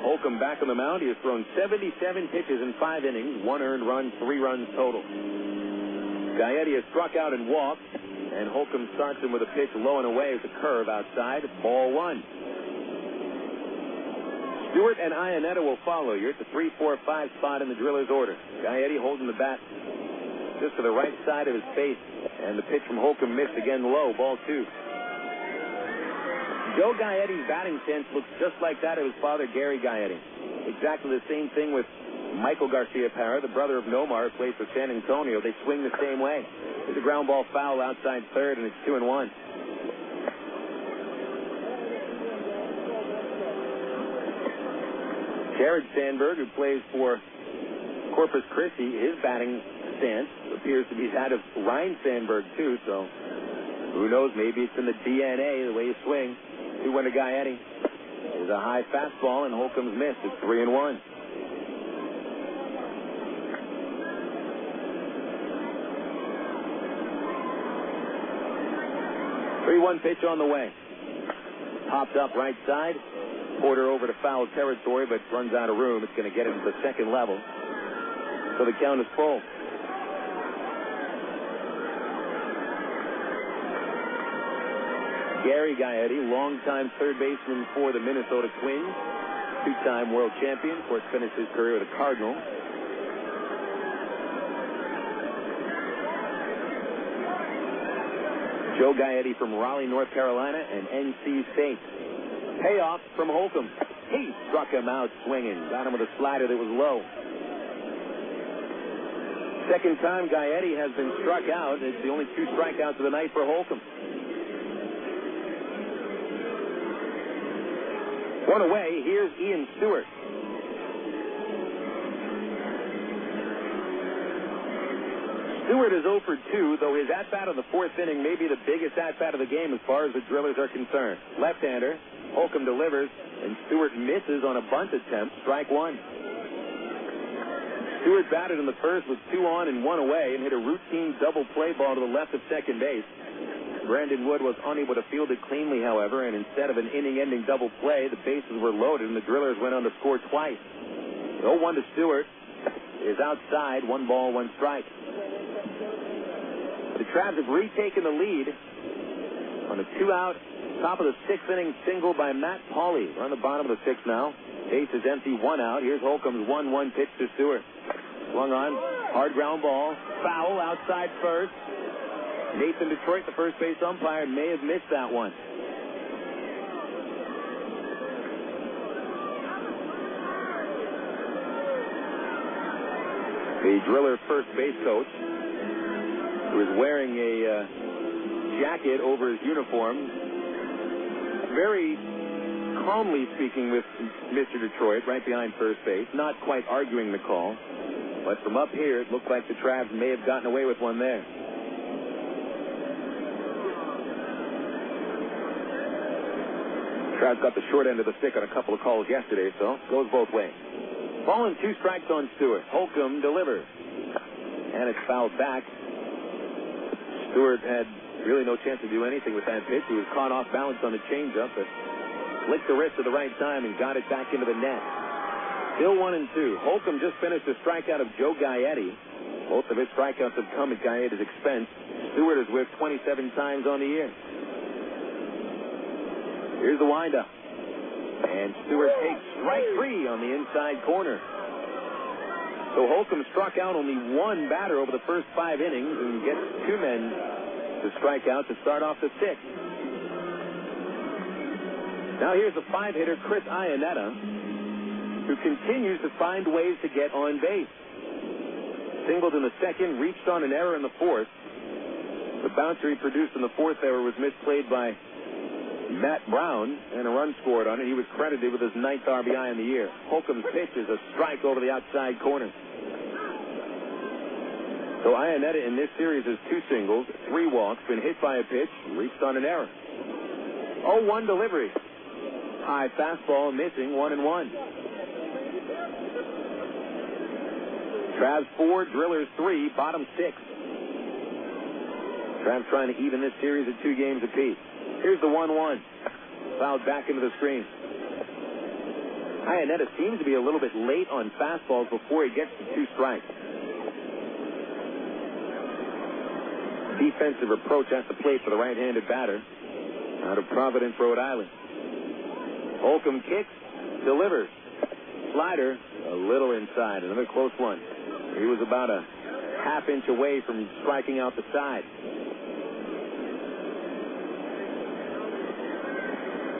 Holcomb back on the mound. He has thrown 77 pitches in 5 innings, 1 earned run, 3 runs total. Gaetti has struck out and walked, and Holcomb starts him with a pitch low and away with a curve outside. Ball 1. Stewart and Iannetta will follow. You're at the 3, 4, 5 spot in the Drillers' order. Gaetti holding the bat just to the right side of his face, and the pitch from Holcomb missed again low. Ball 2. Joe Gaetti's batting sense looks just like that of his father, Gary Gaetti. Exactly the same thing with Michael Garcia-Parra, the brother of Nomar, who plays for San Antonio. They swing the same way. There's a ground ball foul outside third, and it's 2-1. Jared Sandberg, who plays for Corpus Christi, his batting stance appears to be that of Ryan Sandberg, too, so who knows, maybe it's in the DNA, the way you swing. 2-1 to Gaetti. There's a high fastball, and Holcomb's missed. It's 3-1. Pitch on the way. Popped up right side. Porter over to foul territory, but runs out of room. It's going to get him to the second level. So the count is full. Gary Gaetti, longtime third baseman for the Minnesota Twins, two-time world champion. Of course, finished his career with the Cardinals. Joe Gaetti from Raleigh, North Carolina, and NC State. Payoff from Holcomb. He struck him out swinging. Got him with a slider that was low. Second time Gaetti has been struck out. It's the only 2 strikeouts of the night for Holcomb. One away. Here's Ian Stewart. Stewart is 0 for 2, though his at-bat of the 4th inning may be the biggest at-bat of the game as far as the Drillers are concerned. Left-hander, Holcomb delivers, and Stewart misses on a bunt attempt, strike 1. Stewart batted in the first with 2 on and 1 away and hit a routine double play ball to the left of second base. Brandon Wood was unable to field it cleanly, however, and instead of an inning-ending double play, the bases were loaded and the Drillers went on to score twice. 0-1 to Stewart is outside, 1 ball, 1 strike. The Travs have retaken the lead on a 2-out, top of the 6th inning single by Matt Pauley. We're on the bottom of the 6th now. Base is empty, 1 out. Here's Holcomb's 1-1 pitch to Stewart. Swung on, hard ground ball, foul outside first. Nathan Detroit, the first base umpire, may have missed that one. The Driller first base coach, who is wearing a jacket over his uniform, very calmly speaking with Mr. Detroit right behind first base, not quite arguing the call. But from up here, it looked like the Travs may have gotten away with one there. Travs got the short end of the stick on a couple of calls yesterday, so it goes both ways. Ball and 2 strikes on Stewart. Holcomb delivers. And it's fouled back. Stewart had really no chance to do anything with that pitch. He was caught off balance on the changeup, but flicked the wrist at the right time and got it back into the net. Still 1-2. Holcomb just finished a strikeout of Joe Gaetti. Both of his strikeouts have come at Gaetti's expense. Stewart has whiffed 27 times on the year. Here's the windup. And Stewart takes strike 3 on the inside corner. So Holcomb struck out only 1 batter over the first 5 innings and gets 2 men to strike out to start off the 6th. Now here's the 5-hitter, Chris Iannetta, who continues to find ways to get on base. Singled in the 2nd, reached on an error in the 4th. The bouncer he produced in the 4th error was misplayed by Matt Brown, and a run scored on it. He was credited with his 9th RBI in the year. Holcomb's pitch is a strike over the outside corner. So Iannetta in this series has 2 singles, 3 walks, been hit by a pitch, reached on an error. 0-1 delivery. High fastball missing, 1-1. Travs 4, Drillers 3, bottom 6. Travs trying to even this series at 2 games apiece. Here's the 1-1. Fouled back into the screen. Iannetta seems to be a little bit late on fastballs before he gets to 2 strikes. Defensive approach at the plate for the right-handed batter out of Providence, Rhode Island. Holcomb kicks, delivers. Slider, a little inside. Another close one. He was about a half-inch away from striking out the side.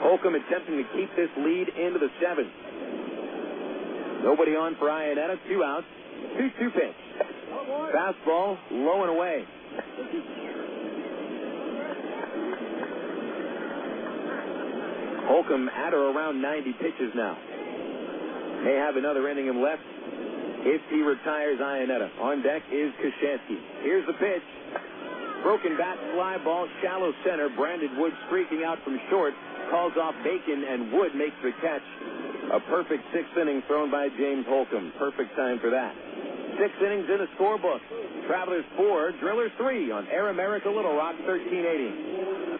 Holcomb attempting to keep this lead into the 7th. Nobody on for Iannetta. 2 outs. 2-2 pitch. Fastball low and away. Holcomb at or around 90 pitches now. May have another inning left if he retires Iannetta. On deck is Koshansky. Here's the pitch. Broken bat, fly ball, shallow center. Brandon Wood streaking out from short. Calls off Bacon, and Wood makes the catch. A perfect 6th inning thrown by James Holcomb. Perfect time for that. 6 innings in the scorebook. Travelers 4, Drillers 3 on Air America Little Rock 1380.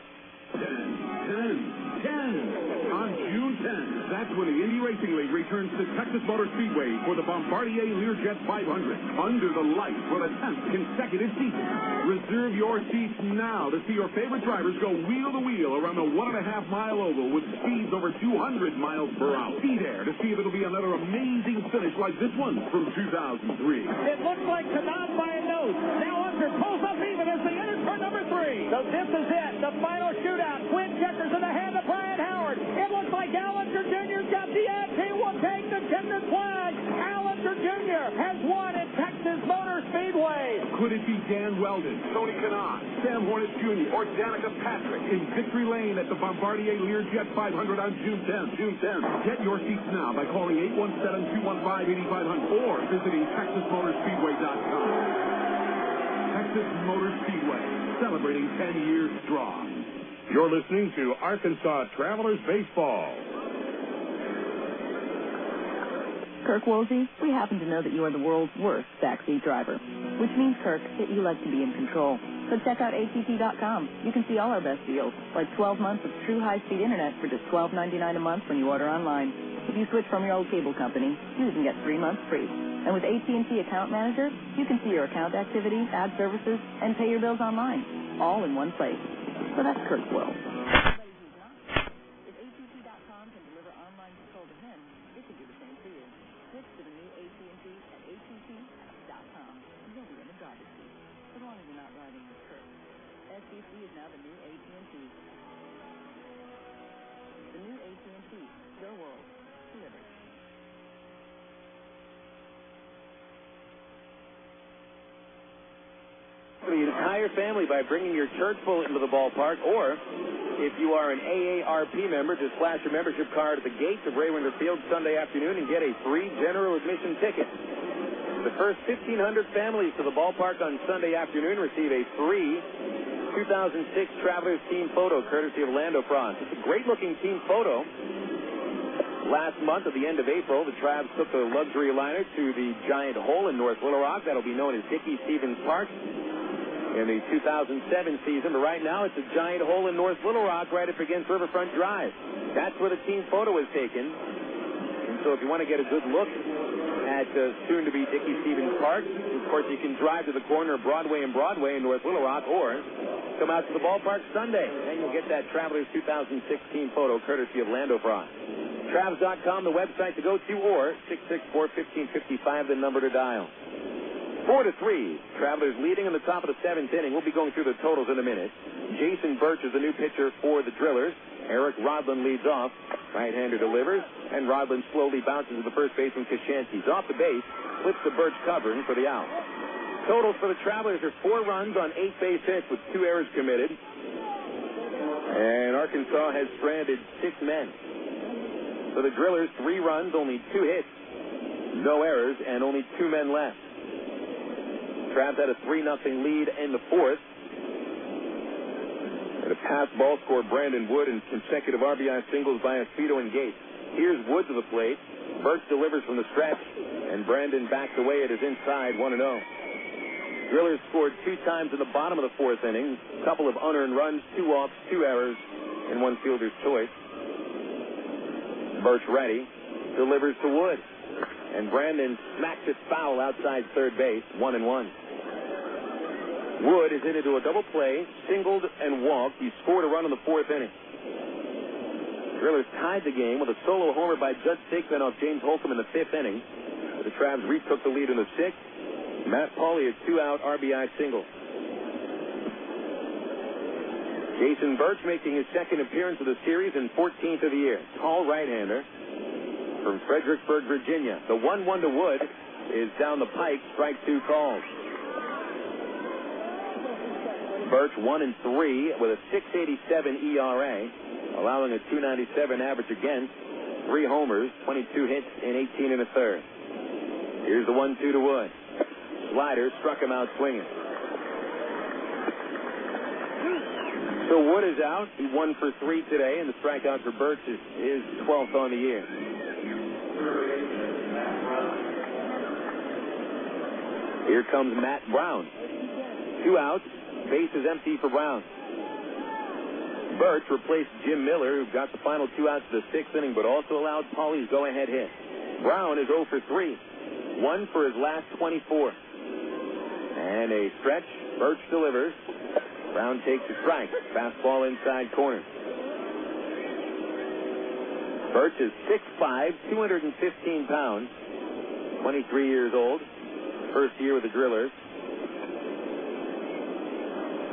10. On June 10th, That's when the Indy Racing League returns to Texas Motor Speedway for the Bombardier Learjet 500. Under the lights for the 10th consecutive season. Reserve your seats now to see your favorite drivers go wheel to wheel around a 1.5-mile oval with speeds over 200 miles per hour. Be there to see if it'll be another amazing finish like this one from 2003. It looks like Saddam by a nose. Now Hunter pulls up even as they enter turn number 3. So this is it, the final shootout. Twin checkers in the hand of Brian Howard. It looks like Allinger Jr.'s got the edge. He will take the checkered flag. Allinger Jr. has won at Texas Motor Speedway. Could it be Dan Weldon, Tony Kanaan, Sam Hornet Jr., or Danica Patrick in victory lane at the Bombardier Learjet 500 on June 10th? Get your seats now by calling 817-215-8500 or visiting TexasMotorspeedway.com. Texas Motor Speedway, celebrating 10 years strong. You're listening to Arkansas Travelers Baseball. Kirk Woolsey, we happen to know that you are the world's worst backseat driver, which means, Kirk, that you like to be in control. So check out ATT.com. You can see all our best deals, like 12 months of true high-speed internet for just $12.99 a month when you order online. If you switch from your old cable company, you even get 3 months free. And with AT&T Account Manager, you can see your account activity, add services, and pay your bills online, all in one place. So that's Kirk's world. If ATT.com can deliver online control to him, it can do the same for you. Switch to the new AT&T at ATT.com. You'll be in the driver's seat, as long as you're not riding with Kirk. SBC is now the new AT&T. The new AT&T, your world, delivered. For the entire family by bringing your church full into the ballpark, or if you are an AARP member, just flash your membership card at the gates of Raywinder Field Sunday afternoon and get a free general admission ticket. The first 1,500 families to the ballpark on Sunday afternoon receive a free 2006 Travelers team photo courtesy of Lando Frost. It's a great-looking team photo. Last month, at the end of April, the Travs took the luxury liner to the giant hole in North Little Rock. That'll be known as Dickey Stevens Park in the 2007 season. But right now, it's a giant hole in North Little Rock right up against Riverfront Drive. That's where the team photo was taken. And so if you want to get a good look at soon-to-be Dickey Stevens Park, of course, you can drive to the corner of Broadway and Broadway in North Little Rock, or come out to the ballpark Sunday, and you'll get that Travelers 2016 photo courtesy of Lando Frost. Travs.com, the website to go to, or 664-1555, the number to dial. 4-3, Travelers leading in the top of the 7th inning. We'll be going through the totals in a minute. Jason Birch is the new pitcher for the Drillers. Eric Rodlin leads off. Right-hander delivers, and Rodlin slowly bounces to the first baseman Koshansky. He's off the base, flips to Birch covering for the out. Totals for the Travelers are 4 runs on 8 base hits with 2 errors committed. And Arkansas has stranded 6 men. For the Drillers, 3 runs, only 2 hits, no errors, and only 2 men left. Travs had a 3-0 lead in the 4th. And a pass ball scored Brandon Wood and consecutive RBI singles by Espedo and Gates. Here's Wood to the plate. Birch delivers from the stretch, and Brandon backs away at his inside, 1-0. Drillers scored 2 times in the bottom of the 4th inning. A couple of unearned runs, 2 walks, 2 errors, and 1 fielder's choice. Birch ready, delivers to Wood, and Brandon smacks it foul outside third base, 1-1. Wood is hit into a double play, singled and walked. He scored a run in the 4th inning. Drillers tied the game with a solo homer by Judd Sigman off James Holcomb in the 5th inning. The Travs retook the lead in the 6th. Matt Pauley, a 2-out RBI single. Jason Birch making his 2nd appearance of the series and 14th of the year. Tall right-hander from Fredericksburg, Virginia. The 1-1 to Wood is down the pike, strike 2 called. Birch 1-3 with a 6.87 ERA, allowing a 2.97 average against, 3 homers, 22 hits in 18 1/3. Here's the 1-2 to Wood. Slider struck him out swinging. So Wood is out. He 1 for 3 today, and the strikeout for Birch is his 12th on the year. Here comes Matt Brown. 2 outs. Base is empty for Brown. Birch replaced Jim Miller, who got the final 2 outs of the 6th inning, but also allowed Pauley's go-ahead hit. Brown is 0 for 3. 1 for his last 24. And a stretch. Birch delivers. Brown takes a strike. Fastball inside corner. Birch is 6'5", 215 pounds, 23 years old. First year with the Drillers.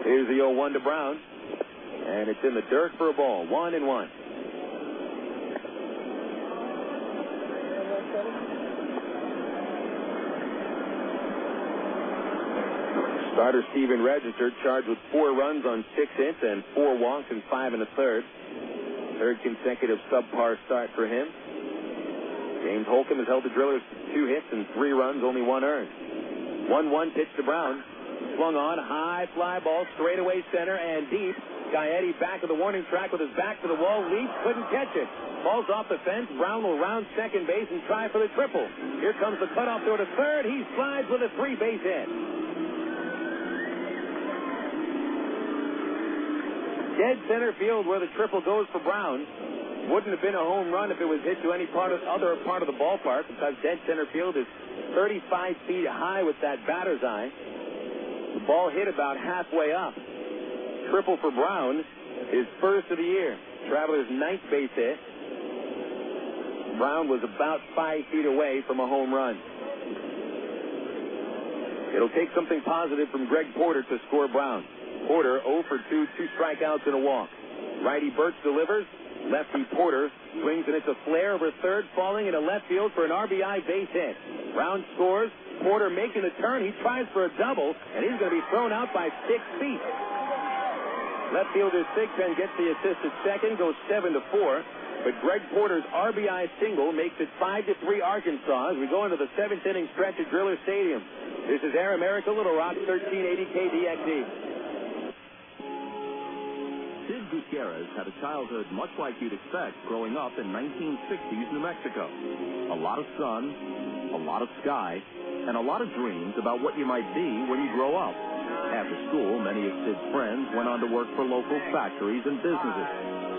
Here's the 0-1 to Brown. And it's in the dirt for a ball. 1-1. Starter Steven registered, charged with 4 runs on 6 hits and 4 walks and 5 1/3. Third consecutive subpar start for him. James Holcomb has held the Drillers 2 hits and 3 runs, only 1 earned. 1-1 pitch to Brown. Swung on, high fly ball, straightaway center and deep. Gaetti back of the warning track with his back to the wall, leaps, couldn't catch it. Falls off the fence. Brown will round second base and try for the triple. Here comes the cutoff throw to third. He slides with a 3-base hit. Dead center field where the triple goes for Brown. Wouldn't have been a home run if it was hit to any other part of the ballpark, because dead center field is 35 feet high with that batter's eye. The ball hit about halfway up. Triple for Brown, his first of the year. Travelers' 9th base hit. Brown was about 5 feet away from a home run. It'll take something positive from Greg Porter to score Brown. Porter 0 for 2, 2 strikeouts and a walk. Righty Birch delivers. Lefty Porter swings, and it's a flare over third, falling into left field for an RBI base hit. Brown scores. Porter making the turn. He tries for a double, and he's going to be thrown out by 6 feet. Left fielder Thigpen gets the assist at second, goes 7-4. But Greg Porter's RBI single makes it 5-3 Arkansas as we go into the 7th inning stretch at Driller Stadium. This is Air America Little Rock, 1380 KDXE. Sid Gutierrez had a childhood much like you'd expect growing up in 1960s New Mexico. A lot of sun, a lot of sky, and a lot of dreams about what you might be when you grow up. After school, many of Sid's friends went on to work for local factories and businesses.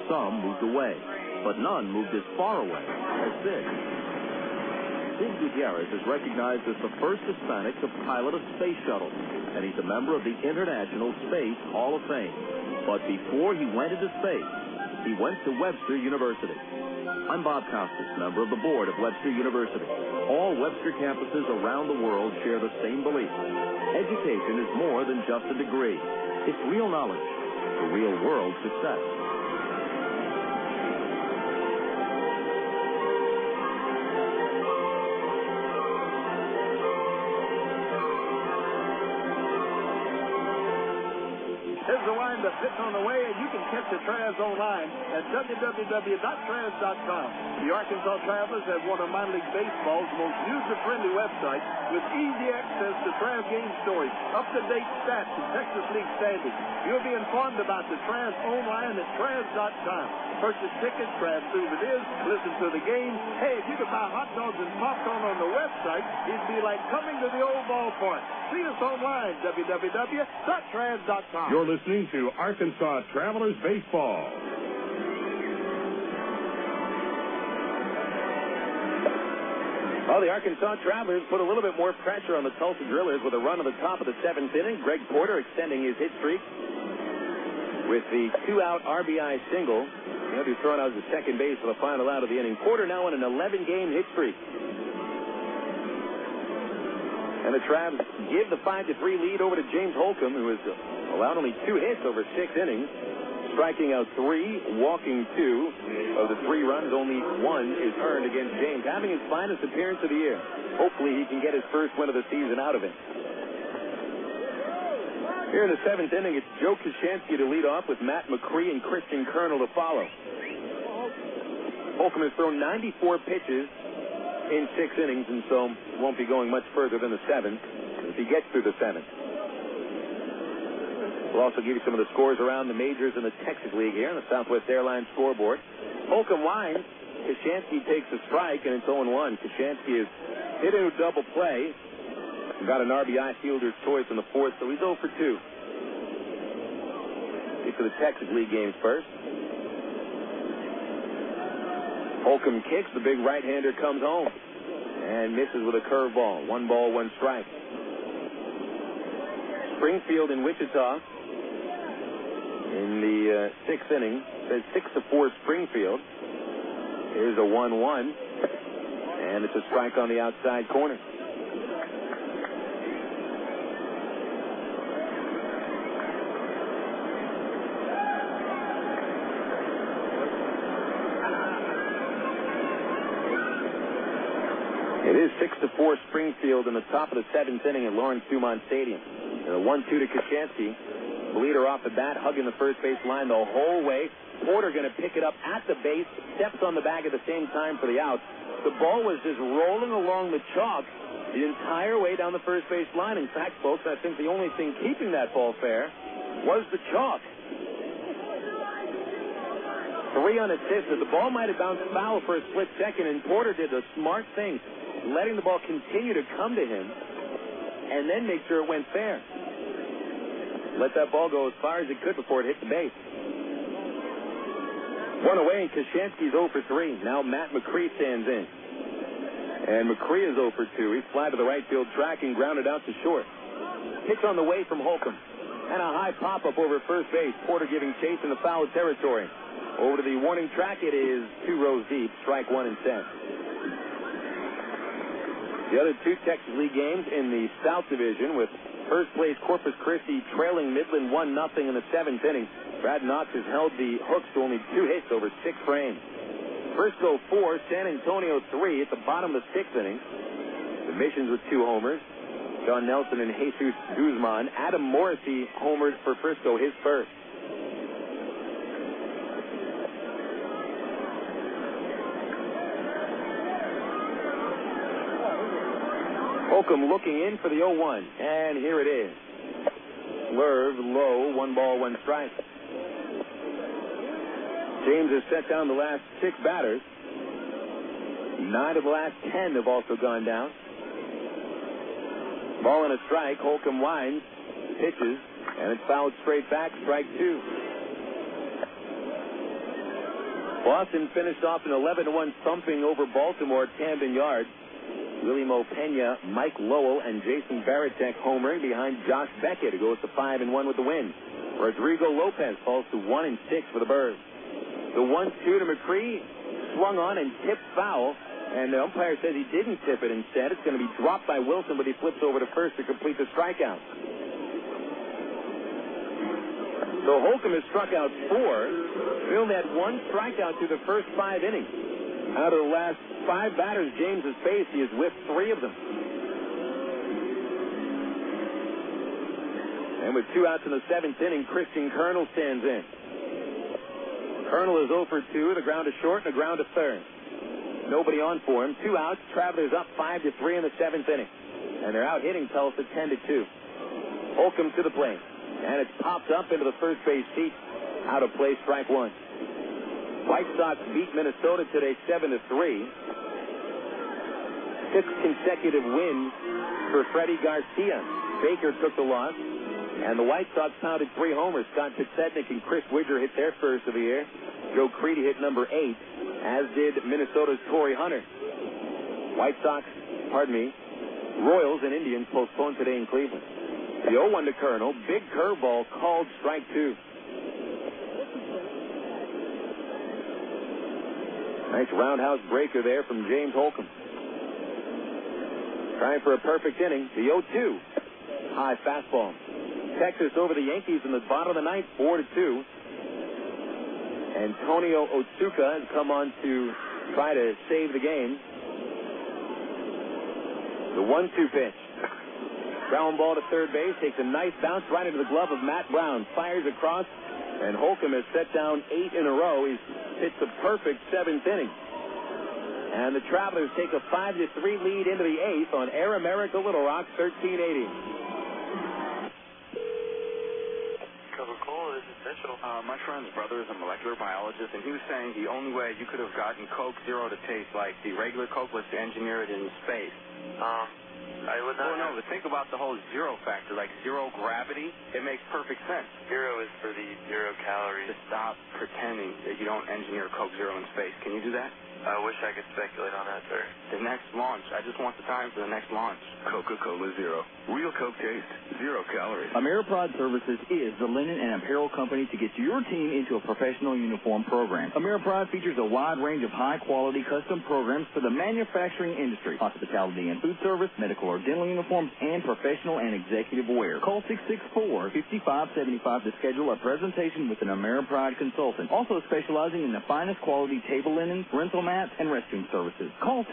Some moved away, but none moved as far away as Sid. Sid Gutierrez is recognized as the first Hispanic to pilot a space shuttle, and he's a member of the International Space Hall of Fame. But before he went into space, he went to Webster University. I'm Bob Costas, member of the board of Webster University. All Webster campuses around the world share the same belief. Education is more than just a degree. It's real knowledge for real-world success. Here's the wind up, hits on the way, and you can catch the Travs online at www.travs.com. The Arkansas Travelers have one of minor league baseball's most user-friendly websites with easy access to Travs game stories, up-to-date stats, and Texas League standings. You'll be informed about the Travs online at travs.com. Purchase tickets, Travs souvenirs, listen to the game. Hey, if you could buy hot dogs and popcorn on the website, it'd be like coming to the old ballpark. See us online, www.travs.com. You're listening to Arkansas Travelers Baseball. Well, the Arkansas Travelers put a little bit more pressure on the Tulsa Drillers with a run at the top of the 7th inning. Greg Porter extending his hit streak with the 2-out RBI single. He'll be thrown out as the second base for the final out of the inning. Porter now on an 11-game hit streak. And the Travs give the 5-3 lead over to James Holcomb, who has allowed only 2 hits over 6 innings, striking out 3, walking 2. Of the 3 runs, only 1 is earned against James, having his finest appearance of the year. Hopefully he can get his first win of the season out of it. Here in the 7th inning, it's Joe Koshansky to lead off with Matt Macri and Christian Colonel to follow. Holcomb has thrown 94 pitches in 6 innings, and so won't be going much further than the 7th if he gets through the 7th. We'll also give you some of the scores around the majors in the Texas League here on the Southwest Airlines scoreboard. Holcomb winds. Koshansky takes a strike, and it's 0-1. Koshansky is hit into a double play. Got an RBI fielder's choice in the 4th, so he's 0 for 2. If to the Texas League games first. Holcomb kicks. The big right-hander comes home and misses with a curveball. 1 ball, 1 strike. Springfield in Wichita in the 6th inning. Says 6-4 Springfield. Here's a 1-1. And it's a strike on the outside corner. It is 6-4 Springfield in the top of the 7th inning at Lawrence Dumont Stadium. And a 1-2 to Koshansky. Leader off the bat, hugging the first base line the whole way. Porter going to pick it up at the base, steps on the bag at the same time for the out. The ball was just rolling along the chalk the entire way down the first base line. In fact, folks, I think the only thing keeping that ball fair was the chalk. 3 unassisted. The ball might have bounced foul for a split second, and Porter did the smart thing, letting the ball continue to come to him and then make sure it went fair. Let that ball go as far as it could before it hit the base. 1 away, and Koshansky's 0 for 3. Now Matt Macri stands in. And Macri is 0 for 2. He's fly to the right field track and grounded out to short. Pitch on the way from Holcomb. And a high pop-up over first base. Porter giving chase in the foul territory. Over to the warning track. It is 2 rows deep. Strike 1 and set. The other 2 Texas League games in the South Division with first place Corpus Christi trailing Midland 1-0 in the 7th inning. Brad Knox has held the Hooks to only 2 hits over 6 frames. Frisco 4, San Antonio 3 at the bottom of the 6th inning. The Missions with 2 homers. John Nelson and Jesus Guzman. Adam Morrissey homered for Frisco, his first. Holcomb looking in for the 0-1, and here it is. Swerve low, 1 ball, 1 strike. James has set down the last 6 batters. 9 of the last 10 have also gone down. Ball and a strike. Holcomb winds, pitches, and it's fouled straight back. Strike 2. Boston finished off an 11-1 thumping over Baltimore at Camden Yards. William O'Pena, Mike Lowell, and Jason Baratek homering behind Josh Beckett, who goes to 5-1 with the win. Rodrigo Lopez falls to 1-6 for the Birds. The 1-2 to McCree, swung on and tipped foul, and the umpire says he didn't tip it. Instead, it's going to be dropped by Wilson, but he flips over to first to complete the strikeout. So Holcomb has struck out 4. He only had 1 strikeout through the first 5 innings. Out of the last 5 batters James has faced, he has whiffed 3 of them. And with 2 outs in the 7th inning, Christian Colonel stands in. Colonel is 0 for 2, the ground to short and a ground to third. Nobody on for him. 2 outs, Travelers up 5-3 in the 7th inning. And they're out hitting Tulsa 10-2. Holcomb to the plate. And it's popped up into the first base seat. Out of play, strike 1. White Sox beat Minnesota today 7-3. 6 consecutive wins for Freddie Garcia. Baker took the loss, and the White Sox pounded 3 homers. Scott Podsednik and Chris Widger hit their first of the year. Joe Creedy hit number 8, as did Minnesota's Torrey Hunter. Royals and Indians postponed today in Cleveland. The 0-1 to Colonel, big curveball called strike 2. Nice roundhouse breaker there from James Holcomb. Trying for a perfect inning. The 0-2. High fastball. Texas over the Yankees in the bottom of the 9th, 4-2. Antonio Otsuka has come on to try to save the game. The 1-2 pitch. Ground ball to third base. Takes a nice bounce right into the glove of Matt Brown. Fires across. And Holcomb has set down 8 in a row. He's pitched a perfect 7th inning. And the Travelers take a 5-3 lead into the 8th on Air America Little Rock, 1380. Coca-Cola, this is Central. My friend's brother is a molecular biologist, and he was saying the only way you could have gotten Coke Zero to taste like the regular Coke was to engineer it in space. I would not. Well, no, but think about the whole zero factor, like zero gravity. It makes perfect sense. Zero is for the 0 calories. Just stop pretending that you don't engineer Coke Zero in space. Can you do that? I wish I could speculate on that, sir. The next launch. I just want the time for the next launch. Coca-Cola Zero. Real Coke taste. 0 calories. AmeriPride Services is the linen and apparel company to get your team into a professional uniform program. AmeriPride features a wide range of high-quality custom programs for the manufacturing industry, hospitality and food service, medical or dental uniforms, and professional and executive wear. Call 664-5575 to schedule a presentation with an AmeriPride consultant, also specializing in the finest quality table linens, rental mats, and restroom services. Call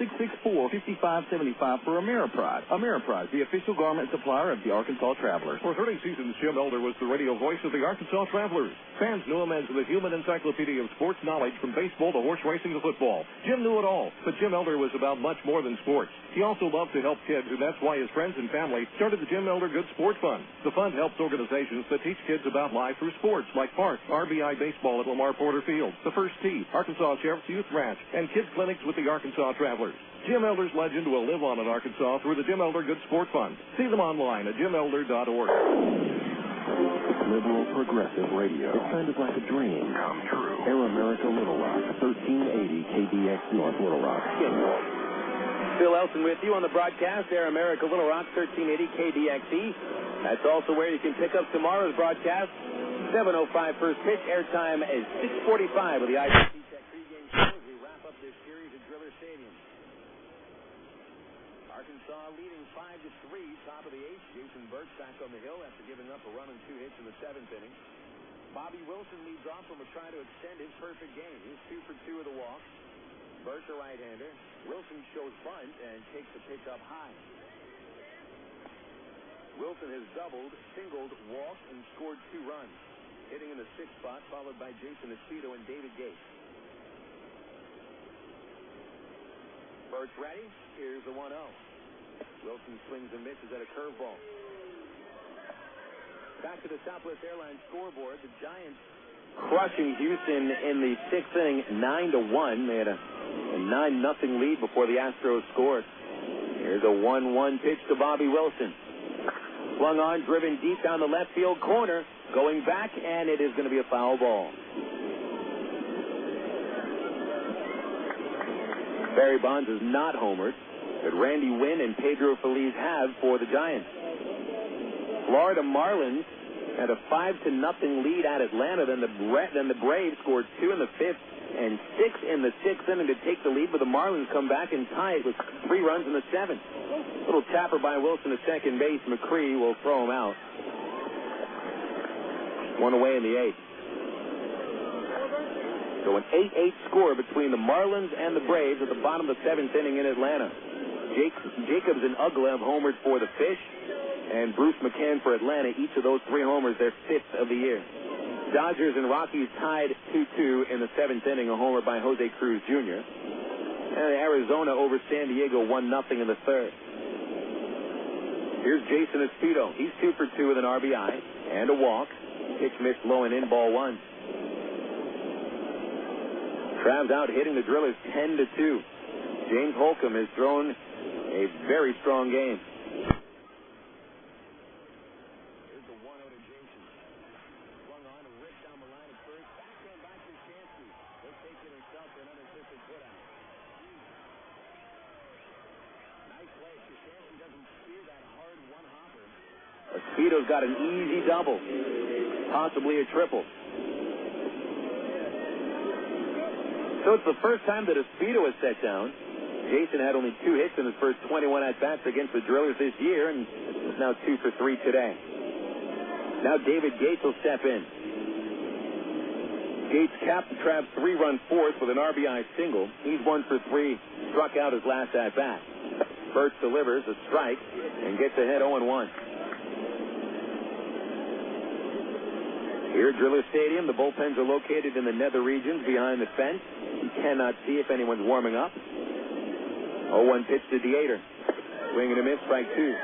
664-5575 for AmeriPride. AmeriPride, the official garment supplier of the Arkansas Travelers. For 30 seasons, Jim Elder was the radio voice of the Arkansas Travelers. Fans knew him as the human encyclopedia of sports knowledge from baseball to horse racing to football. Jim knew it all, but Jim Elder was about much more than sports. He also loved to help kids, and that's why his friends and family started the Jim Elder Good Sport Fund. The fund helps organizations that teach kids about life through sports, like Park, RBI Baseball at Lamar Porter Field, the First Tee, Arkansas Sheriff's Youth Ranch, and kids clinics with the Arkansas Travelers. Jim Elder's legend will live on in Arkansas through the Jim Elder Good Sport Fund. See them online at jimelder.org. Liberal progressive radio. It sounded like a dream come true. Air America Little Rock, 1380 KDX North Little Rock. Phil Elson with you on the broadcast, Air America Little Rock, 1380 KDXE. That's also where you can pick up tomorrow's broadcast. 7:05 first pitch. Airtime is 6:45 with the ITT Tech pregame show as we wrap up this series at Driller Stadium. Arkansas leading 5-3, top of the eighth. Jason Burke back on the hill after giving up a run and 2 hits in the 7th inning. Bobby Wilson leads off from a try to extend his perfect game. He's 2 for 2 with a walk. Burke, a right-hander. Wilson shows bunt and takes the pitch up high. Wilson has doubled, singled, walked, and scored 2 runs. Hitting in the 6th spot, followed by Jason Espedo and David Gates. Burke's ready. Here's the 1-0. Wilson swings and misses at a curveball. Back to the Southwest Airlines scoreboard. The Giants crushing Houston in the 6th inning, 9-1. They had a 9-0 lead before the Astros scored. Here's a 1-1 pitch to Bobby Wilson. Swung on, driven deep down the left field corner. Going back, and it is going to be a foul ball. Barry Bonds is not homered, but Randy Wynn and Pedro Feliz have for the Giants. Florida Marlins had a 5-0 lead at Atlanta. Then the Braves scored 2 in the 5th and 6 in the 6th inning to take the lead, but the Marlins come back and tie it with 3 runs in the 7th. Little tapper by Wilson to second base. McCree will throw him out. 1 away in the 8th. So an 8-8 score between the Marlins and the Braves at the bottom of the 7th inning in Atlanta. Jacobs and Uglev homered for the Fish, and Bruce McCann for Atlanta. Each of those 3 homers, their 5th of the year. Dodgers and Rockies tied 2-2 in the 7th inning, a homer by Jose Cruz Jr. And Arizona over San Diego 1-0 in the 3rd. Here's Jason Espedo. He's 2 for 2 with an RBI and a walk. Pitch missed low and in, ball 1. Trav's out hitting the Drillers 10-2. James Holcomb has thrown a very strong game. Here's the 1-0 to Jason. Swung on and ripped down the line at first. Backhand by Koshansky. He'll take it himself for another different putout. Nice play. Koshansky doesn't steer that hard one-hopper. Espedo's got an easy double. Possibly a triple. So it's the first time that Espedo was set down. Jason had only 2 hits in his first 21 at-bats against the Drillers this year, and is now 2 for 3 today. Now David Gates will step in. Gates capped the Trav's 3-run 4th with an RBI single. He's 1 for 3, struck out his last at-bat. Burch delivers a strike and gets ahead 0-1. Here at Driller Stadium, the bullpens are located in the nether regions behind the fence. You cannot see if anyone's warming up. 0-1 pitch to Dieter. Swing and a miss, strike 2.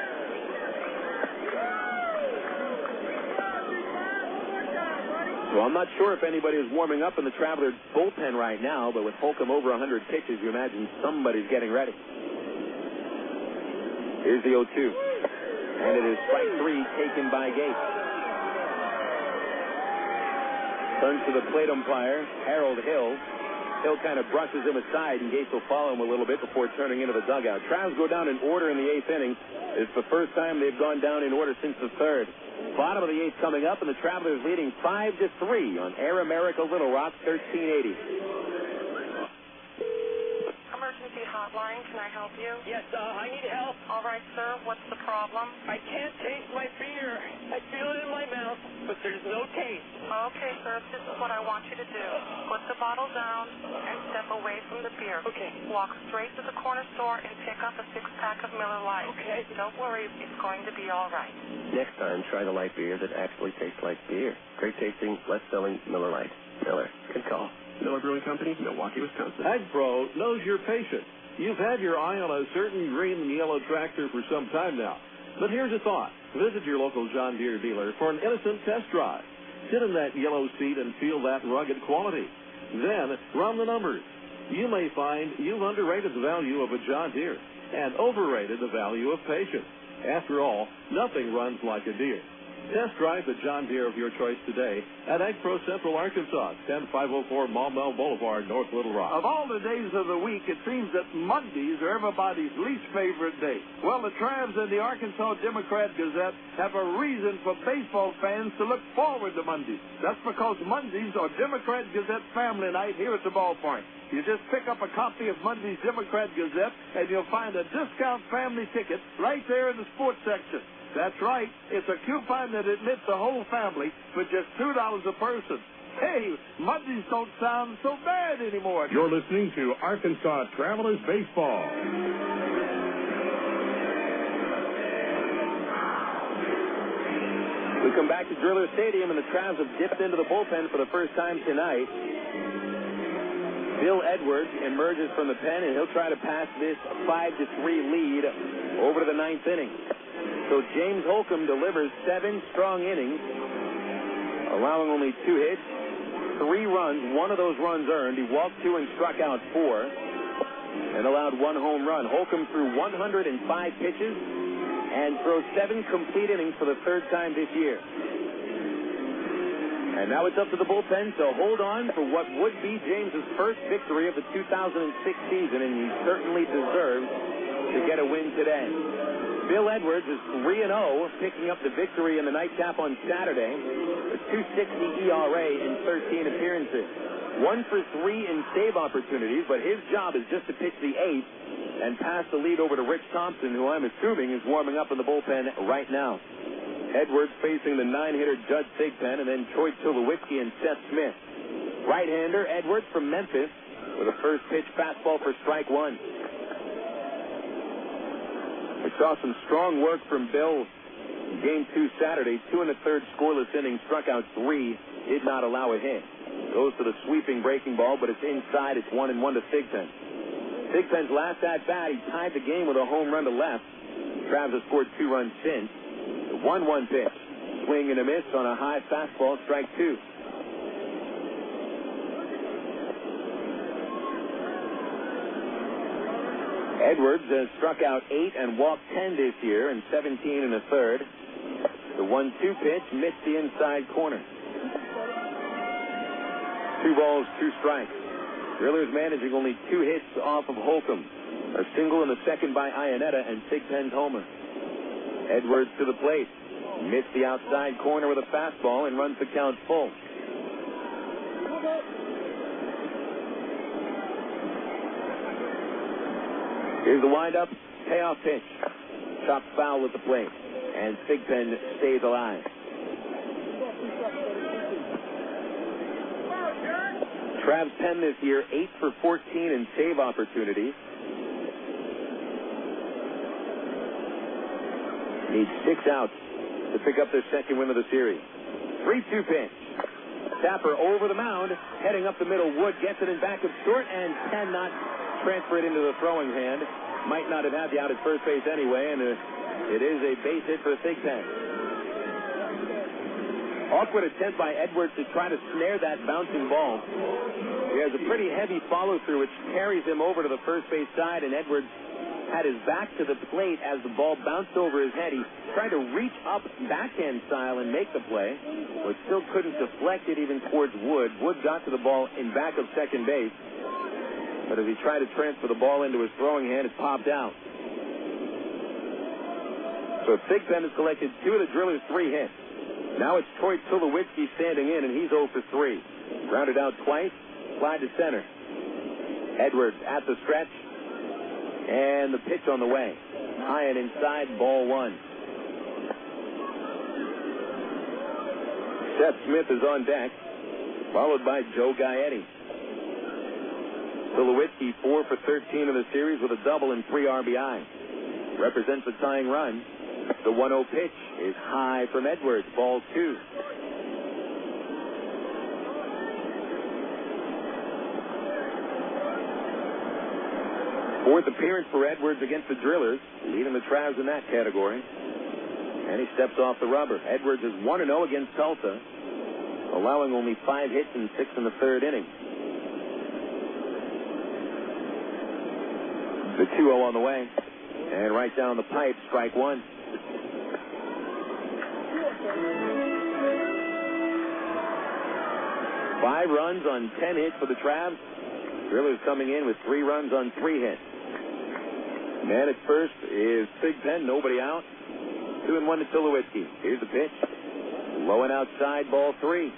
So I'm not sure if anybody is warming up in the Travelers bullpen right now, but with Holcomb over 100 pitches, you imagine somebody's getting ready. Here's the 0-2. And it is strike 3 taken by Gates. Turns to the plate umpire, Harold Hill. Hill kind of brushes him aside, and Gates will follow him a little bit before turning into the dugout. Travs go down in order in the 8th inning. It's the first time they've gone down in order since the 3rd. Bottom of the 8th coming up, and the Travelers leading 5-3 on Air America Little Rock, 1380. Emergency hotline, can I help you? Yes, I need help. All right, sir, what's the problem? I can't taste my beer. I feel it in my mouth, but there's no taste. Okay, sir, this is what I want you to do. Put the bottle down and step away from the beer. Okay. Walk straight to the corner store and pick up a 6-pack of Miller Lite. Okay. Don't worry, it's going to be all right. Next time, try the light beer that actually tastes like beer. Great tasting, less selling Miller Lite. Miller. Good call. Miller Brewing Company, Milwaukee, Wisconsin. AgPro knows you're patient. You've had your eye on a certain green and yellow tractor for some time now. But here's a thought. Visit your local John Deere dealer for an innocent test drive. Sit in that yellow seat and feel that rugged quality. Then run the numbers. You may find you've underrated the value of a John Deere and overrated the value of patience. After all, nothing runs like a Deere. Test drive the John Deere of your choice today at AgPro Central Arkansas, 10504 Maumelle Boulevard, North Little Rock. Of all the days of the week, it seems that Mondays are everybody's least favorite day. Well, the Travs and the Arkansas Democrat Gazette have a reason for baseball fans to look forward to Mondays. That's because Mondays are Democrat Gazette family night here at the ballpark. You just pick up a copy of Monday's Democrat Gazette, and you'll find a discount family ticket right there in the sports section. That's right. It's a coupon that admits the whole family for just $2 a person. Hey, Mondays don't sound so bad anymore. You're listening to Arkansas Travelers Baseball. We come back to Driller Stadium, and the Travs have dipped into the bullpen for the first time tonight. Bill Edwards emerges from the pen, and he'll try to pass this 5-3 lead over to the 9th inning. So James Holcomb delivers 7 strong innings, allowing only 2 hits, 3 runs, 1 of those runs earned. He walked 2 and struck out 4, and allowed 1 home run. Holcomb threw 105 pitches and throws 7 complete innings for the 3rd time this year. And now it's up to the bullpen to hold on for what would be James's first victory of the 2006 season, and he certainly deserves to get a win today. Bill Edwards is 3-0, picking up the victory in the nightcap on Saturday. A 2.60 ERA in 13 appearances. 1 for 3 in save opportunities, but his job is just to pitch the 8th and pass the lead over to Rich Thompson, who I'm assuming is warming up in the bullpen right now. Edwards facing the 9-hitter Judd Thigpen, and then Troy Tulowitzki and Seth Smith. Right-hander Edwards from Memphis with a first pitch fastball for strike 1. We saw some strong work from Bill in Game 2 Saturday. 2 1/3 scoreless innings, struck out 3, did not allow a hit. Goes to the sweeping breaking ball, but it's inside. It's 1-1 to Thigpen. Thigpen's last at-bat, he tied the game with a home run to left. Travs has scored 2 runs since. The 1-1 pitch. Swing and a miss on a high fastball, strike 2. Edwards has struck out 8 and walked 10 this year in 17 1/3. The 1-2 pitch missed the inside corner. 2 balls, 2 strikes. Drillers managing only 2 hits off of Holcomb. A single in the second by Iannetta and Thigpen's homer. Edwards to the plate. Missed the outside corner with a fastball and runs the count full. Here's the windup, payoff pitch. Chopped foul at the plate, and Thigpen stays alive. Travs pen this year, 8 for 14 in save opportunities. Needs 6 outs to pick up their second win of the series. 3-2 pitch. Tapper over the mound, heading up the middle. Wood gets it in back of short and cannot transfer it into the throwing hand. Might not have had the out at first base anyway, and it is a base hit for Thigpen. Awkward attempt by Edwards to try to snare that bouncing ball. He has a pretty heavy follow-through, which carries him over to the first base side, and Edwards had his back to the plate as the ball bounced over his head. He tried to reach up backhand style and make the play, but still couldn't deflect it even towards Wood. Wood got to the ball in back of second base, but as he tried to transfer the ball into his throwing hand, it popped out. So Thigpen has collected 2 of the Drillers' 3 hits. Now it's Troy Tulowitzki standing in, and he's 0 for 3. Grounded out twice, slide to center. Edwards at the stretch, and the pitch on the way. High and inside, ball 1. Seth Smith is on deck, followed by Joe Gaetti. Tulowitzki 4 for 13 in the series with a double and 3 RBI. Represents a tying run. The 1-0 pitch is high from Edwards, ball 2. Fourth appearance for Edwards against the Drillers, leading the Travs in that category. And he steps off the rubber. Edwards is 1-0 against Tulsa, allowing only 5 hits and 6 in the 3rd inning. The 2-0 on the way. And right down the pipe, strike 1. Five runs on 10 hits for the Travs. Drillers coming in with 3 runs on 3 hits. Man at first is Thigpen, nobody out. 2-1 to Tulowitzki. Here's the pitch. Low and outside, ball 3.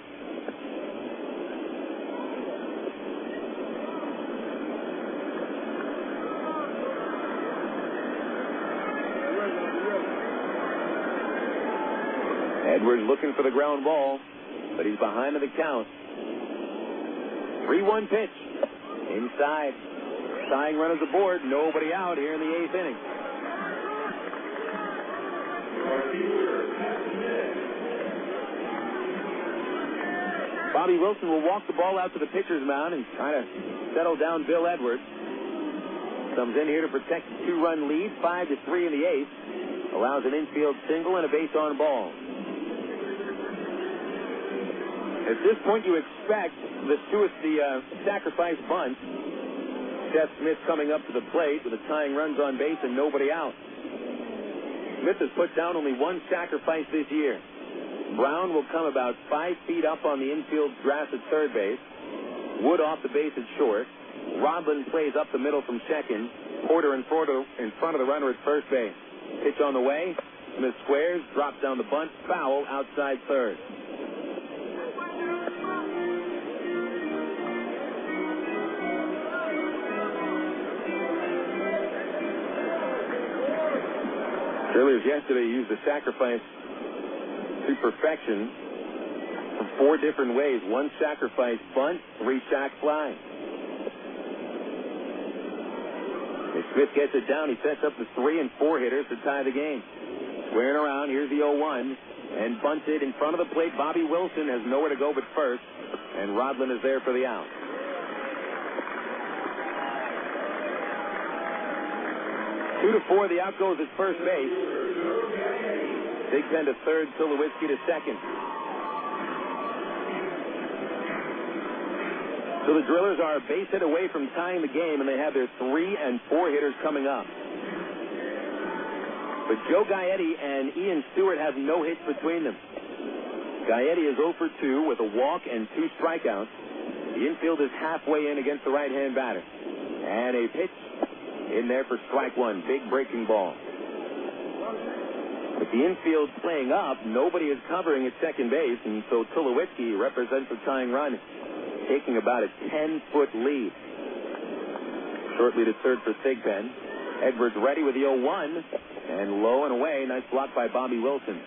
Edwards looking for the ground ball, but he's behind in the count. 3-1 pitch. Inside. Tying runners aboard. Nobody out here in the 8th inning. Bobby Wilson will walk the ball out to the pitcher's mound and try to settle down Bill Edwards. Comes in here to protect the 2-run lead, 5-3 in the 8th. Allows an infield single and a base on ball. At this point, you expect the sacrifice bunt. Seth Smith coming up to the plate with the tying runs on base and nobody out. Smith has put down only 1 sacrifice this year. Brown will come about 5 feet up on the infield grass at third base. Wood off the base at short. Rodlin plays up the middle from second. Porter in front of the runner at first base. Pitch on the way. Smith squares, drops down the bunt, foul outside third. Drillers yesterday used the sacrifice to perfection from 4 different ways. 1 sacrifice bunt, 3 sac fly. If Smith gets it down, he sets up the 3 and 4 hitters to tie the game. Squaring around, here's the 0-1, and bunted in front of the plate. Bobby Wilson has nowhere to go but first, and Rodlin is there for the out. 2-4, the out goes at first base. Thigpen to third, Tulowitzki to second. So the Drillers are a base hit away from tying the game, and they have their 3 and 4 hitters coming up. But Joe Gaetti and Ian Stewart have no hits between them. Gaetti is 0 for 2 with a walk and 2 strikeouts. The infield is halfway in against the right-hand batter. And a pitch in there for strike 1. Big breaking ball. With the infield playing up, nobody is covering at second base, and so Tulowitzki represents the tying run, taking about a 10-foot lead. Shortly to third for Thigpen. Edwards ready with the 0-1, and low and away. Nice block by Bobby Wilson.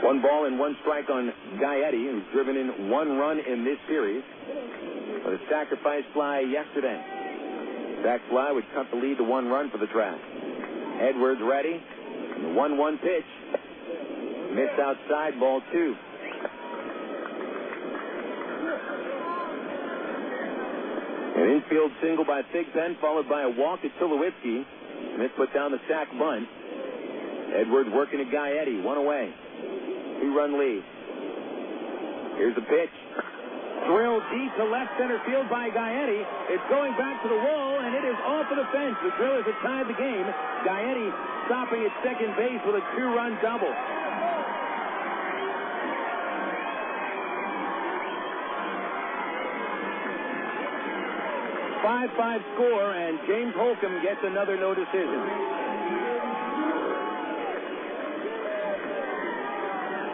1 ball and 1 strike on Gaetti, who's driven in 1 run in this series with a sacrifice fly yesterday. Sac fly would cut the lead to 1 run for the Travs. Edwards ready. And the 1-1 pitch. Missed outside, ball 2. An infield single by Thigpen, followed by a walk to Tulowitzki. Smith put down the sac bunt. Edwards working to Gaetti, 1 away. 2-run lead. Here's the pitch. Drilled deep to left center field by Gaetti. It's going back to the wall, and it is off of the fence. The Drillers have tied the game. Gaetti stopping at second base with a 2-run double. .55 score, and James Holcomb gets another no decision.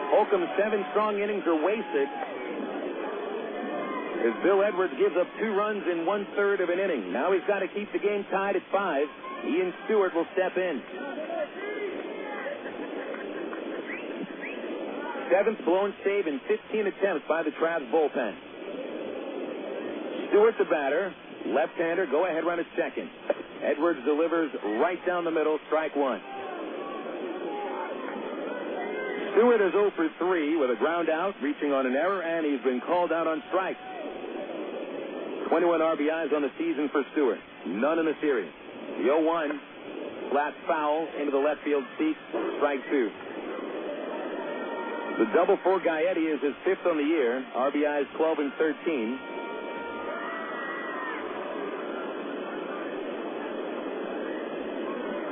Holcomb's 7 strong innings are wasted as Bill Edwards gives up 2 runs in 1/3 of an inning. Now he's got to keep the game tied at 5. Ian Stewart will step in. 7th blown save in 15 attempts by the Travs bullpen. Stewart the batter. Left-hander, go-ahead run at second. Edwards delivers right down the middle, strike 1. Stewart is 0 for 3 with a ground out, reaching on an error, and he's been called out on strikes. 21 RBIs on the season for Stewart. None in the series. The 0-1, flat foul into the left field seat, strike 2. The double for Gaetti is his 5th on the year, RBIs 12 and 13.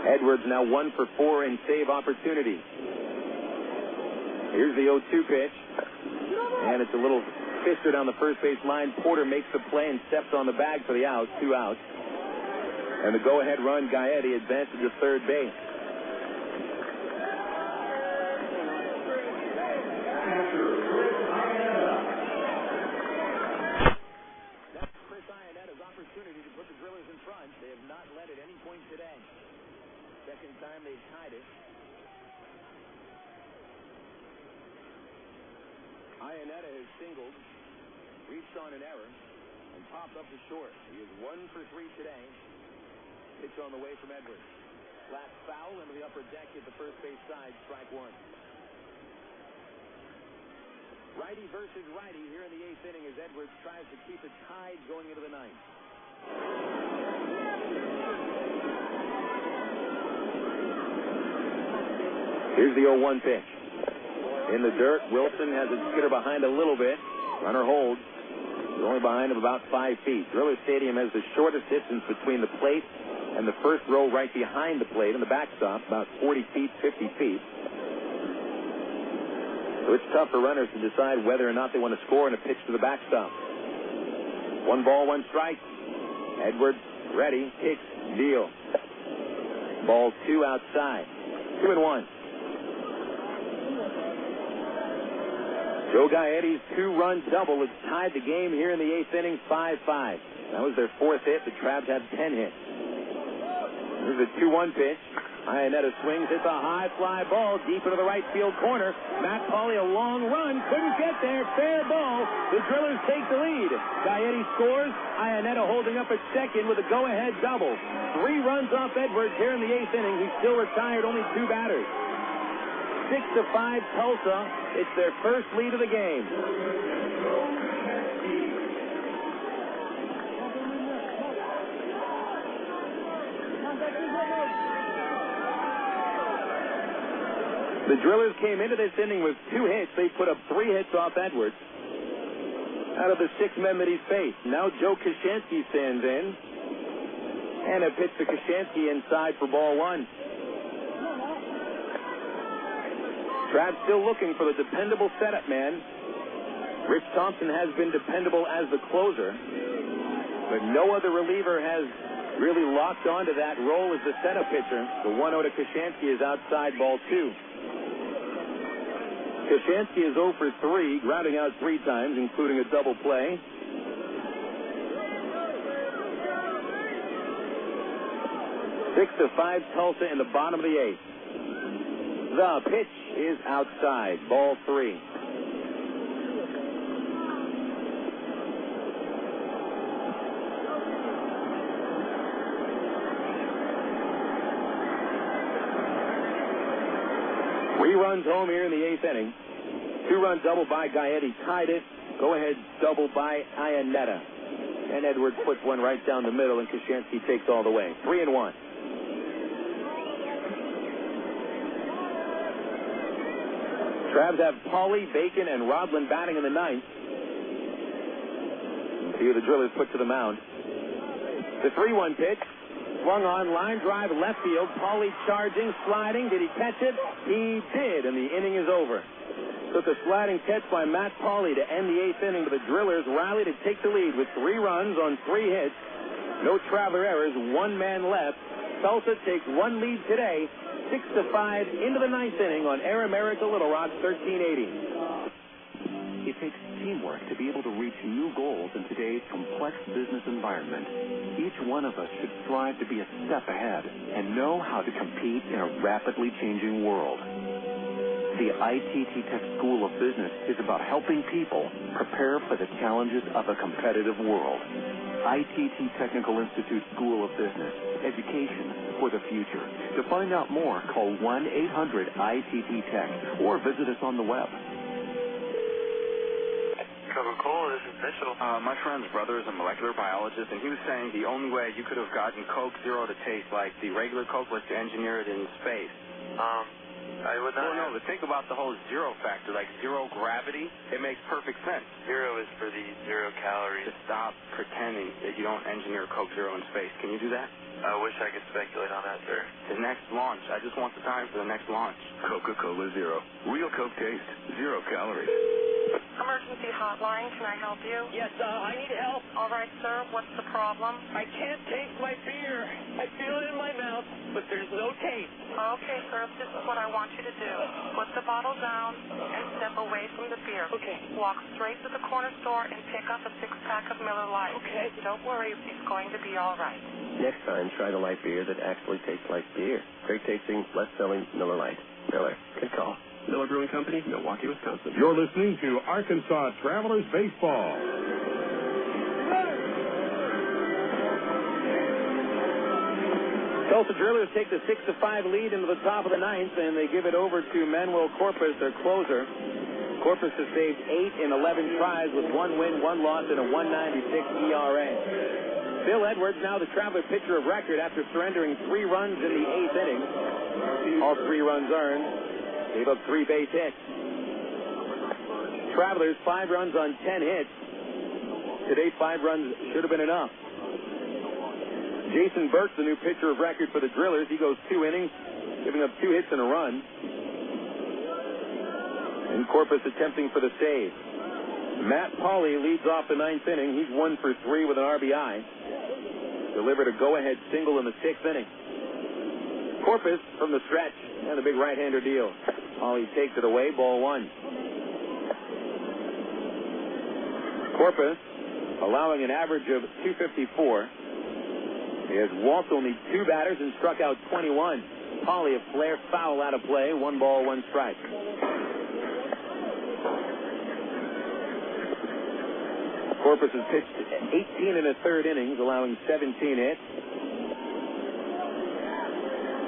Edwards now 1 for 4 in save opportunity. Here's the 0-2 pitch. And it's a little fister down the first base line. Porter makes the play and steps on the bag for the out. 2 outs. And the go-ahead run, Gaetti, advances to third base. That's Chris Iannetta's opportunity to put the Drillers in front. They have not led at any point today. Second time they've tied it. Iannetta has singled, reached on an error, and popped up to short. He is 1 for 3 today. Pitch on the way from Edwards. Flat foul into the upper deck at the first base side, strike 1. Righty versus righty here in the 8th inning as Edwards tries to keep it tied going into the 9th. Here's the 0-1 pitch. In the dirt, Wilson has his hitter behind a little bit. Runner holds. He's only behind him about 5 feet. Driller Stadium has the shortest distance between the plate and the first row right behind the plate and the backstop, about 40 feet, 50 feet. So it's tough for runners to decide whether or not they want to score in a pitch to the backstop. 1 ball, 1 strike. Edwards ready, kicks, deal. Ball 2 outside. 2-1. Joe Gaetti's 2-run double has tied the game here in the 8th inning, 5-5. That was their 4th hit. The Travs had 10 hits. Here's a 2-1 pitch. Iannetta swings. It's a high fly ball deep into the right field corner. Matt Pauley, a long run. Couldn't get there. Fair ball. The Drillers take the lead. Gaetti scores. Iannetta holding up at second with a go-ahead double. 3 runs off Edwards here in the 8th inning. He's still retired. Only 2 batters. 6-5 Tulsa. It's their first lead of the game. The Drillers came into this inning with 2 hits. They put up 3 hits off Edwards out of the 6 men that he's faced. Now Joe Koshansky stands in. And a pitch to Koshansky inside for ball 1. Travs still looking for the dependable setup man. Rich Thompson has been dependable as the closer, but no other reliever has really locked onto that role as the setup pitcher. The 1-0 to Koshansky is outside, ball 2. Koshansky is 0 for 3, grounding out 3 times, including a double play. Six to 5 Tulsa in the bottom of the 8th. The pitch is outside. Ball 3. Three runs home here in the 8th inning. 2-run double by Gaetti tied it. Go-ahead double by Iannetta. And Edwards puts one right down the middle, and Koshansky takes all the way. 3-1. Travs have Pauley, Bacon, and Rodlin batting in the 9th. See who the Drillers put to the mound. The 3-1 pitch. Swung on, line drive, left field. Pauly charging, sliding. Did he catch it? He did, and the inning is over. Took a sliding catch by Matt Pauly to end the 8th inning, but the Drillers rally to take the lead with 3 runs on 3 hits. No traveler errors, 1 man left. Tulsa takes 1 lead today, 6-5 into the 9th inning on Air America Little Rock, 1380. It takes teamwork to be able to reach new goals in today's complex business environment. Each one of us should strive to be a step ahead and know how to compete in a rapidly changing world. The ITT Tech School of Business is about helping people prepare for the challenges of a competitive world. ITT Technical Institute School of Business, education for the future. To find out more, call 1-800-ITT-TECH or visit us on the web. Coca-Cola, this is Mitchell. My friend's brother is a molecular biologist, and he was saying the only way you could have gotten Coke Zero to taste like the regular Coke was to engineer it in space. I would not. Well, no, but think about the whole zero factor, like zero gravity. It makes perfect sense. Zero is for the 0 calories. Just stop pretending that you don't engineer Coke Zero in space. Can you do that? I wish I could speculate on that, sir. The next launch. I just want the time for the next launch. Coca-Cola Zero. Real Coke taste. 0 calories. Emergency hotline, can I help you? Yes, I need help. All right, sir, what's the problem? I can't taste my beer. I feel it in my mouth, but there's no taste. Okay, sir, this is what I want you to do. Put the bottle down and step away from the beer. Okay. Walk straight to the corner store and pick up a 6-pack of Miller Lite. Okay. Don't worry, it's going to be all right. Next time, try the light beer that actually tastes like beer. Great tasting, less selling Miller Lite. Miller. Good call. Miller Brewing Company, Milwaukee, Wisconsin. You're listening to Arkansas Travelers Baseball. Tulsa Drillers take the 6-5 lead into the top of the 9th, and they give it over to Manny Corpas, their closer. Corpas has saved 8 in 11 tries with 1 win, 1 loss, and a 1.96 ERA. Bill Edwards, now the Traveler pitcher of record after surrendering 3 runs in the 8th inning. All 3 runs earned. Gave up 3 base hits. Travelers, 5 runs on 10 hits. Today, 5 runs should have been enough. Jason Burke, the new pitcher of record for the Drillers, he goes 2 innings, giving up 2 hits and a run. And Corpas attempting for the save. Matt Pauly leads off the 9th inning. He's 1 for 3 with an RBI. Delivered a go-ahead single in the 6th inning. Corpas from the stretch, and the big right-hander deal. Pauly takes it away, ball 1. Corpas allowing an average of 254. He has walked only 2 batters and struck out 21. Pauly a flare foul out of play, 1 ball, 1 strike. Corpas has pitched 18 and a third innings, allowing 17 hits.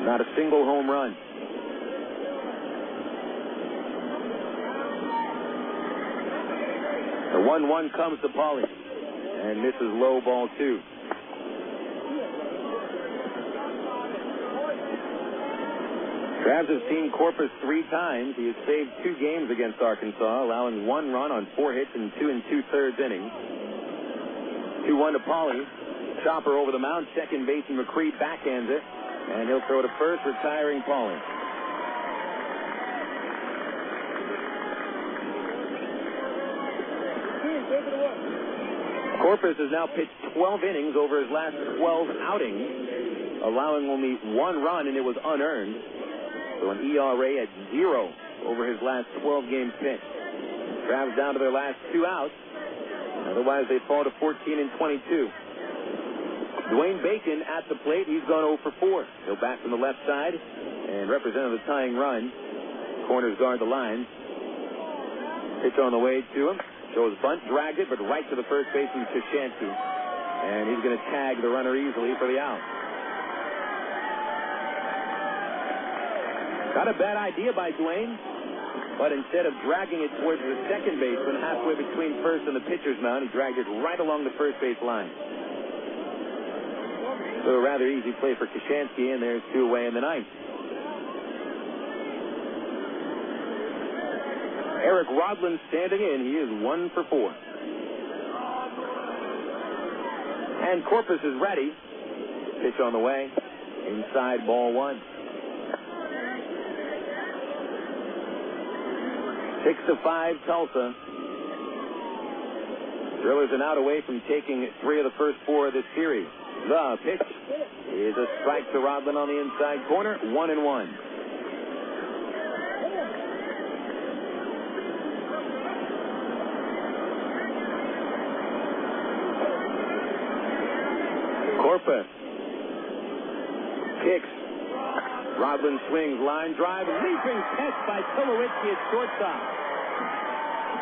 Not a single home run. The 1-1 comes to Pauly, and misses low, ball 2. Travs have seen Corpas 3 times. He has saved 2 games against Arkansas, allowing 1 run on 4 hits in 2 2/3 innings. 2-1 to Pauly. Chopper over the mound. Second baseman Macri backhands it, and he'll throw to first, retiring Pauly. Corpas has now pitched 12 innings over his last 12 outings, allowing only 1 run, and it was unearned. So an ERA at 0 over his last 12 games pitched. Travs down to their last 2 outs. Otherwise, they fall to 14 and 22. Dwayne Bacon at the plate. He's gone 0 for 4. He'll bat from the left side and represent the tying run. Corners guard the line. Pitch on the way to him. Shows bunt, dragged it, but right to the first baseman, Koshansky. And he's going to tag the runner easily for the out. Not a bad idea by Dwayne, but instead of dragging it towards the second baseman halfway between first and the pitcher's mound, he dragged it right along the first base line. So a rather easy play for Koshansky, and there's 2 away in the 9th. Eric Rodland standing in. He is 1 for 4. And Corpas is ready. Pitch on the way. Inside, ball one. 6-5, Tulsa. Drillers are now away from taking 3 of the first 4 of this series. The pitch is a strike to Rodman on the inside corner, 1-1. Corpas kicks. Rodman swings, line drive, leaping catch by Tulowitzki at shortstop.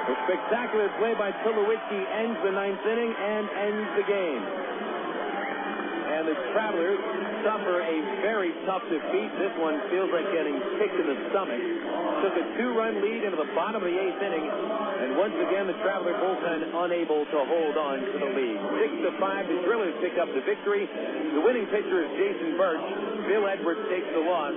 A spectacular play by Tulowitzki ends the 9th inning and ends the game. And the Travelers suffer a very tough defeat. This one feels like getting kicked in the stomach. Took a 2-run lead into the bottom of the 8th inning, and once again the Traveler bullpen unable to hold on to the lead. 6-5, the Drillers pick up the victory. The winning pitcher is Jason Birch. Bill Edwards takes the loss.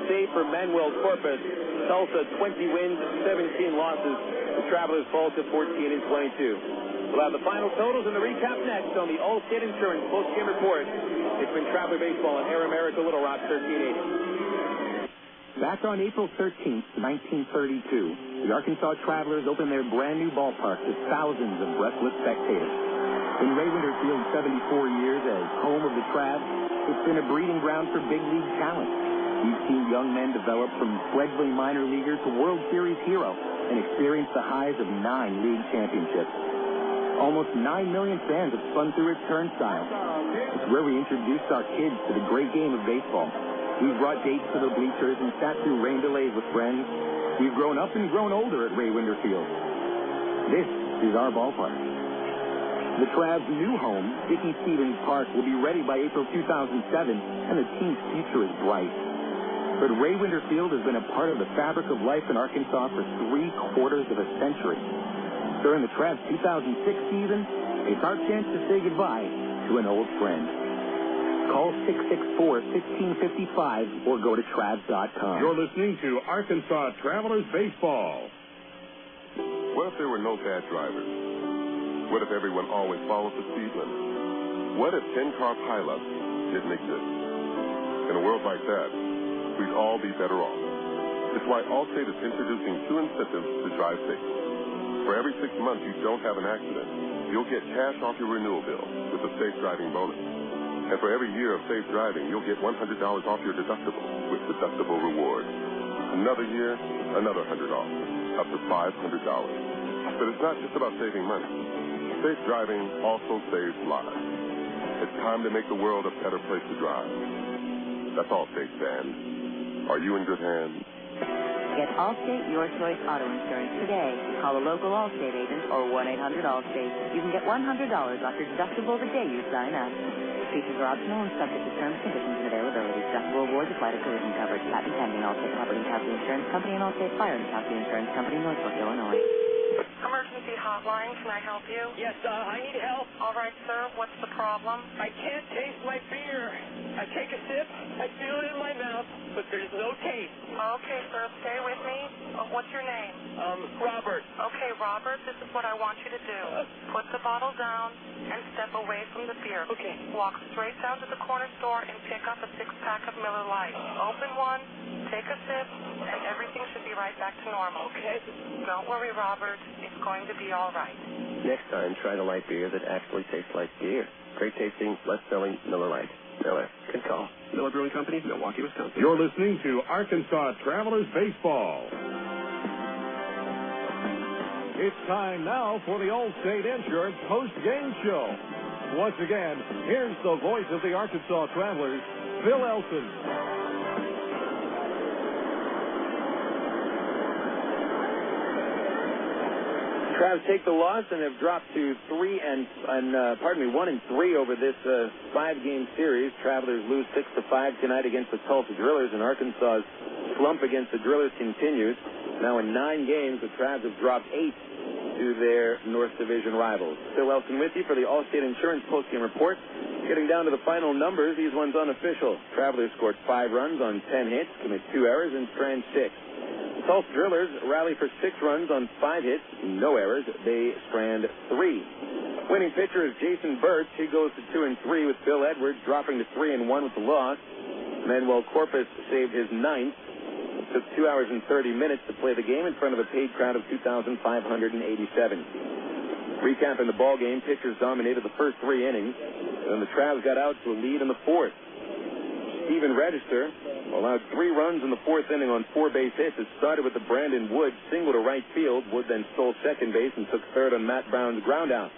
Save for Manny Corpas. Tulsa 20 wins, 17 losses. The Travelers fall to 14-22. We'll have the final totals and the recap next on the Allstate Insurance Postgame Report. It's been Traveler Baseball on Air America Little Rock 1380. Back on April 13th, 1932, the Arkansas Travelers opened their brand new ballpark to thousands of breathless spectators. In Ray Winter Field 74 years as home of the Travs, it's been a breeding ground for big league talent. You've seen young men develop from fledgling minor leaguer to World Series hero and experience the highs of 9 league championships. Almost 9 million fans have spun through its turnstile. It's where we introduced our kids to the great game of baseball. We've brought dates to the bleachers and sat through rain delays with friends. We've grown up and grown older at Ray Winter Field. This is our ballpark. The Travs' new home, Dickey Stevens Park, will be ready by April 2007, and the team's future is bright. But Ray Winter Field has been a part of the fabric of life in Arkansas for 3/4 of a century. During the Travs' 2006 season, it's our chance to say goodbye to an old friend. Call 664-1655 or go to Travs.com. You're listening to Arkansas Travelers Baseball. What if there were no bad drivers? What if everyone always followed the speed limit? What if 10-car pileups didn't exist? In a world like that, we'd all be better off. It's why Allstate is introducing 2 incentives to drive safe. For every 6 months you don't have an accident, you'll get cash off your renewal bill with a safe driving bonus. And for every year of safe driving, you'll get $100 off your deductible with deductible rewards. Another year, another $100 off, up to $500. But it's not just about saving money. Safe driving also saves lives. It's time to make the world a better place to drive. That's Allstate, fans. Are you in good hands? Get Allstate Your Choice Auto Insurance today. Call a local Allstate agent or 1-800-ALLSTATE. You can get $100 off your deductible the day you sign up. Features are optional and subject to terms, conditions, and availability. Deductible rewards apply to collision coverage. Patent pending. Allstate Property and Casualty Insurance Company and Allstate Fire and Casualty Insurance Company, Northbrook, Illinois. Emergency hotline, can I help you? Yes, I need help. All right, sir, what's the problem? I can't taste my beer. I take a sip, I feel it in my mouth, but there's no taste. Okay, sir, stay with me. What's your name? Robert. Okay, Robert, this is what I want you to do. Put the bottle down and step away from the beer. Okay. Walk straight down to the corner store and pick up a 6-pack of Miller Lite. Open one, take a sip, and everything should be right back to normal. Okay. Don't worry, Robert. It's going to be all right. Next time, try the light beer that actually tastes like beer. Great tasting, less selling Miller Lite. Miller. Good call. Miller Brewing Company, Milwaukee, Wisconsin. You're listening to Arkansas Travelers Baseball. It's time now for the Allstate Insurance post-game show. Once again, here's the voice of the Arkansas Travelers, Phil Elson. Travs take the loss and have dropped to 1-3 over this 5-game series. Travelers lose 6-5 tonight against the Tulsa Drillers, and Arkansas's slump against the Drillers continues. Now in 9 games, the Travs have dropped 8 to their North Division rivals. Phil Elson with you for the Allstate Insurance postgame report. Getting down to the final numbers, these ones unofficial. Travelers scored 5 runs on 10 hits, commit 2 errors, and strand 6. Tulsa Drillers rally for 6 runs on 5 hits, no errors. They strand 3. Winning pitcher is Jason Birch. He goes to 2-3 with Bill Edwards, dropping to 3-1 with the loss. Manny Corpas saved his ninth. It took 2 hours and 30 minutes to play the game in front of a paid crowd of 2,587. Recapping the ball game, pitchers dominated the first 3 innings, and then the Travs got out to a lead in the fourth. Steven Register allowed 3 runs in the fourth inning on 4 base hits. It started with the Brandon Wood single to right field. Wood then stole second base and took third on Matt Brown's ground out.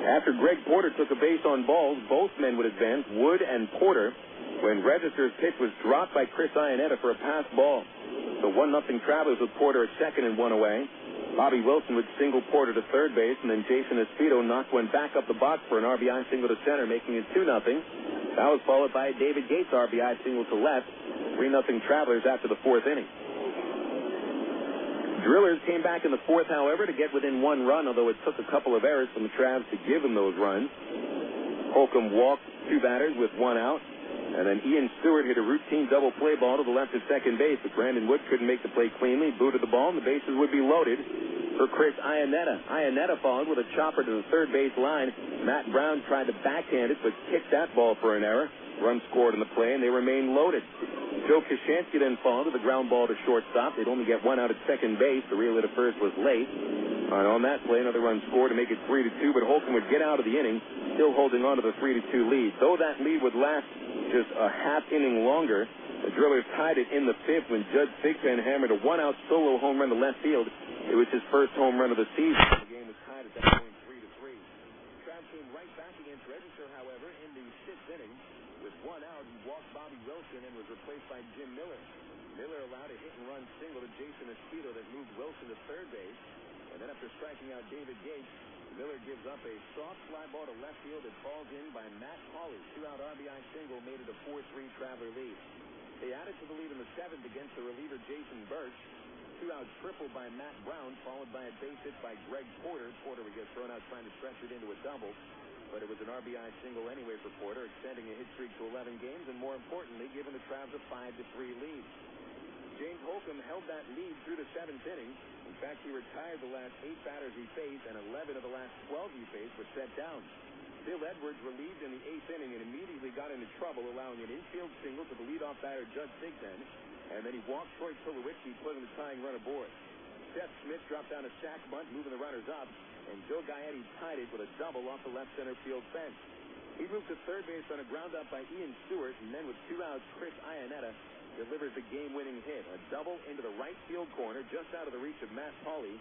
After Greg Porter took a base on balls, both men would advance, Wood and Porter, when Register's pitch was dropped by Chris Iannetta for a pass ball. So 1-0 Travelers with Porter at second and 1 away. Bobby Wilson would single Porter to third base, and then Jason Esposito knocked one back up the box for an RBI single to center, making it 2-0. That was followed by a David Gates RBI single to left, 3-0 Travelers after the fourth inning. Drillers came back in the fourth, however, to get within 1 run, although it took a couple of errors from the Travs to give them those runs. Holcomb walked 2 batters with 1 out, and then Ian Stewart hit a routine double play ball to the left of second base, but Brandon Wood couldn't make the play cleanly, booted the ball, and the bases would be loaded for Chris Iannetta. Iannetta followed with a chopper to the third base line. Matt Brown tried to backhand it, but kicked that ball for an error. Run scored on the play, and they remained loaded. Joe Koshansky then followed with a ground ball to shortstop. They'd only get 1 out at second base. The relay to first was late. And on that play, another run scored to make it 3-2, but Holcomb would get out of the inning, still holding on to the 3-2 lead. Though that lead would last just a half inning longer, the Drillers tied it in the fifth when Judge Thigpen hammered a 1-out solo home run to left field. It was his first home run of the season. The game was tied at that point 3-3. Travs came right back against Register, however, in the 6th inning. With 1 out, he walked Bobby Wilson and was replaced by Jim Miller. Miller allowed a hit-and-run single to Jason Esposito that moved Wilson to third base. And then after striking out David Gates, Miller gives up a soft fly ball to left field that falls in by Matt Hawley. 2-out RBI single made it a 4-3 Traveler lead. They added to the lead in the 7th against the reliever Jason Birch. 2-out triple by Matt Brown, followed by a base hit by Greg Porter. Porter would get thrown out trying to stretch it into a double, but it was an RBI single anyway for Porter, extending a hit streak to 11 games, and more importantly, giving the Travs a 5-3 lead. James Holcomb held that lead through the 7th inning. In fact, he retired the last 8 batters he faced, and 11 of the last 12 he faced were set down. Bill Edwards relieved in the 8th inning and immediately got into trouble, allowing an infield single to the leadoff batter Judge Thigpen, and then he walked Troy Tulowitzki, putting the tying run aboard. Seth Smith dropped down a sac bunt, moving the runners up, and Joe Gaetti tied it with a double off the left center field fence. He moved to third base on a ground out by Ian Stewart, and then with 2 outs, Chris Iannetta delivers the game-winning hit, a double into the right field corner, just out of the reach of Matt Hawley.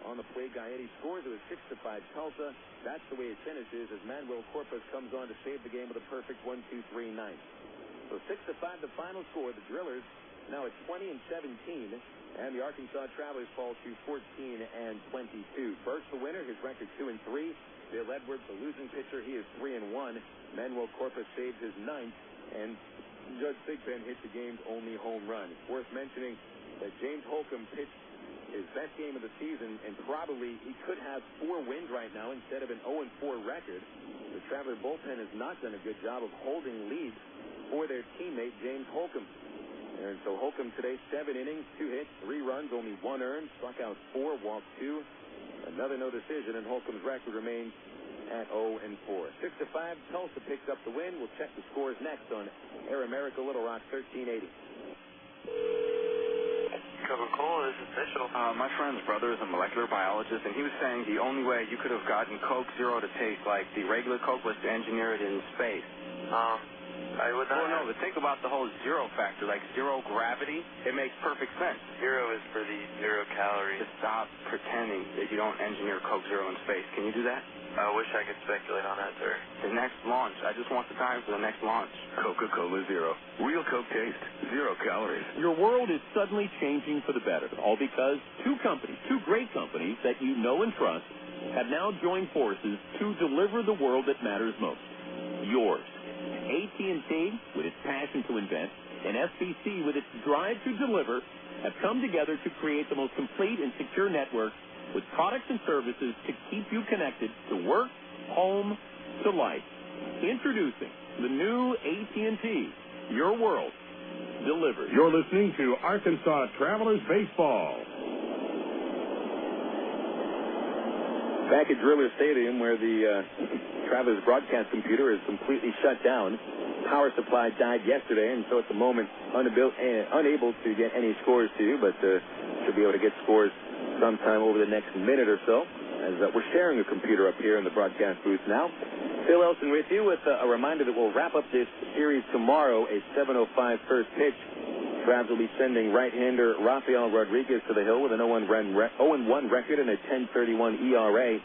On the play, Gaetti scores. It was 6-5 Tulsa. That's the way it finishes as Manny Corpas comes on to save the game with a perfect 1-2-3 ninth. So 6-5 the final score. The Drillers now at 20-17, and the Arkansas Travelers fall to 14-22. Birch the winner, his record 2-3. Bill Edwards, the losing pitcher, he is 3-1. Manny Corpas saves his ninth, and Judge Thigpen hit the game's only home run. It's worth mentioning that James Holcomb pitched his best game of the season, and probably he could have 4 wins right now instead of an 0-4 record. The Traveler bullpen has not done a good job of holding leads for their teammate James Holcomb. And so Holcomb today, 7 innings, 2 hits, 3 runs, only 1 earned, struck out 4, walked 2. Another no decision, and Holcomb's record remains at 0-4. 6-5, Tulsa picks up the win. We'll check the scores next on Air America Little Rock 1380. Coca-Cola, this is Mitchell. My friend's brother is a molecular biologist, and he was saying the only way you could have gotten Coke Zero to taste like the regular Coke was to engineer it in space. I would not. Well, no, but think about the whole zero factor, like zero gravity. It makes perfect sense. Zero is for the 0 calories. Just stop pretending that you don't engineer Coke Zero in space. Can you do that? I wish I could speculate on that, sir. The next launch. I just want the time for the next launch. Coca-Cola Zero. Real Coke taste. 0 calories. Your world is suddenly changing for the better, all because 2 great companies that you know and trust, have now joined forces to deliver the world that matters most. Yours. AT&T, with its passion to invent, and SBC, with its drive to deliver, have come together to create the most complete and secure network with products and services to keep you connected to work, home, to life. Introducing the new AT&T, your world delivered. You're listening to Arkansas Travelers Baseball. Back at Driller Stadium, where the Travelers broadcast computer is completely shut down. Power supply died yesterday, and so at the moment, unable to get any scores to you, but should be able to get scores sometime over the next minute or so, as we're sharing a computer up here in the broadcast booth now. Phil Elson with you with a reminder that we'll wrap up this series tomorrow, a 7:05 first pitch. Travs will be sending right-hander Rafael Rodriguez to the hill with an 0-1 record and a 10.31 ERA.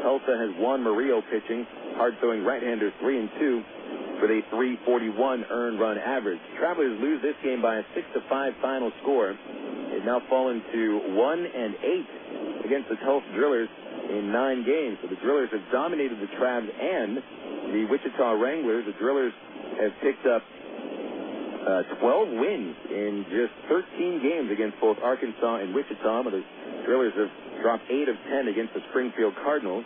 Tulsa has Juan Murillo pitching, hard-throwing right-hander 3-2 with a 3.41 earned run average. Travelers lose this game by a 6-5 final score. They've now fallen to 1-8 against the Tulsa Drillers in 9 games. So the Drillers have dominated the Travs and the Wichita Wranglers. The Drillers have picked up 12 wins in just 13 games against both Arkansas and Wichita, but the Drillers have dropped 8 of 10 against the Springfield Cardinals.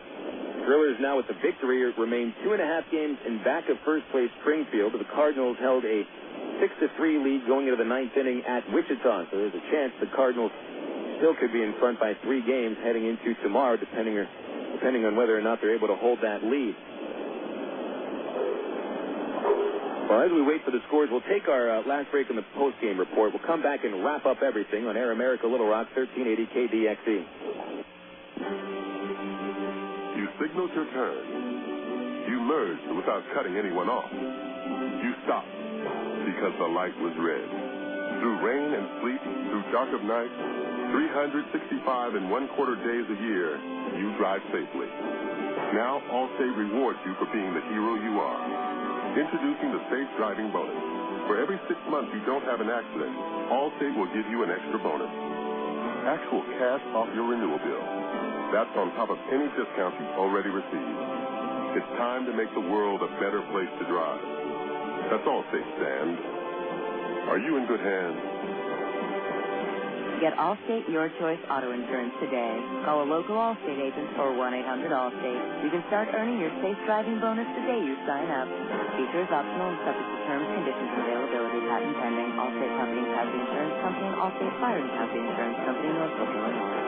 Drillers now with the victory remain 2.5 games in back of first place Springfield, but the Cardinals held a 6-3 lead going into the 9th inning at Wichita, so there's a chance the Cardinals still could be in front by 3 games heading into tomorrow, depending on whether or not they're able to hold that lead. Well, as we wait for the scores, we'll take our last break in the post-game report. We'll come back and wrap up everything on Air America Little Rock, 1380 KDXE. You signaled your turn. You merged without cutting anyone off. You stopped because the light was red. Through rain and sleet, through dark of night, 365 and 1/4 days a year, you drive safely. Now, Allstate rewards you for being the hero you are. Introducing the Safe Driving Bonus. For every 6 months you don't have an accident, Allstate will give you an extra bonus. Actual cash off your renewal bill. That's on top of any discounts you've already received. It's time to make the world a better place to drive. That's Allstate, Stan. Are you in good hands? Get Allstate Your Choice Auto Insurance today. Call a local Allstate agent for 1-800-ALLSTATE. You can start earning your safe driving bonus the day you sign up. Features optional and subject to terms, conditions, and availability. Patent pending. Allstate Company, Casualty Insurance Company, and Allstate Fire and Casualty Insurance Company, Norfolk, Illinois.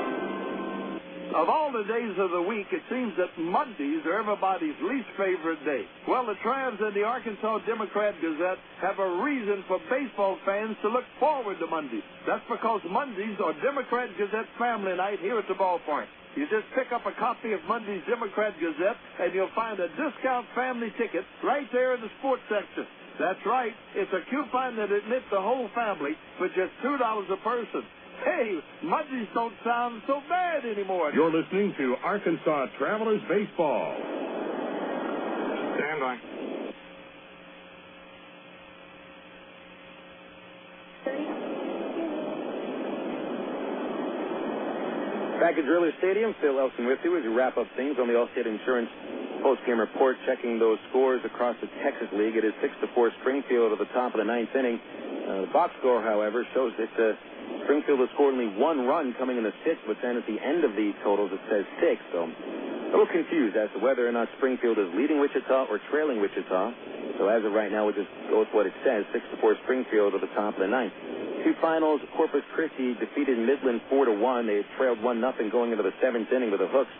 Of all the days of the week, it seems that Mondays are everybody's least favorite day. Well, the Travs and the Arkansas Democrat-Gazette have a reason for baseball fans to look forward to Mondays. That's because Mondays are Democrat-Gazette family night here at the ballpark. You just pick up a copy of Monday's Democrat-Gazette, and you'll find a discount family ticket right there in the sports section. That's right. It's a coupon that admits the whole family for just $2 a person. Hey, Mondays don't sound so bad anymore. You're listening to Arkansas Travelers Baseball. Stand by. Back at Driller Stadium, Phil Elson with you as we wrap up things on the Allstate Insurance post-game report, checking those scores across the Texas League. It is 6-4 Springfield at the top of the 9th inning. The box score, however, shows that Springfield has scored only 1 run coming in the 6th, but then at the end of the totals it says 6. So a little confused as to whether or not Springfield is leading Wichita or trailing Wichita. So as of right now, we'll just go with what it says, 6-4 Springfield at the top of the 9th. 2 finals, Corpus Christi defeated Midland 4-1. They had trailed 1-0 going into the 7th inning with the Hooks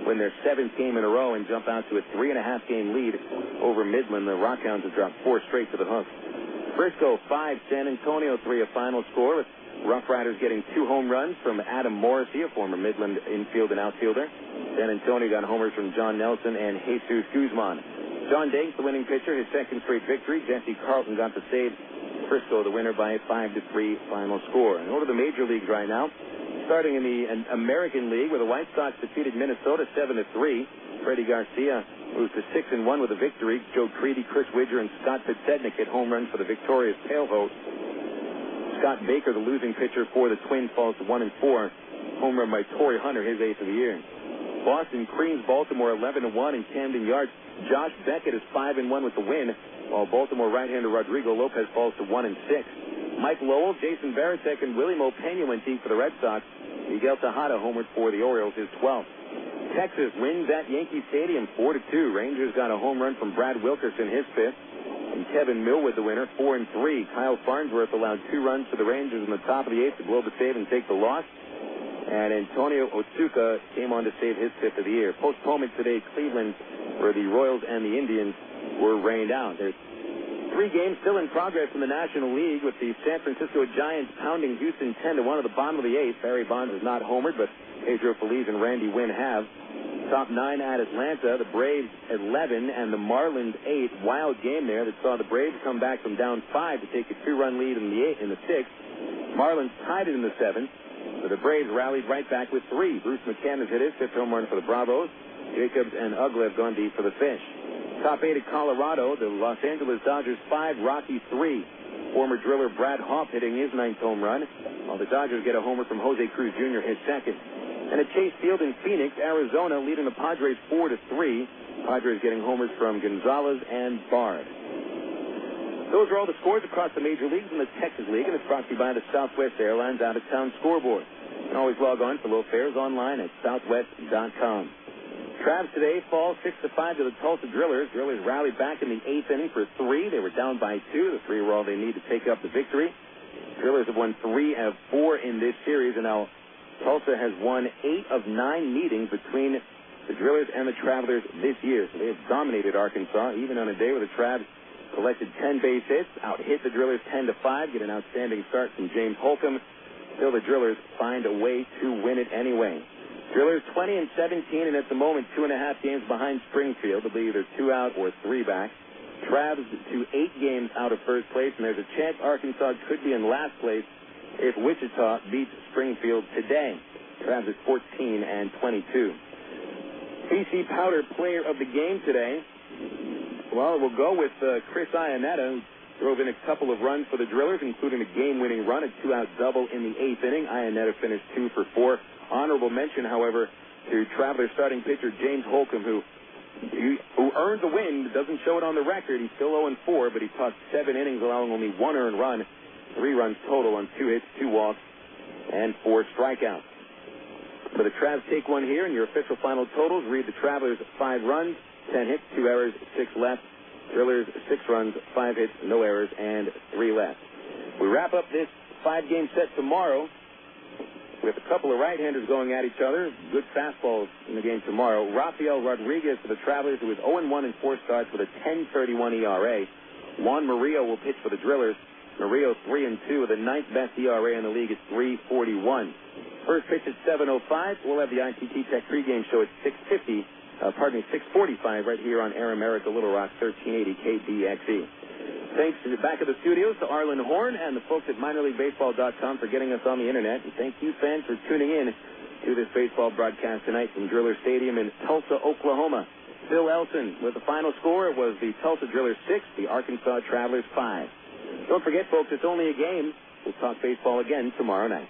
win their 7th game in a row and jump out to a 3.5-game lead over Midland. The Rockhounds have dropped 4 straight to the Hooks. Frisco 5, San Antonio 3, a final score with Rough Riders getting 2 home runs from Adam Morrissey, a former Midland infield and outfielder. San Antonio got homers from John Nelson and Jesus Guzman. John Danks, the winning pitcher, his 2nd straight victory. Jesse Carlton got the save. Frisco, the winner by a 5-3 final score. And over to the major leagues right now. Starting in the American League, where the White Sox defeated Minnesota 7-3. Freddie Garcia moves to 6-1 with a victory. Joe Creedy, Chris Widger, and Scott Podsednik hit home runs for the victorious Paleface. Scott Baker, the losing pitcher for the Twins, falls to 1-4. Home run by Torrey Hunter, his 8th of the year. Boston creams Baltimore 11-1 in Camden Yards. Josh Beckett is 5-1 with the win, while Baltimore right-hander Rodrigo Lopez falls to 1-6. Mike Lowell, Jason Varitek, and Willie Mo Pena went deep for the Red Sox. Miguel Tejada homered for the Orioles, his 12th. Texas wins at Yankee Stadium 4-2. Rangers got a home run from Brad Wilkerson, his 5th. And Kevin Millwood, the winner, 4-3. Kyle Farnsworth allowed 2 runs to the Rangers in the top of the 8th to blow the save and take the loss. And Antonio Otsuka came on to save his 5th of the year. Postponement today, Cleveland, where the Royals and the Indians were rained out. There's 3 games still in progress in the National League, with the San Francisco Giants pounding Houston 10-1 at the bottom of the 8th. Barry Bonds has not homered, but Pedro Feliz and Randy Wynn have. Top 9 at Atlanta, the Braves 11 and the Marlins 8. Wild game there that saw the Braves come back from down 5 to take a 2-run lead in the 6th. Marlins tied it in the 7th. So the Braves rallied right back with 3. Bruce McCann has hit his 5th home run for the Bravos. Jacobs and Ugla have gone deep for the Fish. Top 8 at Colorado, the Los Angeles Dodgers 5, Rocky 3. Former driller Brad Hoff hitting his 9th home run, while the Dodgers get a homer from Jose Cruz Jr., his 2nd. And at Chase Field in Phoenix, Arizona leading the Padres 4-3. Padres getting homers from Gonzalez and Bard. Those are all the scores across the major leagues in the Texas League, and it's brought to you by the Southwest Airlines out-of-town scoreboard. You can always log on for low fares online at southwest.com. Travs today fall 6-5 to the Tulsa Drillers. Drillers rallied back in the 8th inning for 3. They were down by 2. The 3 were all they need to take up the victory. Drillers have won 3 out of 4 in this series, and now Tulsa has won 8 of 9 meetings between the Drillers and the Travelers this year. So they have dominated Arkansas, even on a day where the Travs collected 10 base hits, out-hit the Drillers 10-5, get an outstanding start from James Holcomb. Still, the Drillers find a way to win it anyway. Drillers 20-17, and at the moment 2.5 games behind Springfield. They'll be either 2 out or 3 back. Travs to 8 games out of first place, and there's a chance Arkansas could be in last place if Wichita beats Springfield today. Travs at 14-22. PC Powder player of the game today. Well, we'll go with Chris Iannetta, who drove in a couple of runs for the Drillers, including a game-winning run, a 2-out double in the 8th inning. Iannetta finished 2 for 4. Honorable mention, however, to Travelers starting pitcher James Holcomb, who earned the win, but doesn't show it on the record. He's still 0-4, but he talked 7 innings, allowing only 1 earned run, 3 runs total on 2 hits, 2 walks, and 4 strikeouts. So the Travs take one here, and your official final totals read the Travelers 5 runs, 10 hits, 2 errors, 6 left. Drillers 6 runs, 5 hits, no errors, and 3 left. We wrap up this 5-game set tomorrow with a couple of right-handers going at each other. Good fastballs in the game tomorrow. Rafael Rodriguez for the Travelers, who is 0-1 in 4 starts with a 10.31 ERA. Juan Murillo will pitch for the Drillers. Murillo 3-2 with the 9th best ERA in the league at 3.41. First pitch at 7:05. We'll have the ITT Tech pregame show at 6:45 right here on Air America Little Rock 1380 KDXE. Thanks to the back of the studios to Arlen Horn and the folks at minorleaguebaseball.com for getting us on the internet. And thank you, fans, for tuning in to this baseball broadcast tonight from Driller Stadium in Tulsa, Oklahoma. Phil Elson with the final score. It was the Tulsa Drillers 6, the Arkansas Travelers 5. Don't forget, folks, it's only a game. We'll talk baseball again tomorrow night.